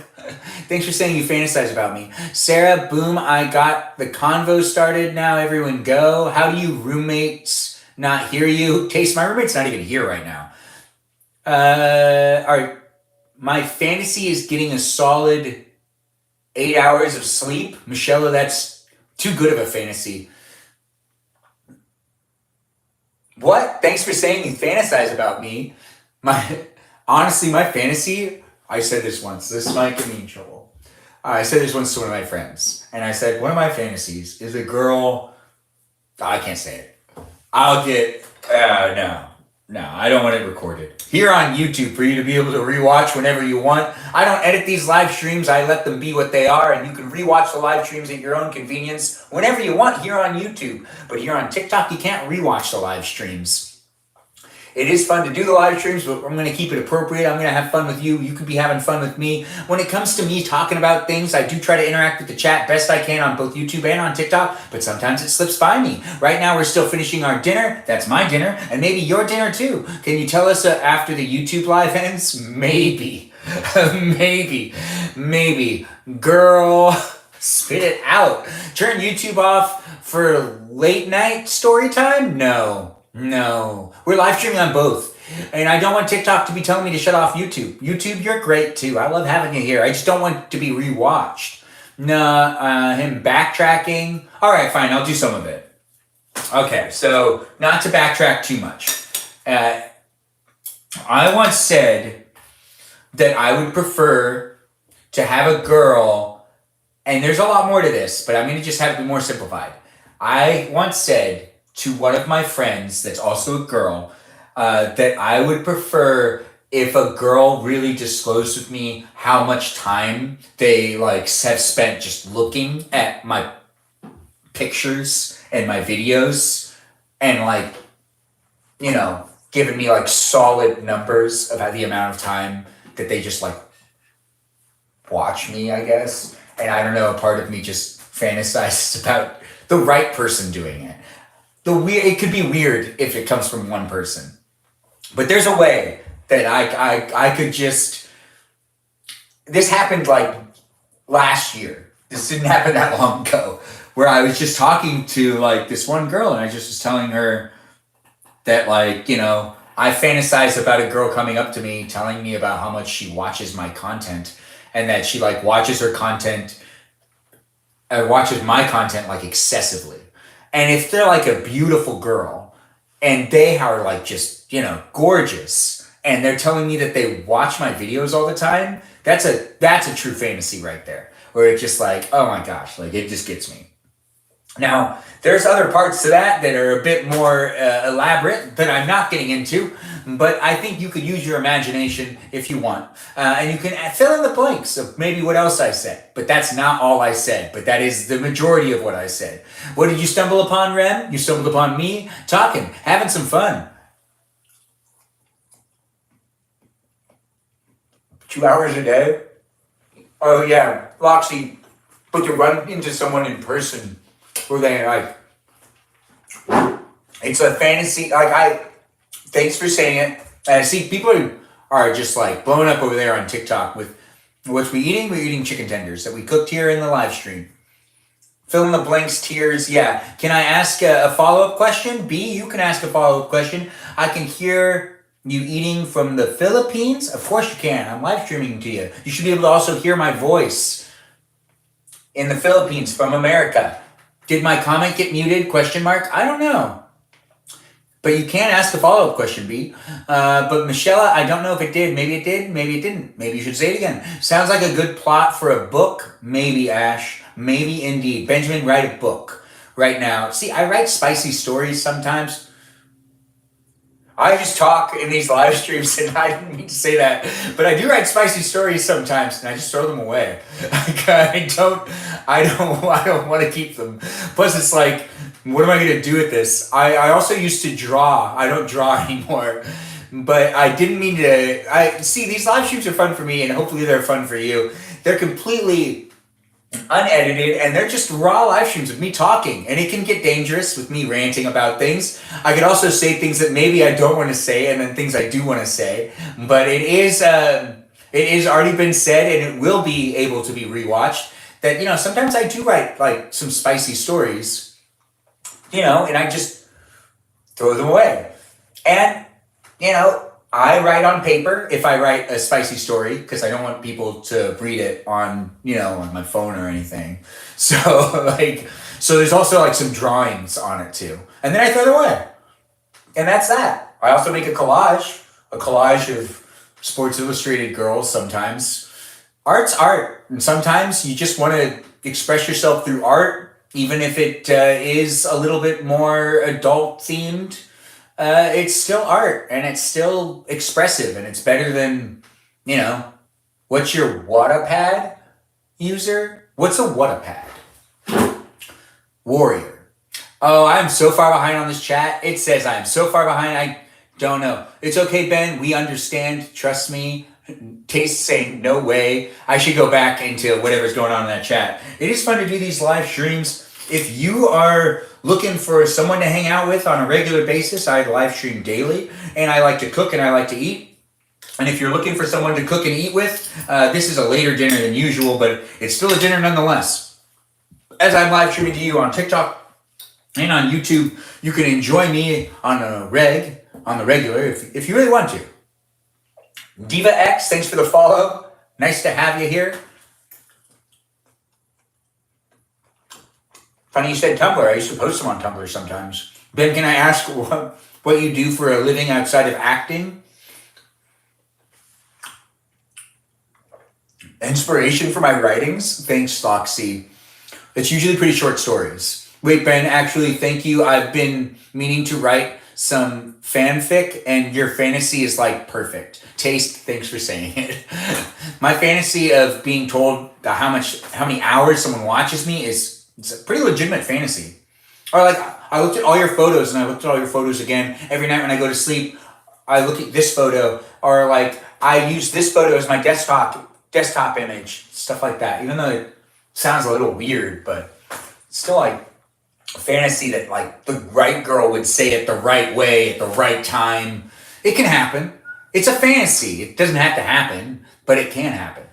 Thanks for saying you fantasize about me. Sarah, boom, I got the convo started now. Everyone go. How do you roommates not hear you? Taste, my roommate's not even here right now. All right. My fantasy is getting a solid 8 hours of sleep. Michelle, that's too good of a fantasy. What? Thanks for saying you fantasize about me. Honestly, my fantasy, I said this once. This might get me in trouble. I said this once to one of my friends. And I said, one of my fantasies is a girl... I can't say it. I'll get... No, I don't want it recorded. Here on YouTube for you to be able to rewatch whenever you want. I don't edit these live streams. I let them be what they are, and you can rewatch the live streams at your own convenience whenever you want here on YouTube. But here on TikTok, you can't rewatch the live streams. It is fun to do the live streams, but I'm going to keep it appropriate. I'm going to have fun with you. You could be having fun with me. When it comes to me talking about things, I do try to interact with the chat best I can on both YouTube and on TikTok, but sometimes it slips by me. Right now, we're still finishing our dinner. That's my dinner, and maybe your dinner too. Can you tell us after the YouTube live ends? Maybe. Maybe. Girl, spit it out. Turn YouTube off for late night story time? No. We're live streaming on both. And I don't want TikTok to be telling me to shut off YouTube. YouTube, you're great too. I love having you here. I just don't want to be rewatched. Him backtracking. All right, fine. I'll do some of it. Okay, so not to backtrack too much. I once said that I would prefer to have a girl, and there's a lot more to this, but I'm going to just have it more simplified. I once said to one of my friends that's also a girl that I would prefer if a girl really disclosed with me how much time they like have spent just looking at my pictures and my videos and like, you know, giving me like solid numbers about the amount of time that they just like watch me, I guess. And I don't know, a part of me just fantasizes about the right person doing it. It could be weird if it comes from one person, but there's a way that I could just. This happened like last year. This didn't happen that long ago, where I was just talking to like this one girl, and I just was telling her that like, you know, I fantasize about a girl coming up to me telling me about how much she watches my content, and that she like watches my content like excessively. And if they're like a beautiful girl and they are like just, you know, gorgeous, and they're telling me that they watch my videos all the time, that's a true fantasy right there. Where it's just like, oh my gosh, like it just gets me. Now, there's other parts to that that are a bit more elaborate that I'm not getting into, but I think you could use your imagination if you want. And you can fill in the blanks of maybe what else I said. But that's not all I said, but that is the majority of what I said. What did you stumble upon, Rem? You stumbled upon me talking, having some fun. 2 hours a day? Oh yeah, Loxy, but you run into someone in person where they like, it's a fantasy, thanks for saying it. And I see people are just like blowing up over there on TikTok with what we're eating chicken tenders that we cooked here in the live stream. Fill in the blanks, tears, yeah. Can I ask a follow-up question? B, you can ask a follow-up question. I can hear you eating from the Philippines? Of course you can. I'm live streaming to you. You should be able to also hear my voice in the Philippines from America. Did my comment get muted? Question mark. I don't know. But you can ask a follow-up question, B. But Michelle, I don't know if it did. Maybe it did. Maybe it didn't. Maybe you should say it again. Sounds like a good plot for a book. Maybe, Ash. Maybe indeed. Benjamin, write a book right now. See, I write spicy stories sometimes. I just talk in these live streams, and I didn't mean to say that, but I do write spicy stories sometimes, and I just throw them away. I don't want to keep them. Plus, it's like, what am I going to do with this? I also used to draw. I don't draw anymore, but I didn't mean to. See, these live streams are fun for me, and hopefully they're fun for you. They're completely unedited, and they're just raw live streams of me talking, and it can get dangerous with me ranting about things. I could also say things that maybe I don't want to say, and then things I do want to say, but it is already been said, and it will be able to be rewatched, that, you know, sometimes I do write like some spicy stories, you know, and I just throw them away. And, you know, I write on paper if I write a spicy story, because I don't want people to read it on, you know, on my phone or anything. So so there's also like some drawings on it too. And then I throw it away. And that's that. I also make a collage of Sports Illustrated girls sometimes. Art's art. And sometimes you just want to express yourself through art, even if it is a little bit more adult themed. It's still art, and it's still expressive, and it's better than, you know, what's your Wattpad user? What's a Wattpad? Warrior. Oh, I'm so far behind on this chat. It says I am so far behind, I don't know. It's okay, Ben. We understand. Trust me. Taste saying no way. I should go back into whatever's going on in that chat. It is fun to do these live streams. If you are looking for someone to hang out with on a regular basis, I live stream daily, and I like to cook and I like to eat. And if you're looking for someone to cook and eat with, this is a later dinner than usual, but it's still a dinner nonetheless. As I'm live streaming to you on TikTok and on YouTube, you can enjoy me on the regular, if you really want to. Diva X, thanks for the follow. Nice to have you here. Funny you said Tumblr. I used to post them on Tumblr sometimes. Ben, can I ask what you do for a living outside of acting? Inspiration for my writings? Thanks, Foxy. It's usually pretty short stories. Wait, Ben, actually, thank you. I've been meaning to write some fanfic, and your fantasy is like perfect. Taste, thanks for saying it. My fantasy of being told how many hours someone watches me it's a pretty legitimate fantasy. Or like, I looked at all your photos, and I looked at all your photos again. Every night when I go to sleep, I look at this photo, or like, I use this photo as my desktop image, stuff like that. Even though it sounds a little weird, but it's still like a fantasy that like the right girl would say it the right way at the right time. It can happen. It's a fantasy. It doesn't have to happen, but it can happen.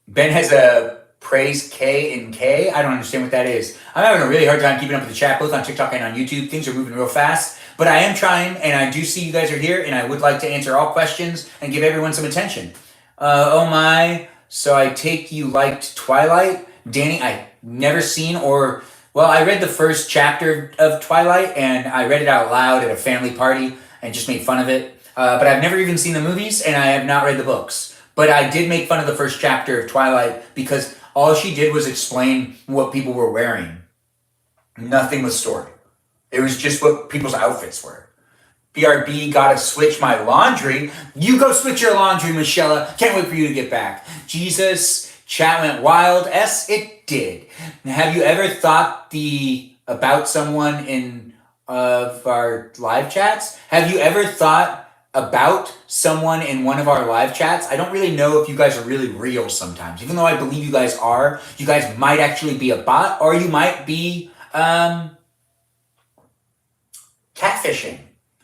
Ben has a praise K in K. I don't understand what that is. I'm having a really hard time keeping up with the chat, both on TikTok and on YouTube. Things are moving real fast, but I am trying, and I do see you guys are here, and I would like to answer all questions and give everyone some attention. Oh my, so I take you liked Twilight? Danny, I never seen I read the first chapter of Twilight, and I read it out loud at a family party and just made fun of it. But I've never even seen the movies, and I have not read the books. But I did make fun of the first chapter of Twilight because all she did was explain what people were wearing. Nothing was story. It was just what people's outfits were. BRB, gotta switch my laundry. You go switch your laundry, Michelle. Can't wait for you to get back. Jesus, chat went wild. It did. Have you ever thought about someone in of our live chats? Have you ever thought about someone in one of our live chats? I don't really know if you guys are really real sometimes. Even though I believe you guys are, you guys might actually be a bot, or you might be catfishing.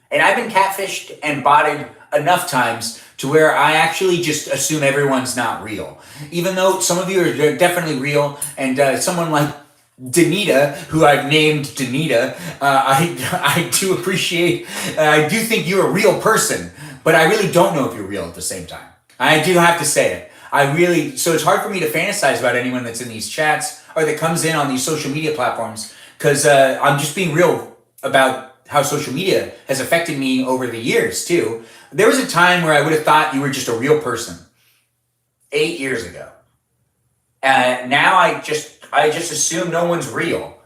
And I've been catfished and botted enough times to where I actually just assume everyone's not real. Even though some of you are definitely real, and someone like Danita, who I've named Danita, I do appreciate, I do think you're a real person, but I really don't know if you're real at the same time. I do have to say it. So it's hard for me to fantasize about anyone that's in these chats or that comes in on these social media platforms, because I'm just being real about how social media has affected me over the years too. There was a time where I would have thought you were just a real person 8 years ago. Now I just assume no one's real.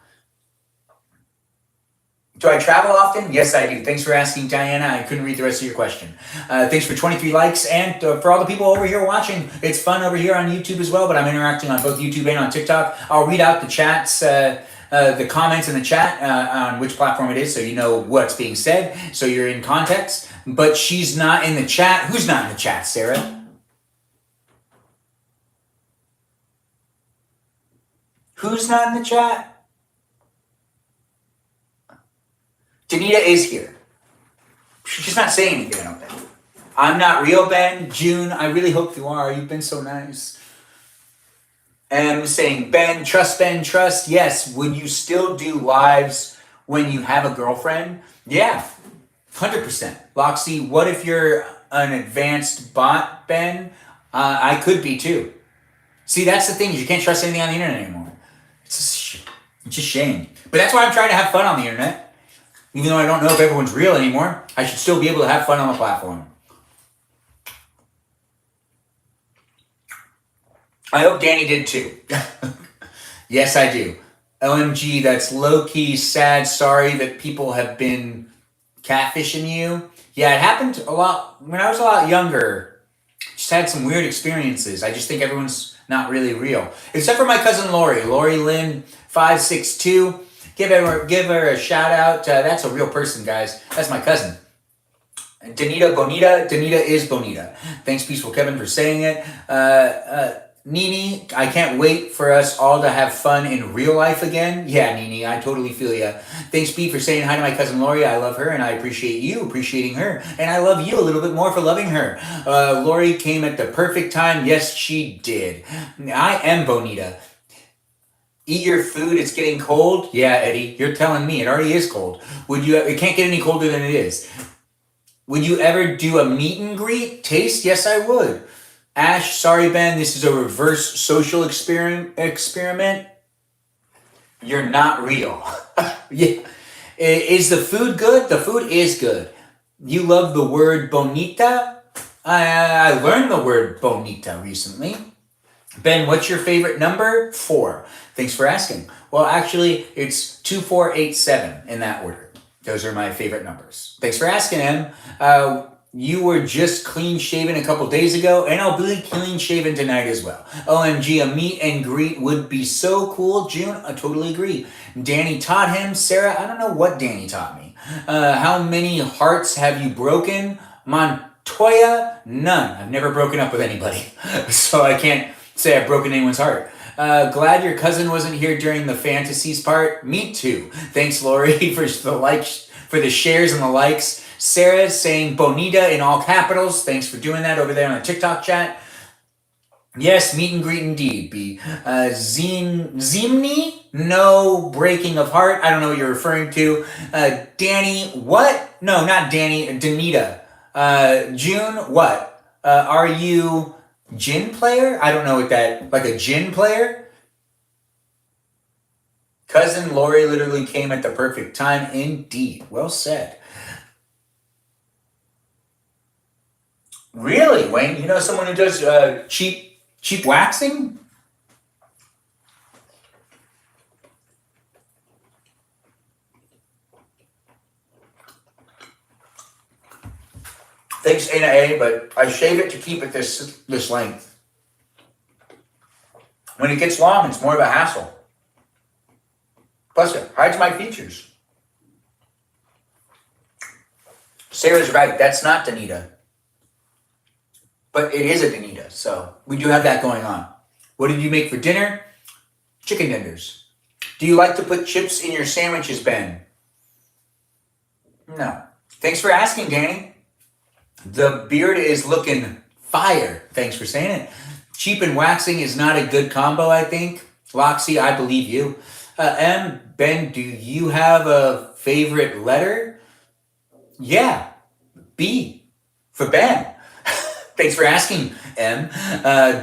Do I travel often? Yes, I do. Thanks for asking, Diana. I couldn't read the rest of your question. Thanks for 23 likes, and for all the people over here watching. It's fun over here on YouTube as well, but I'm interacting on both YouTube and on TikTok. I'll read out the chats, the comments in the chat on which platform it is, so you know what's being said, so you're in context. But she's not in the chat. Who's not in the chat, Sarah? Who's not in the chat? Danita is here. She's not saying anything, I don't think. I'm not real, Ben. June, I really hope you are. You've been so nice. M saying, Ben, trust, yes. Would you still do lives when you have a girlfriend? Yeah, 100%. Loxy, what if you're an advanced bot, Ben? I could be too. See, that's the thing. You can't trust anything on the internet anymore. It's a shame. But that's why I'm trying to have fun on the internet. Even though I don't know if everyone's real anymore, I should still be able to have fun on the platform. I hope Danny did too. Yes, I do. OMG, that's low-key sad. Sorry that people have been catfishing you. Yeah, it happened a lot when I was a lot younger. Just had some weird experiences. I just think everyone's not really real. Except for my cousin Lori. Lori Lynn 562. Give her a shout out. That's a real person, guys. That's my cousin. Danita Bonita. Danita is Bonita. Thanks, Peaceful Kevin, for saying it. Nini, I can't wait for us all to have fun in real life again. Yeah, Nini, I totally feel ya. Thanks, Pete, for saying hi to my cousin Lori. I love her, and I appreciate you appreciating her. And I love you a little bit more for loving her. Lori came at the perfect time. Yes, she did. I am Bonita. Eat your food, it's getting cold. Yeah, Eddie, you're telling me. It already is cold. It can't get any colder than it is. Would you ever do a meet and greet? Taste? Yes, I would. Ash, sorry, Ben, this is a reverse social experiment. You're not real. Yeah. Is the food good? The food is good. You love the word bonita? I learned the word bonita recently. Ben, what's your favorite number? 4. Thanks for asking. Well, actually, it's 2487 in that order. Those are my favorite numbers. Thanks for asking, Em. You were just clean shaven a couple days ago, and I'll be clean shaven tonight as well. OMG, a meet and greet would be so cool. June, I totally agree. Danny taught him. Sarah, I don't know what Danny taught me. How many hearts have you broken? Montoya, none. I've never broken up with anybody, so I can't say I've broken anyone's heart. Glad your cousin wasn't here during the fantasies part. Me too. Thanks, Lori, for the shares and the likes. Sarah's saying Bonita in all capitals. Thanks for doing that over there on the TikTok chat. Yes, meet and greet indeed. B. Zimni, no breaking of heart. I don't know what you're referring to. Danny, what? No, not Danny. Danita. June, what? Are you gin player? I don't know what that, like a gin player? Cousin Lori literally came at the perfect time. Indeed. Well said. Really, Wayne? You know someone who does cheap waxing? Thanks, Ana A, but I shave it to keep it this length. When it gets long, it's more of a hassle. Plus, it hides my features. Sarah's right. That's not Danita. But it is a Danita, so we do have that going on. What did you make for dinner? Chicken tenders. Do you like to put chips in your sandwiches, Ben? No. Thanks for asking, Danny. The beard is looking fire. Thanks for saying it. Cheap and waxing is not a good combo, I think. Loxy, I believe you. Ben, do you have a favorite letter? Yeah, B for Ben. Thanks for asking, M.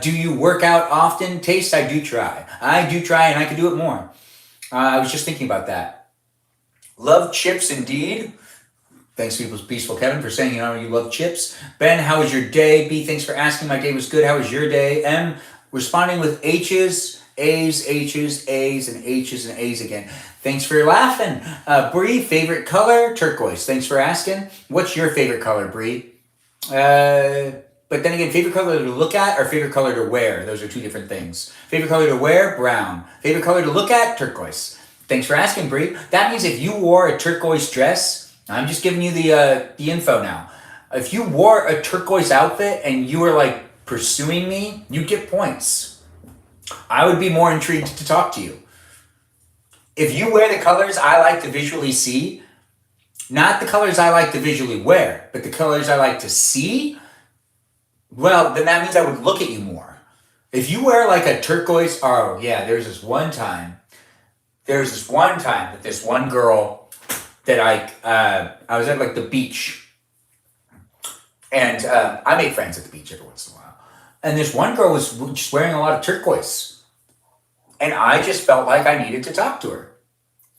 Do you work out often? Taste, I do try. I do try, and I could do it more. I was just thinking about that. Love chips indeed. Thanks, Peaceful Kevin, for saying, you love chips. Ben, how was your day? B, thanks for asking. My day was good. How was your day? M, responding with H's, A's, H's, A's, and H's, and A's again. Thanks for laughing. Bree, favorite color? Turquoise. Thanks for asking. What's your favorite color, Bree? But then again, favorite color to look at or favorite color to wear? Those are two different things. Favorite color to wear? Brown. Favorite color to look at? Turquoise. Thanks for asking, Bree. That means if you wore a turquoise dress, I'm just giving you the info now. If you wore a turquoise outfit and you were like pursuing me, you'd get points. I would be more intrigued to talk to you. If you wear the colors I like to visually see, not the colors I like to visually wear, but the colors I like to see, well, then that means I would look at you more. If you wear like a turquoise, oh yeah, there was this one time that this one girl that I was at like the beach, and I make friends at the beach every once in a while, and this one girl was just wearing a lot of turquoise, and I just felt like I needed to talk to her.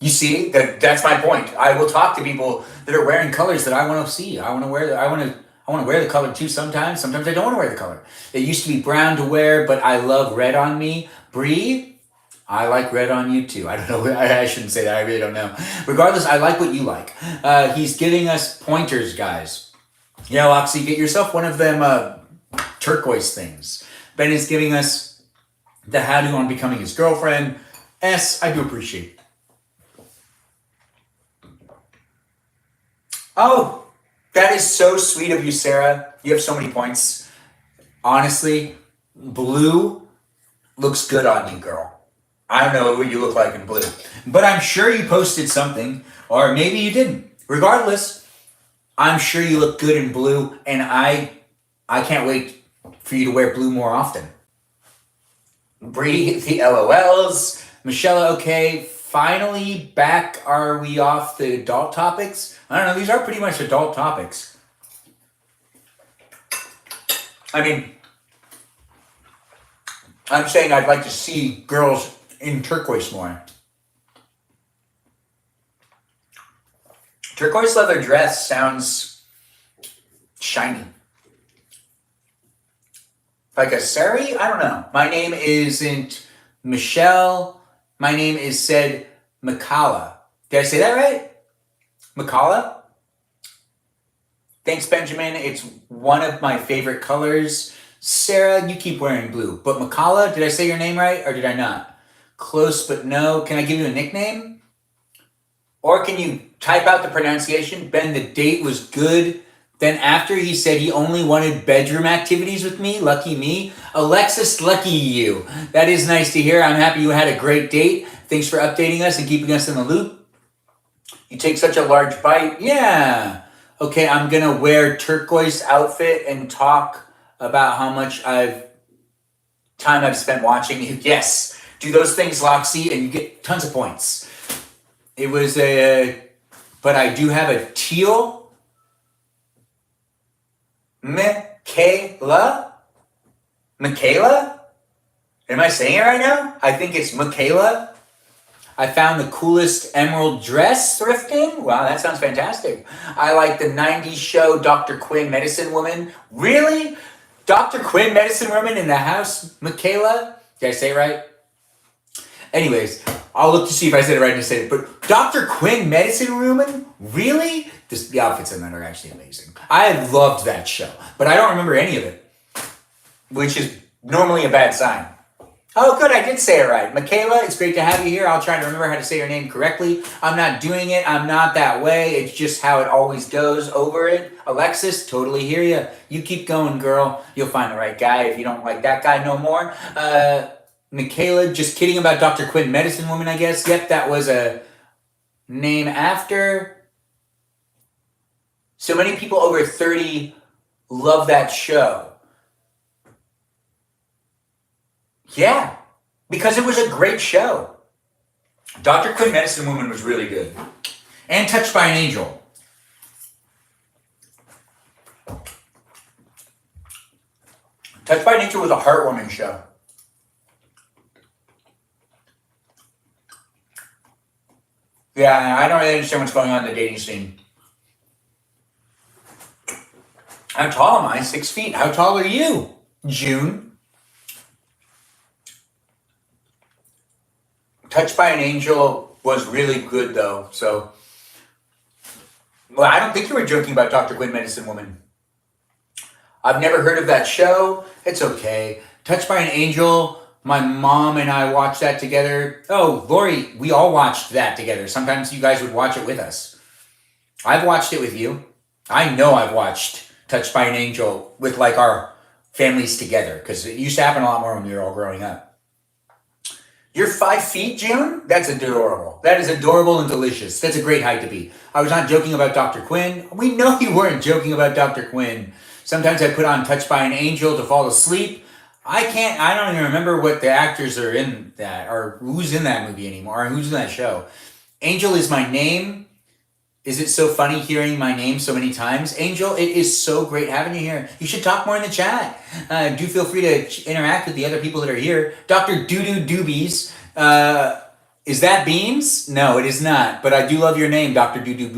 You see, that's my point. I will talk to people that are wearing colors that I want to see. I want to wear the color too sometimes. Sometimes I don't want to wear the color. It used to be brown to wear, but I love red on me. Bree, I like red on you too. I don't know. I shouldn't say that. I really don't know. Regardless, I like what you like. He's giving us pointers, guys. Yeah, Loxy, get yourself one of them turquoise things. Ben is giving us the how-to on becoming his girlfriend. S, I do appreciate. Oh, that is so sweet of you, Sarah. You have so many points. Honestly, blue looks good on you, girl. I don't know what you look like in blue, but I'm sure you posted something, or maybe you didn't. Regardless, I'm sure you look good in blue, and I can't wait for you to wear blue more often. Bree, the LOLs. Michelle, okay. Finally, back. Are we off the adult topics? I don't know. These are pretty much adult topics. I mean, I'm saying I'd like to see girls in turquoise more. Turquoise leather dress sounds shiny. Like a Sari? I don't know. My name isn't Michelle. My name is said Makala. Did I say that right? Makala? Thanks, Benjamin. It's one of my favorite colors. Sarah, you keep wearing blue. But Makala, did I say your name right or did I not? Close but no. Can I give you a nickname? Or can you type out the pronunciation? Ben, the date was good. Then after he said he only wanted bedroom activities with me, lucky me. Alexis, lucky you. That is nice to hear. I'm happy you had a great date. Thanks for updating us and keeping us in the loop. You take such a large bite. Yeah. Okay, I'm going to wear turquoise outfit and talk about how much time I've spent watching you. Yes. Do those things, Loxy, and you get tons of points. It was but I do have a teal. Michaela? Am I saying it right now? I think it's Michaela. I found the coolest emerald dress thrifting. Wow, that sounds fantastic. I like the 90s show Dr. Quinn, Medicine Woman. Really? Dr. Quinn, Medicine Woman in the house? Michaela? Did I say it right? Anyways, I'll look to see if I said it right in a second. But Dr. Quinn, Medicine Woman? Really? The outfits in that are actually amazing. I loved that show, but I don't remember any of it, which is normally a bad sign. Oh, good, I did say it right. Michaela, it's great to have you here. I'll try to remember how to say your name correctly. I'm not doing it. I'm not that way. It's just how it always goes over it. Alexis, totally hear you. You keep going, girl. You'll find the right guy if you don't like that guy no more. Michaela, just kidding about Dr. Quinn, Medicine Woman, I guess. Yep, that was a name after. So many people over 30 love that show. Yeah, because it was a great show. Dr. Quinn, Medicine Woman was really good. And Touched by an Angel. Touched by an Angel was a heartwarming show. Yeah, I don't really understand what's going on in the dating scene. How tall am I? 6 feet. How tall are you? June. Touched by an Angel was really good, though. So, well, I don't think you were joking about Dr. Quinn, Medicine Woman. I've never heard of that show. It's okay. Touched by an Angel, my mom and I watched that together. Oh, Lori, we all watched that together. Sometimes you guys would watch it with us. I've watched it with you. I know I've watched Touched by an Angel with like our families together because it used to happen a lot more when we were all growing up. You're 5 feet, June? That's adorable. That is adorable and delicious. That's a great height to be. I was not joking about Dr. Quinn. We know you weren't joking about Dr. Quinn. Sometimes I put on Touched by an Angel to fall asleep. I don't even remember what the actors are in that or who's in that movie anymore or who's in that show. Angel is my name. Is it so funny hearing my name so many times? Angel, it is so great having you here. You should talk more in the chat. Do feel free to interact with the other people that are here. Dr. Doodoo Doobies. Is that Beans? No, it is not. But I do love your name, Dr. Doodoo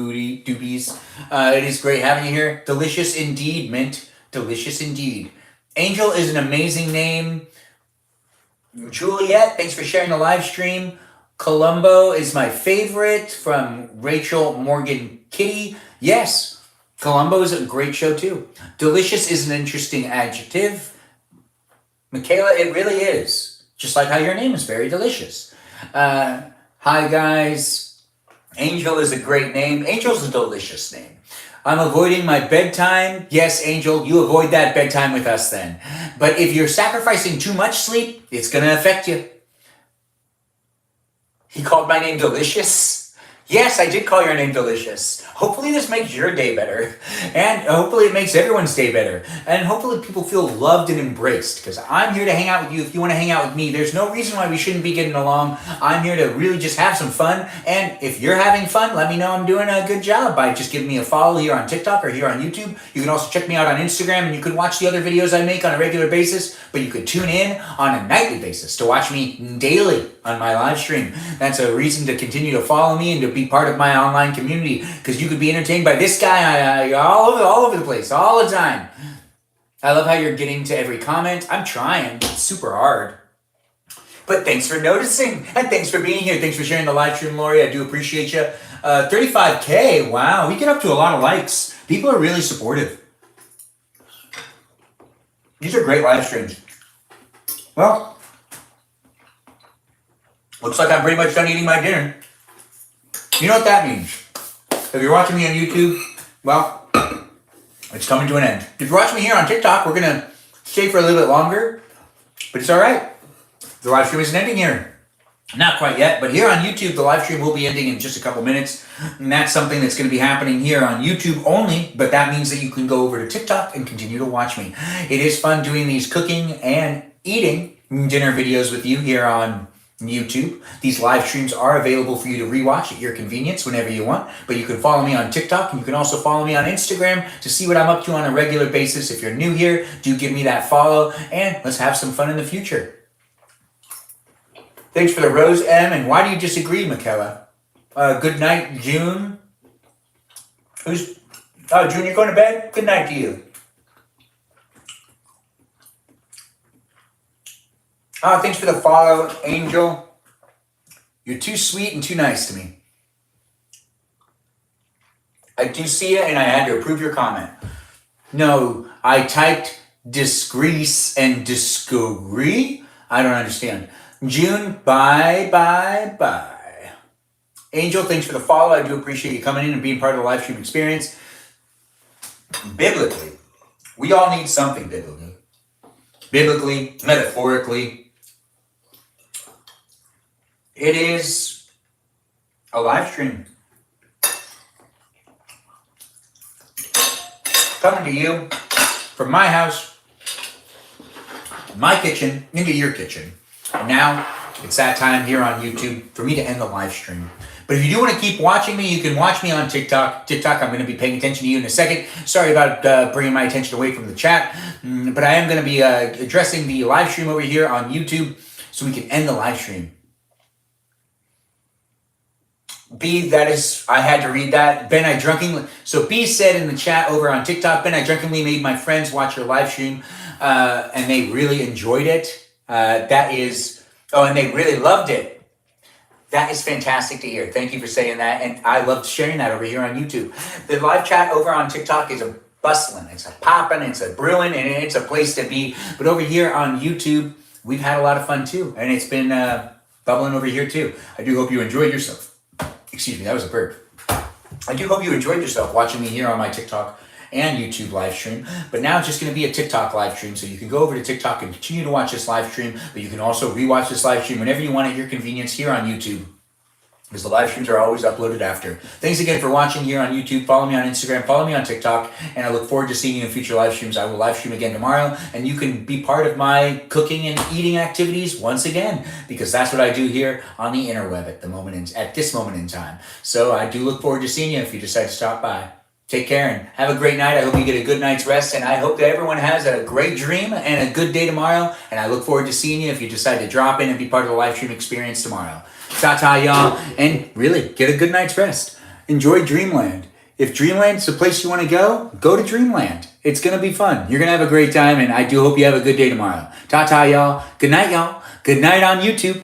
Doobies. It is great having you here. Delicious indeed, Mint. Delicious indeed. Angel is an amazing name. Juliet, thanks for sharing the live stream. Columbo is my favorite from Rachel Morgan Kitty. Yes, Columbo is a great show too. Delicious is an interesting adjective. Michaela, it really is. Just like how your name is very delicious. Hi guys. Angel is a great name. Angel's a delicious name. I'm avoiding my bedtime. Yes, Angel, you avoid that bedtime with us then. But if you're sacrificing too much sleep, it's going to affect you. He called my name Delicious. Yes, I did call your name Delicious. Hopefully this makes your day better. And hopefully it makes everyone's day better. And hopefully people feel loved and embraced. Because I'm here to hang out with you if you want to hang out with me. There's no reason why we shouldn't be getting along. I'm here to really just have some fun. And if you're having fun, let me know I'm doing a good job by just giving me a follow here on TikTok or here on YouTube. You can also check me out on Instagram and you can watch the other videos I make on a regular basis. But you could tune in on a nightly basis to watch me daily on my live stream. That's a reason to continue to follow me and to be part of my online community because you could be entertained by this guy all over the place all the time. I love how you're getting to every comment. I'm trying. It's super hard. But thanks for noticing, and thanks for being here. Thanks for sharing the live stream, Lori. I do appreciate you. 35K. Wow, we get up to a lot of likes. People are really supportive. These are great live streams. Well, looks like I'm pretty much done eating my dinner. You know what that means? If you're watching me on YouTube, well, it's coming to an end. If you're watching me here on TikTok, we're going to stay for a little bit longer, but it's all right. The live stream isn't ending here. Not quite yet, but here on YouTube, the live stream will be ending in just a couple minutes. And that's something that's going to be happening here on YouTube only, but that means that you can go over to TikTok and continue to watch me. It is fun doing these cooking and eating dinner videos with you here on YouTube. These live streams are available for you to rewatch at your convenience whenever you want, but you can follow me on TikTok, and you can also follow me on Instagram to see what I'm up to on a regular basis. If you're new here, do give me that follow, and let's have some fun in the future. Thanks for the Rose M. And why do you disagree, Michaela? Good night, June. June, you're going to bed? Good night to you. Thanks for the follow, Angel. You're too sweet and too nice to me. I do see it, and I had to approve your comment. No, I typed disgrace and disagree. I don't understand. June, bye. Angel, thanks for the follow. I do appreciate you coming in and being part of the live stream experience. Biblically, we all need something biblically. Biblically, metaphorically. It is a live stream. Coming to you from my house, my kitchen, into your kitchen. And now, it's that time here on YouTube for me to end the live stream. But if you do want to keep watching me, you can watch me on TikTok. I'm going to be paying attention to you in a second. Sorry about bringing my attention away from the chat. But I am going to be addressing the live stream over here on YouTube so we can end the live stream. B, I had to read that. Ben, I drunkenly... So B said in the chat over on TikTok, Ben, I drunkenly made my friends watch your live stream, and they really enjoyed it. And they really loved it. That is fantastic to hear. Thank you for saying that. And I loved sharing that over here on YouTube. The live chat over on TikTok is a bustling. It's a popping. It's a brewing. And it's a place to be. But over here on YouTube, we've had a lot of fun too. And it's been bubbling over here too. I do hope you enjoyed yourself. Excuse me, that was a burp. I do hope you enjoyed yourself watching me here on my TikTok and YouTube live stream. But now it's just going to be a TikTok live stream. So you can go over to TikTok and continue to watch this live stream. But you can also rewatch this live stream whenever you want at your convenience here on YouTube, because the live streams are always uploaded after. Thanks again for watching here on YouTube. Follow me on Instagram. Follow me on TikTok. And I look forward to seeing you in future live streams. I will live stream again tomorrow. And you can be part of my cooking and eating activities once again, because that's what I do here on the interweb at this moment in time. So I do look forward to seeing you if you decide to stop by. Take care and have a great night. I hope you get a good night's rest, and I hope that everyone has a great dream and a good day tomorrow. And I look forward to seeing you if you decide to drop in and be part of the live stream experience tomorrow. Ta-ta, y'all, and really, get a good night's rest. Enjoy Dreamland. If Dreamland's the place you want to go to Dreamland. It's going to be fun. You're going to have a great time, and I do hope you have a good day tomorrow. Ta-ta, y'all. Good night, y'all. Good night on YouTube.